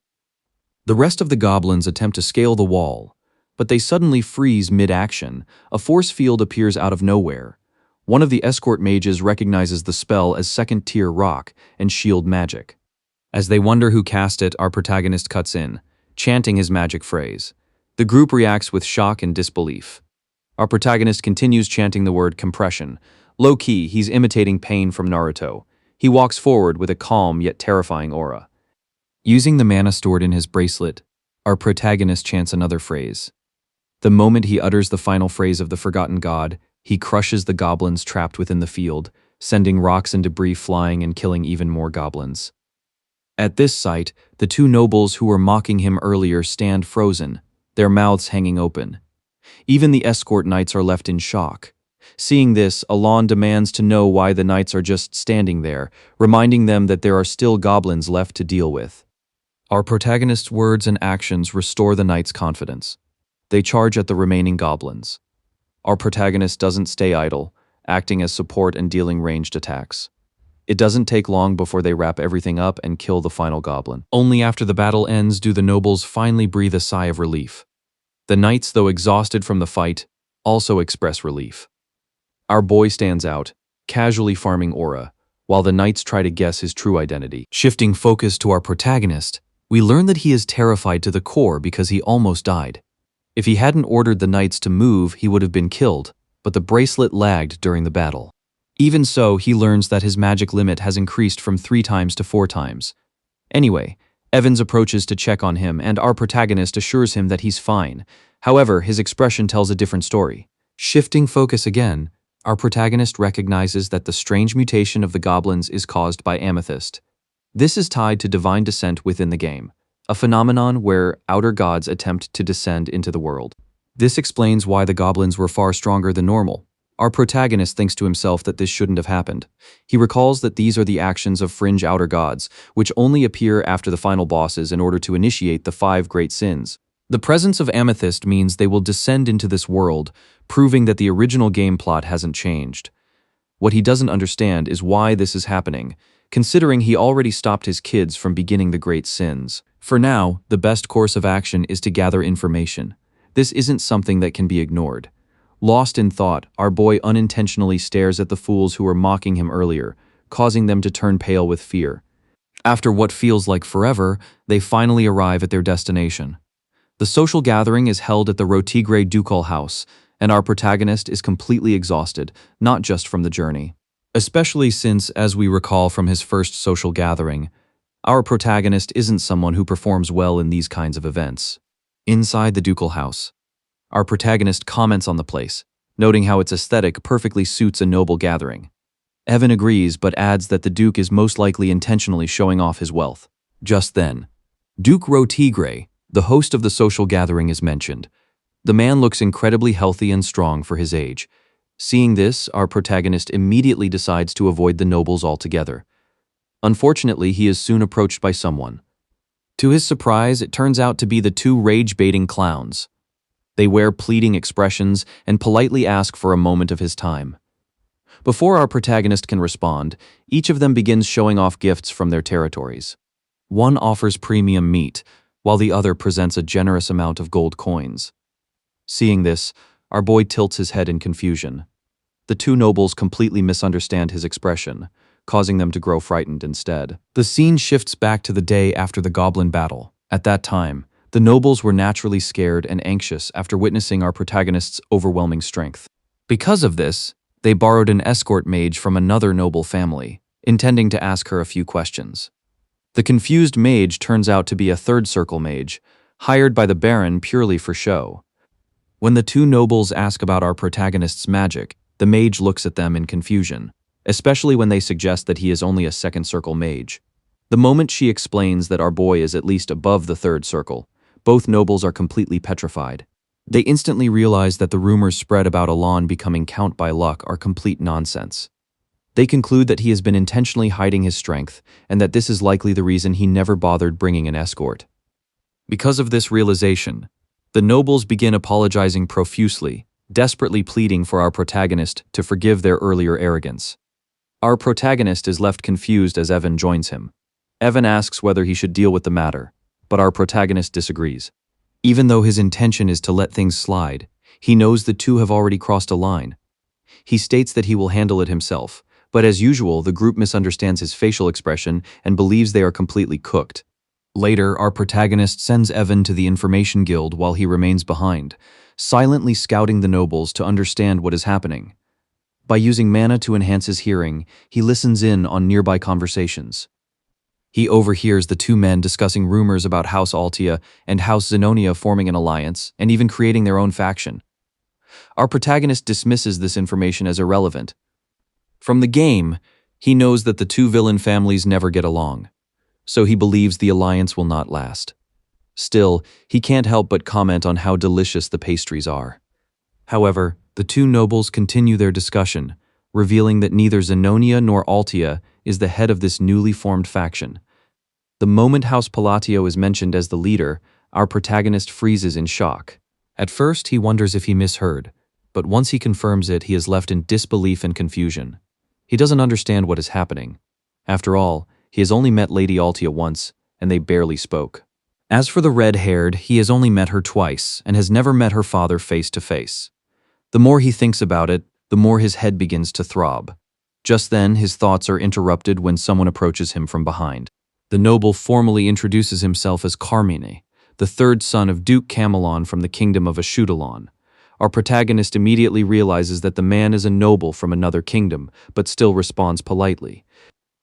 The rest of the goblins attempt to scale the wall, but they suddenly freeze mid-action. A force field appears out of nowhere. One of the escort mages recognizes the spell as second-tier rock and shield magic. As they wonder who cast it, our protagonist cuts in, chanting his magic phrase. The group reacts with shock and disbelief. Our protagonist continues chanting the word compression. Low-key, he's imitating pain from Naruto. He walks forward with a calm yet terrifying aura. Using the mana stored in his bracelet, our protagonist chants another phrase. The moment he utters the final phrase of the forgotten god, he crushes the goblins trapped within the field, sending rocks and debris flying and killing even more goblins. At this sight, the two nobles who were mocking him earlier stand frozen, their mouths hanging open. Even the escort knights are left in shock. Seeing this, Elban demands to know why the knights are just standing there, reminding them that there are still goblins left to deal with. Our protagonist's words and actions restore the knights' confidence. They charge at the remaining goblins. Our protagonist doesn't stay idle, acting as support and dealing ranged attacks. It doesn't take long before they wrap everything up and kill the final goblin. Only after the battle ends do the nobles finally breathe a sigh of relief. The knights, though exhausted from the fight, also express relief. Our boy stands out, casually farming aura, while the knights try to guess his true identity. Shifting focus to our protagonist, we learn that he is terrified to the core because he almost died. If he hadn't ordered the knights to move, he would have been killed, but the bracelet lagged during the battle. Even so, he learns that his magic limit has increased from 3 times to 4 times. Anyway, Evans approaches to check on him, and our protagonist assures him that he's fine. However, his expression tells a different story. Shifting focus again, our protagonist recognizes that the strange mutation of the goblins is caused by amethyst. This is tied to divine descent within the game, a phenomenon where outer gods attempt to descend into the world. This explains why the goblins were far stronger than normal. Our protagonist thinks to himself that this shouldn't have happened. He recalls that these are the actions of fringe outer gods, which only appear after the final bosses in order to initiate the 5 great sins. The presence of amethyst means they will descend into this world, proving that the original game plot hasn't changed. What he doesn't understand is why this is happening, considering he already stopped his kids from beginning the great sins. For now, the best course of action is to gather information. This isn't something that can be ignored. Lost in thought, our boy unintentionally stares at the fools who were mocking him earlier, causing them to turn pale with fear. After what feels like forever, they finally arrive at their destination. The social gathering is held at the Rotigre ducal house, and our protagonist is completely exhausted, not just from the journey. Especially since, as we recall from his first social gathering, our protagonist isn't someone who performs well in these kinds of events. Inside the ducal house, our protagonist comments on the place, noting how its aesthetic perfectly suits a noble gathering. Evan agrees, but adds that the Duke is most likely intentionally showing off his wealth. Just then, Duke Rotigre, the host of the social gathering, is mentioned. The man looks incredibly healthy and strong for his age. Seeing this, our protagonist immediately decides to avoid the nobles altogether. Unfortunately, he is soon approached by someone. To his surprise, it turns out to be the 2 rage-baiting clowns. They wear pleading expressions and politely ask for a moment of his time. Before our protagonist can respond, each of them begins showing off gifts from their territories. One offers premium meat, while the other presents a generous amount of gold coins. Seeing this, our boy tilts his head in confusion. The 2 nobles completely misunderstand his expression, causing them to grow frightened instead. The scene shifts back to the day after the goblin battle. At that time, the nobles were naturally scared and anxious after witnessing our protagonist's overwhelming strength. Because of this, they borrowed an escort mage from another noble family, intending to ask her a few questions. The confused mage turns out to be a 3rd circle mage, hired by the Baron purely for show. When the 2 nobles ask about our protagonist's magic, the mage looks at them in confusion, especially when they suggest that he is only a 2nd circle mage. The moment she explains that our boy is at least above the 3rd circle, both nobles are completely petrified. They instantly realize that the rumors spread about Elban becoming Count by luck are complete nonsense. They conclude that he has been intentionally hiding his strength, and that this is likely the reason he never bothered bringing an escort. Because of this realization, the nobles begin apologizing profusely, desperately pleading for our protagonist to forgive their earlier arrogance. Our protagonist is left confused as Evan joins him. Evan asks whether he should deal with the matter, but our protagonist disagrees. Even though his intention is to let things slide, he knows the two have already crossed a line. He states that he will handle it himself, but as usual, the group misunderstands his facial expression and believes they are completely cooked. Later, our protagonist sends Evan to the Information Guild while he remains behind, silently scouting the nobles to understand what is happening. By using mana to enhance his hearing, he listens in on nearby conversations. He overhears the two men discussing rumors about House Utia and House Zenonia forming an alliance and even creating their own faction. Our protagonist dismisses this information as irrelevant. From the game, he knows that the two villain families never get along, so he believes the alliance will not last. Still, he can't help but comment on how delicious the pastries are. However, the two nobles continue their discussion, revealing that neither Zenonia nor Utia is the head of this newly formed faction. The moment House Palacio is mentioned as the leader, our protagonist freezes in shock. At first, he wonders if he misheard, but once he confirms it, he is left in disbelief and confusion. He doesn't understand what is happening. After all, he has only met Lady Utia once, and they barely spoke. As for the red-haired, he has only met her twice and has never met her father face to face. The more he thinks about it, the more his head begins to throb. Just then, his thoughts are interrupted when someone approaches him from behind. The noble formally introduces himself as Carmine, the third son of Duke Camelon from the kingdom of Ashudalon. Our protagonist immediately realizes that the man is a noble from another kingdom, but still responds politely.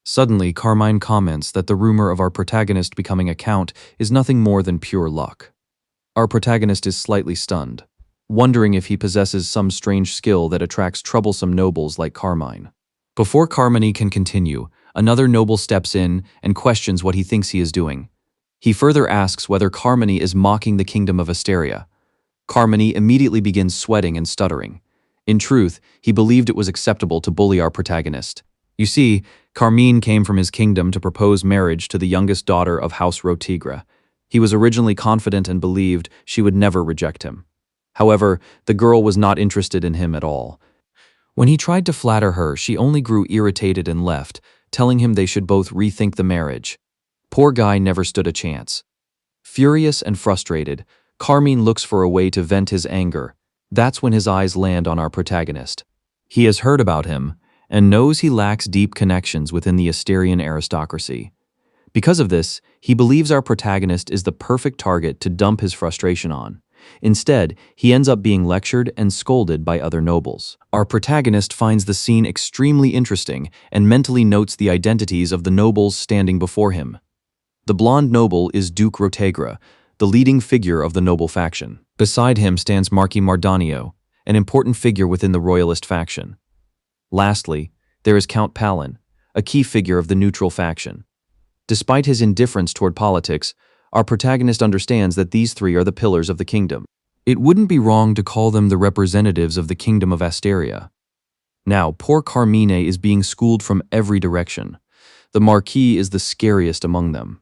Suddenly, Carmine comments that the rumor of our protagonist becoming a count is nothing more than pure luck. Our protagonist is slightly stunned, wondering if he possesses some strange skill that attracts troublesome nobles like Carmine. Before Carmine can continue, another noble steps in and questions what he thinks he is doing. He further asks whether Carmine is mocking the kingdom of Asteria. Carmine immediately begins sweating and stuttering. In truth, he believed it was acceptable to bully our protagonist. You see, Carmine came from his kingdom to propose marriage to the youngest daughter of House Rotigra. He was originally confident and believed she would never reject him. However, the girl was not interested in him at all. When he tried to flatter her, she only grew irritated and left, telling him they should both rethink the marriage. Poor guy never stood a chance. Furious and frustrated, Carmine looks for a way to vent his anger. That's when his eyes land on our protagonist. He has heard about him, and knows he lacks deep connections within the Asterian aristocracy. Because of this, he believes our protagonist is the perfect target to dump his frustration on. Instead, he ends up being lectured and scolded by other nobles. Our protagonist finds the scene extremely interesting and mentally notes the identities of the nobles standing before him. The blonde noble is Duke Rotegra, the leading figure of the noble faction. Beside him stands Marquis Mardanio, an important figure within the royalist faction. Lastly, there is Count Palin, a key figure of the neutral faction. Despite his indifference toward politics, our protagonist understands that these three are the pillars of the kingdom. It wouldn't be wrong to call them the representatives of the kingdom of Asteria. Now, poor Carmine is being schooled from every direction. The Marquis is the scariest among them.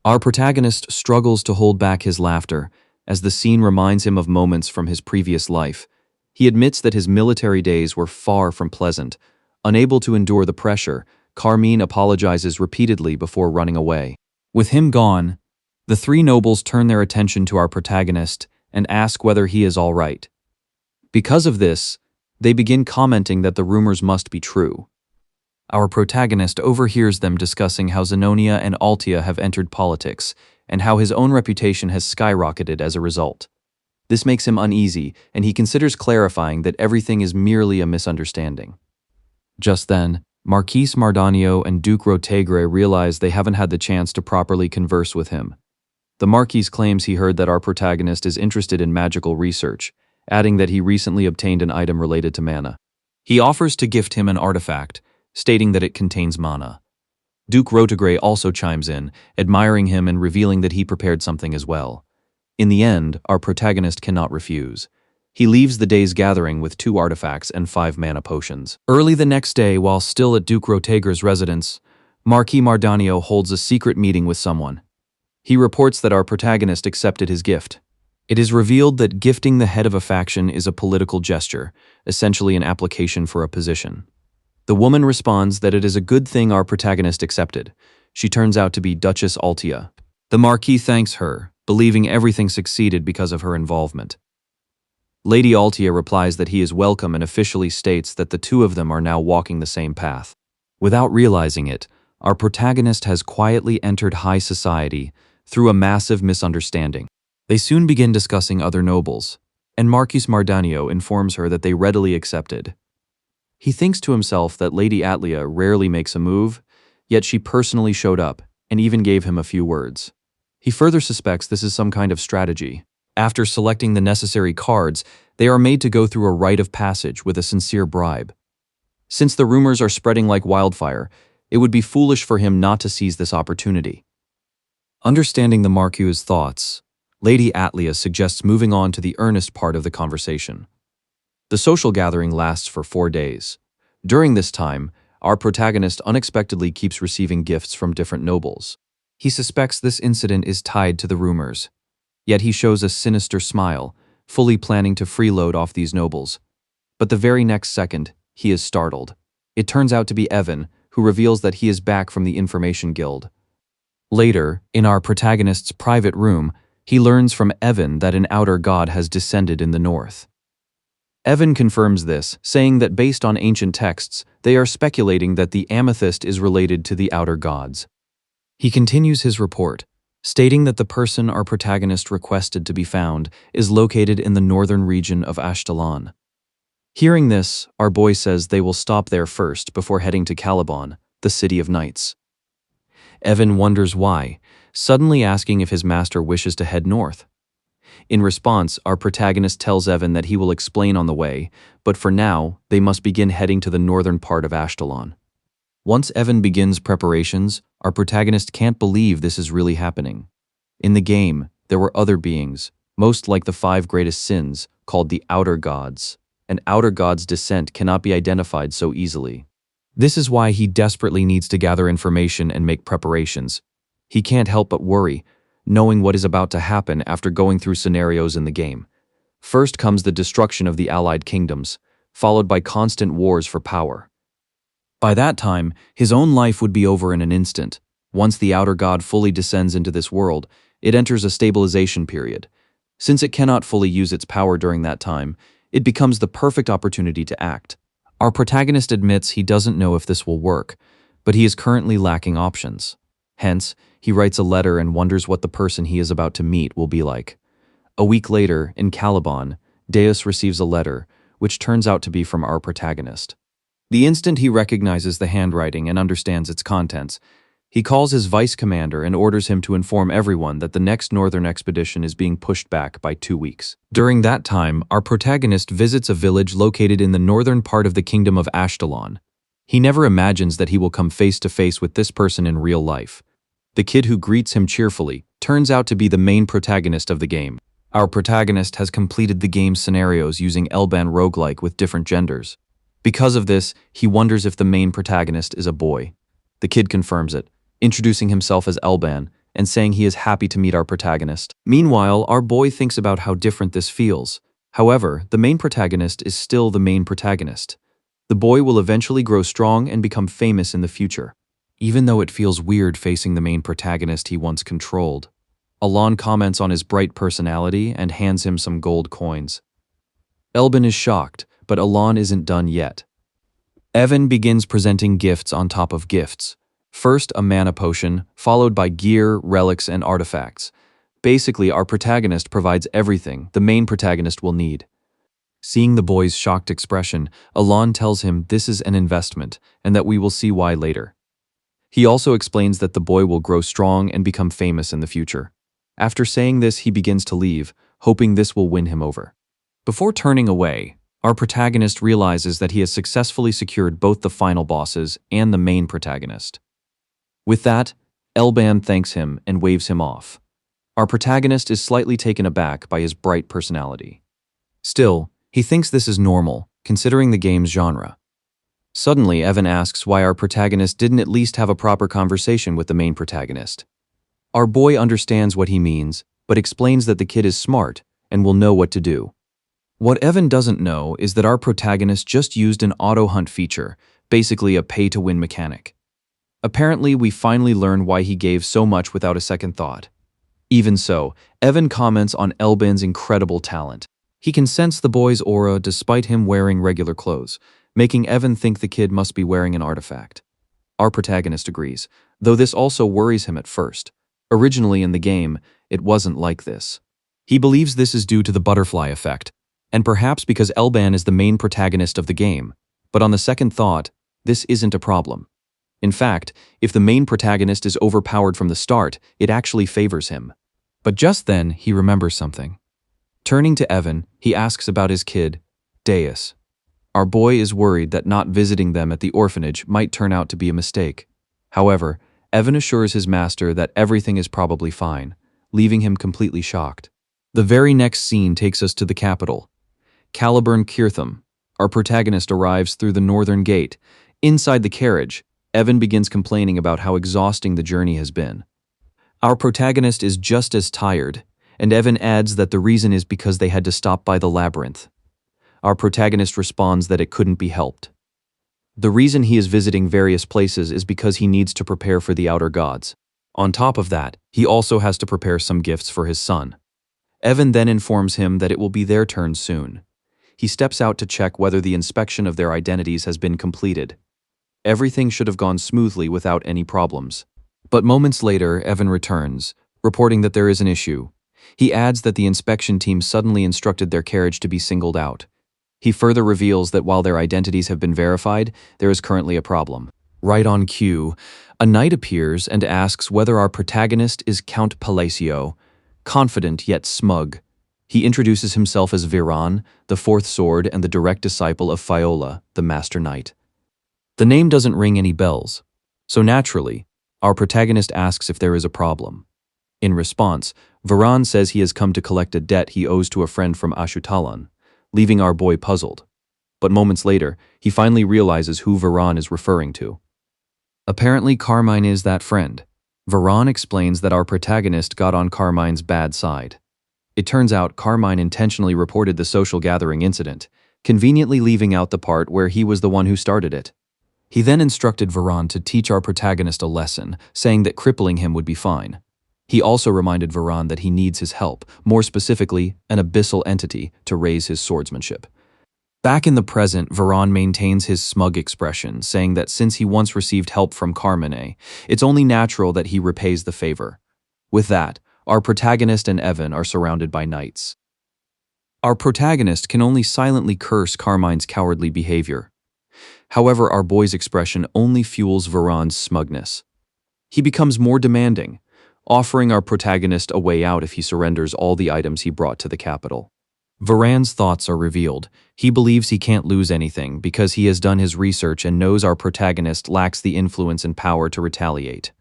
Our protagonist struggles to hold back his laughter, as the scene reminds him of moments from his previous life. He admits that his military days were far from pleasant. Unable to endure the pressure, Carmine apologizes repeatedly before running away. With him gone, the three nobles turn their attention to our protagonist and ask whether he is all right. Because of this, they begin commenting that the rumors must be true. Our protagonist overhears them discussing how Zenonia and Utia have entered politics, and how his own reputation has skyrocketed as a result. This makes him uneasy, and he considers clarifying that everything is merely a misunderstanding. Just then, Marquis Mardanio and Duke Rotegre realize they haven't had the chance to properly converse with him. The Marquis claims he heard that our protagonist is interested in magical research, adding that he recently obtained an item related to mana. He offers to gift him an artifact, stating that it contains mana. Duke Rotegre also chimes in, admiring him and revealing that he prepared something as well. In the end, our protagonist cannot refuse. He leaves the day's gathering with 2 artifacts and 5 mana potions. Early the next day, while still at Duke Rotegre's residence, Marquis Mardanio holds a secret meeting with someone. He reports that our protagonist accepted his gift. It is revealed that gifting the head of a faction is a political gesture, essentially an application for a position. The woman responds that it is a good thing our protagonist accepted. She turns out to be Duchess Utia. The Marquis thanks her, believing everything succeeded because of her involvement. Lady Utia replies that he is welcome and officially states that the two of them are now walking the same path. Without realizing it, our protagonist has quietly entered high society through a massive misunderstanding. They soon begin discussing other nobles, and Marquis Mardanio informs her that they readily accepted. He thinks to himself that Lady Atlia rarely makes a move, yet she personally showed up and even gave him a few words. He further suspects this is some kind of strategy. After selecting the necessary cards, they are made to go through a rite of passage with a sincere bribe. Since the rumors are spreading like wildfire, it would be foolish for him not to seize this opportunity. Understanding the Marquis's thoughts, Lady Atlia suggests moving on to the earnest part of the conversation. The social gathering lasts for 4 days. During this time, our protagonist unexpectedly keeps receiving gifts from different nobles. He suspects this incident is tied to the rumors, yet he shows a sinister smile, fully planning to freeload off these nobles. But the very next second, he is startled. It turns out to be Evan, who reveals that he is back from the Information Guild. Later, in our protagonist's private room, he learns from Evan that an outer god has descended in the north. Evan confirms this, saying that based on ancient texts, they are speculating that the amethyst is related to the outer gods. He continues his report, stating that the person our protagonist requested to be found is located in the northern region of Ashtalan. Hearing this, our boy says they will stop there first before heading to Caliban, the City of Knights. Evan wonders why, suddenly asking if his master wishes to head north. In response, our protagonist tells Evan that he will explain on the way, but for now, they must begin heading to the northern part of Ashtalan. Once Evan begins preparations, our protagonist can't believe this is really happening. In the game, there were other beings, most like the 5 greatest sins, called the Outer Gods. An Outer God's descent cannot be identified so easily. This is why he desperately needs to gather information and make preparations. He can't help but worry, knowing what is about to happen after going through scenarios in the game. First comes the destruction of the allied kingdoms, followed by constant wars for power. By that time, his own life would be over in an instant. Once the Outer God fully descends into this world, it enters a stabilization period. Since it cannot fully use its power during that time, it becomes the perfect opportunity to act. Our protagonist admits he doesn't know if this will work, but he is currently lacking options. Hence, he writes a letter and wonders what the person he is about to meet will be like. A week later, in Caliban, Deus receives a letter, which turns out to be from our protagonist. The instant he recognizes the handwriting and understands its contents, he calls his vice commander and orders him to inform everyone that the next northern expedition is being pushed back by 2 weeks. During that time, our protagonist visits a village located in the northern part of the kingdom of Ashtalan. He never imagines that he will come face to face with this person in real life. The kid who greets him cheerfully turns out to be the main protagonist of the game. Our protagonist has completed the game's scenarios using Elban roguelike with different genders. Because of this, he wonders if the main protagonist is a boy. The kid confirms it, introducing himself as Elban and saying he is happy to meet our protagonist. Meanwhile, our boy thinks about how different this feels. However, the main protagonist is still the main protagonist. The boy will eventually grow strong and become famous in the future. Even though it feels weird facing the main protagonist he once controlled, Alon comments on his bright personality and hands him some gold coins. Elban is shocked, but Alon isn't done yet. Evan begins presenting gifts on top of gifts. First, a mana potion, followed by gear, relics, and artifacts. Basically, our protagonist provides everything the main protagonist will need. Seeing the boy's shocked expression, Alon tells him this is an investment and that we will see why later. He also explains that the boy will grow strong and become famous in the future. After saying this, he begins to leave, hoping this will win him over. Before turning away, our protagonist realizes that he has successfully secured both the final bosses and the main protagonist. With that, Elban thanks him and waves him off. Our protagonist is slightly taken aback by his bright personality. Still, he thinks this is normal, considering the game's genre. Suddenly, Evan asks why our protagonist didn't at least have a proper conversation with the main protagonist. Our boy understands what he means, but explains that the kid is smart and will know what to do. What Evan doesn't know is that our protagonist just used an auto-hunt feature, basically a pay-to-win mechanic. Apparently, we finally learn why he gave so much without a second thought. Even so, Evan comments on Elban's incredible talent. He can sense the boy's aura despite him wearing regular clothes, making Evan think the kid must be wearing an artifact. Our protagonist agrees, though this also worries him at first. Originally in the game, it wasn't like this. He believes this is due to the butterfly effect, and perhaps because Elban is the main protagonist of the game. But on the second thought, this isn't a problem. In fact, if the main protagonist is overpowered from the start, it actually favors him. But just then, he remembers something. Turning to Evan, he asks about his kid, Deus. Our boy is worried that not visiting them at the orphanage might turn out to be a mistake. However, Evan assures his master that everything is probably fine, leaving him completely shocked. The very next scene takes us to the capital. Kirtham. Our protagonist arrives through the northern gate. Inside the carriage, Evan begins complaining about how exhausting the journey has been. Our protagonist is just as tired, and Evan adds that the reason is because they had to stop by the labyrinth. Our protagonist responds that it couldn't be helped. The reason he is visiting various places is because he needs to prepare for the outer gods. On top of that, he also has to prepare some gifts for his son. Evan then informs him that it will be their turn soon. He steps out to check whether the inspection of their identities has been completed. Everything should have gone smoothly without any problems. But moments later, Evan returns, reporting that there is an issue. He adds that the inspection team suddenly instructed their carriage to be singled out. He further reveals that while their identities have been verified, there is currently a problem. Right on cue, a knight appears and asks whether our protagonist is Count Palacio, confident yet smug. He introduces himself as Veron, the fourth sword and the direct disciple of Fiola, the master knight. The name doesn't ring any bells, so naturally, our protagonist asks if there is a problem. In response, Veron says he has come to collect a debt he owes to a friend from Ashutalan, leaving our boy puzzled. But moments later, he finally realizes who Veron is referring to. Apparently, Carmine is that friend. Veron explains that our protagonist got on Carmine's bad side. It turns out Carmine intentionally reported the social gathering incident, conveniently leaving out the part where he was the one who started it. He then instructed Veron to teach our protagonist a lesson, saying that crippling him would be fine. He also reminded Veron that he needs his help, more specifically, an abyssal entity, to raise his swordsmanship. Back in the present, Veron maintains his smug expression, saying that since he once received help from Carmine, it's only natural that he repays the favor. With that, our protagonist and Evan are surrounded by knights. Our protagonist can only silently curse Carmine's cowardly behavior. However, our boy's expression only fuels Veron's smugness. He becomes more demanding, offering our protagonist a way out if he surrenders all the items he brought to the capital. Veron's thoughts are revealed. He believes he can't lose anything because he has done his research and knows our protagonist lacks the influence and power to retaliate.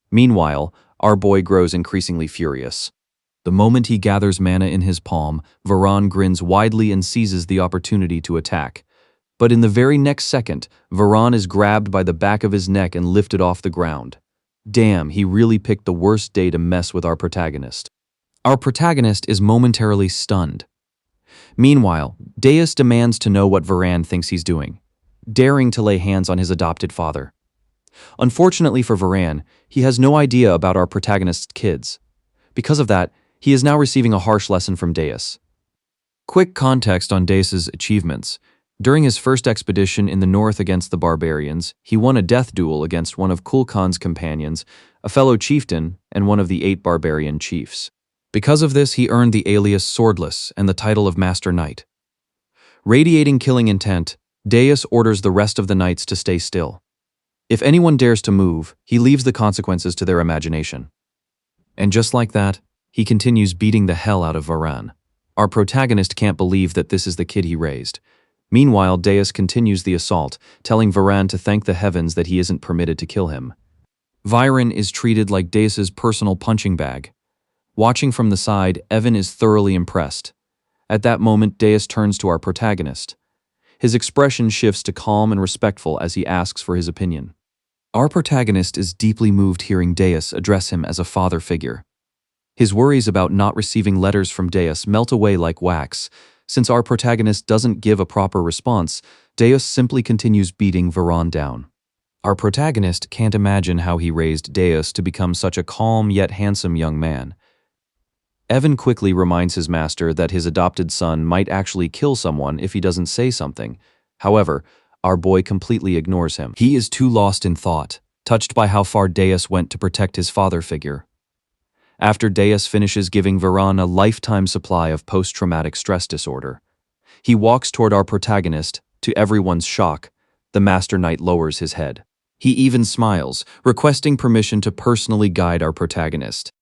Meanwhile, our boy grows increasingly furious. The moment he gathers mana in his palm, Veron grins widely and seizes the opportunity to attack. But in the very next second, Veron is grabbed by the back of his neck and lifted off the ground. Damn, he really picked the worst day to mess with our protagonist. Our protagonist is momentarily stunned. Meanwhile, Deus demands to know what Veron thinks he's doing, daring to lay hands on his adopted father. Unfortunately for Veron, he has no idea about our protagonist's kids. Because of that, he is now receiving a harsh lesson from Deus. Quick context on Deus's achievements. During his first expedition in the north against the barbarians, he won a death duel against one of Kulkan's companions, a fellow chieftain, and one of the 8 barbarian chiefs. Because of this, he earned the alias Swordless and the title of Master Knight. Radiating killing intent, Deus orders the rest of the knights to stay still. If anyone dares to move, he leaves the consequences to their imagination. And just like that, he continues beating the hell out of Veron. Our protagonist can't believe that this is the kid he raised. Meanwhile, Deus continues the assault, telling Veron to thank the heavens that he isn't permitted to kill him. Veron is treated like Deus's personal punching bag. Watching from the side, Evan is thoroughly impressed. At that moment, Deus turns to our protagonist. His expression shifts to calm and respectful as he asks for his opinion. Our protagonist is deeply moved hearing Deus address him as a father figure. His worries about not receiving letters from Deus melt away like wax. Since our protagonist doesn't give a proper response, Deus simply continues beating Veron down. Our protagonist can't imagine how he raised Deus to become such a calm yet handsome young man. Evan quickly reminds his master that his adopted son might actually kill someone if he doesn't say something. However, our boy completely ignores him. He is too lost in thought, touched by how far Deus went to protect his father figure. After Deus finishes giving Veron a lifetime supply of post-traumatic stress disorder, he walks toward our protagonist. To everyone's shock, the Master Knight lowers his head. He even smiles, requesting permission to personally guide our protagonist.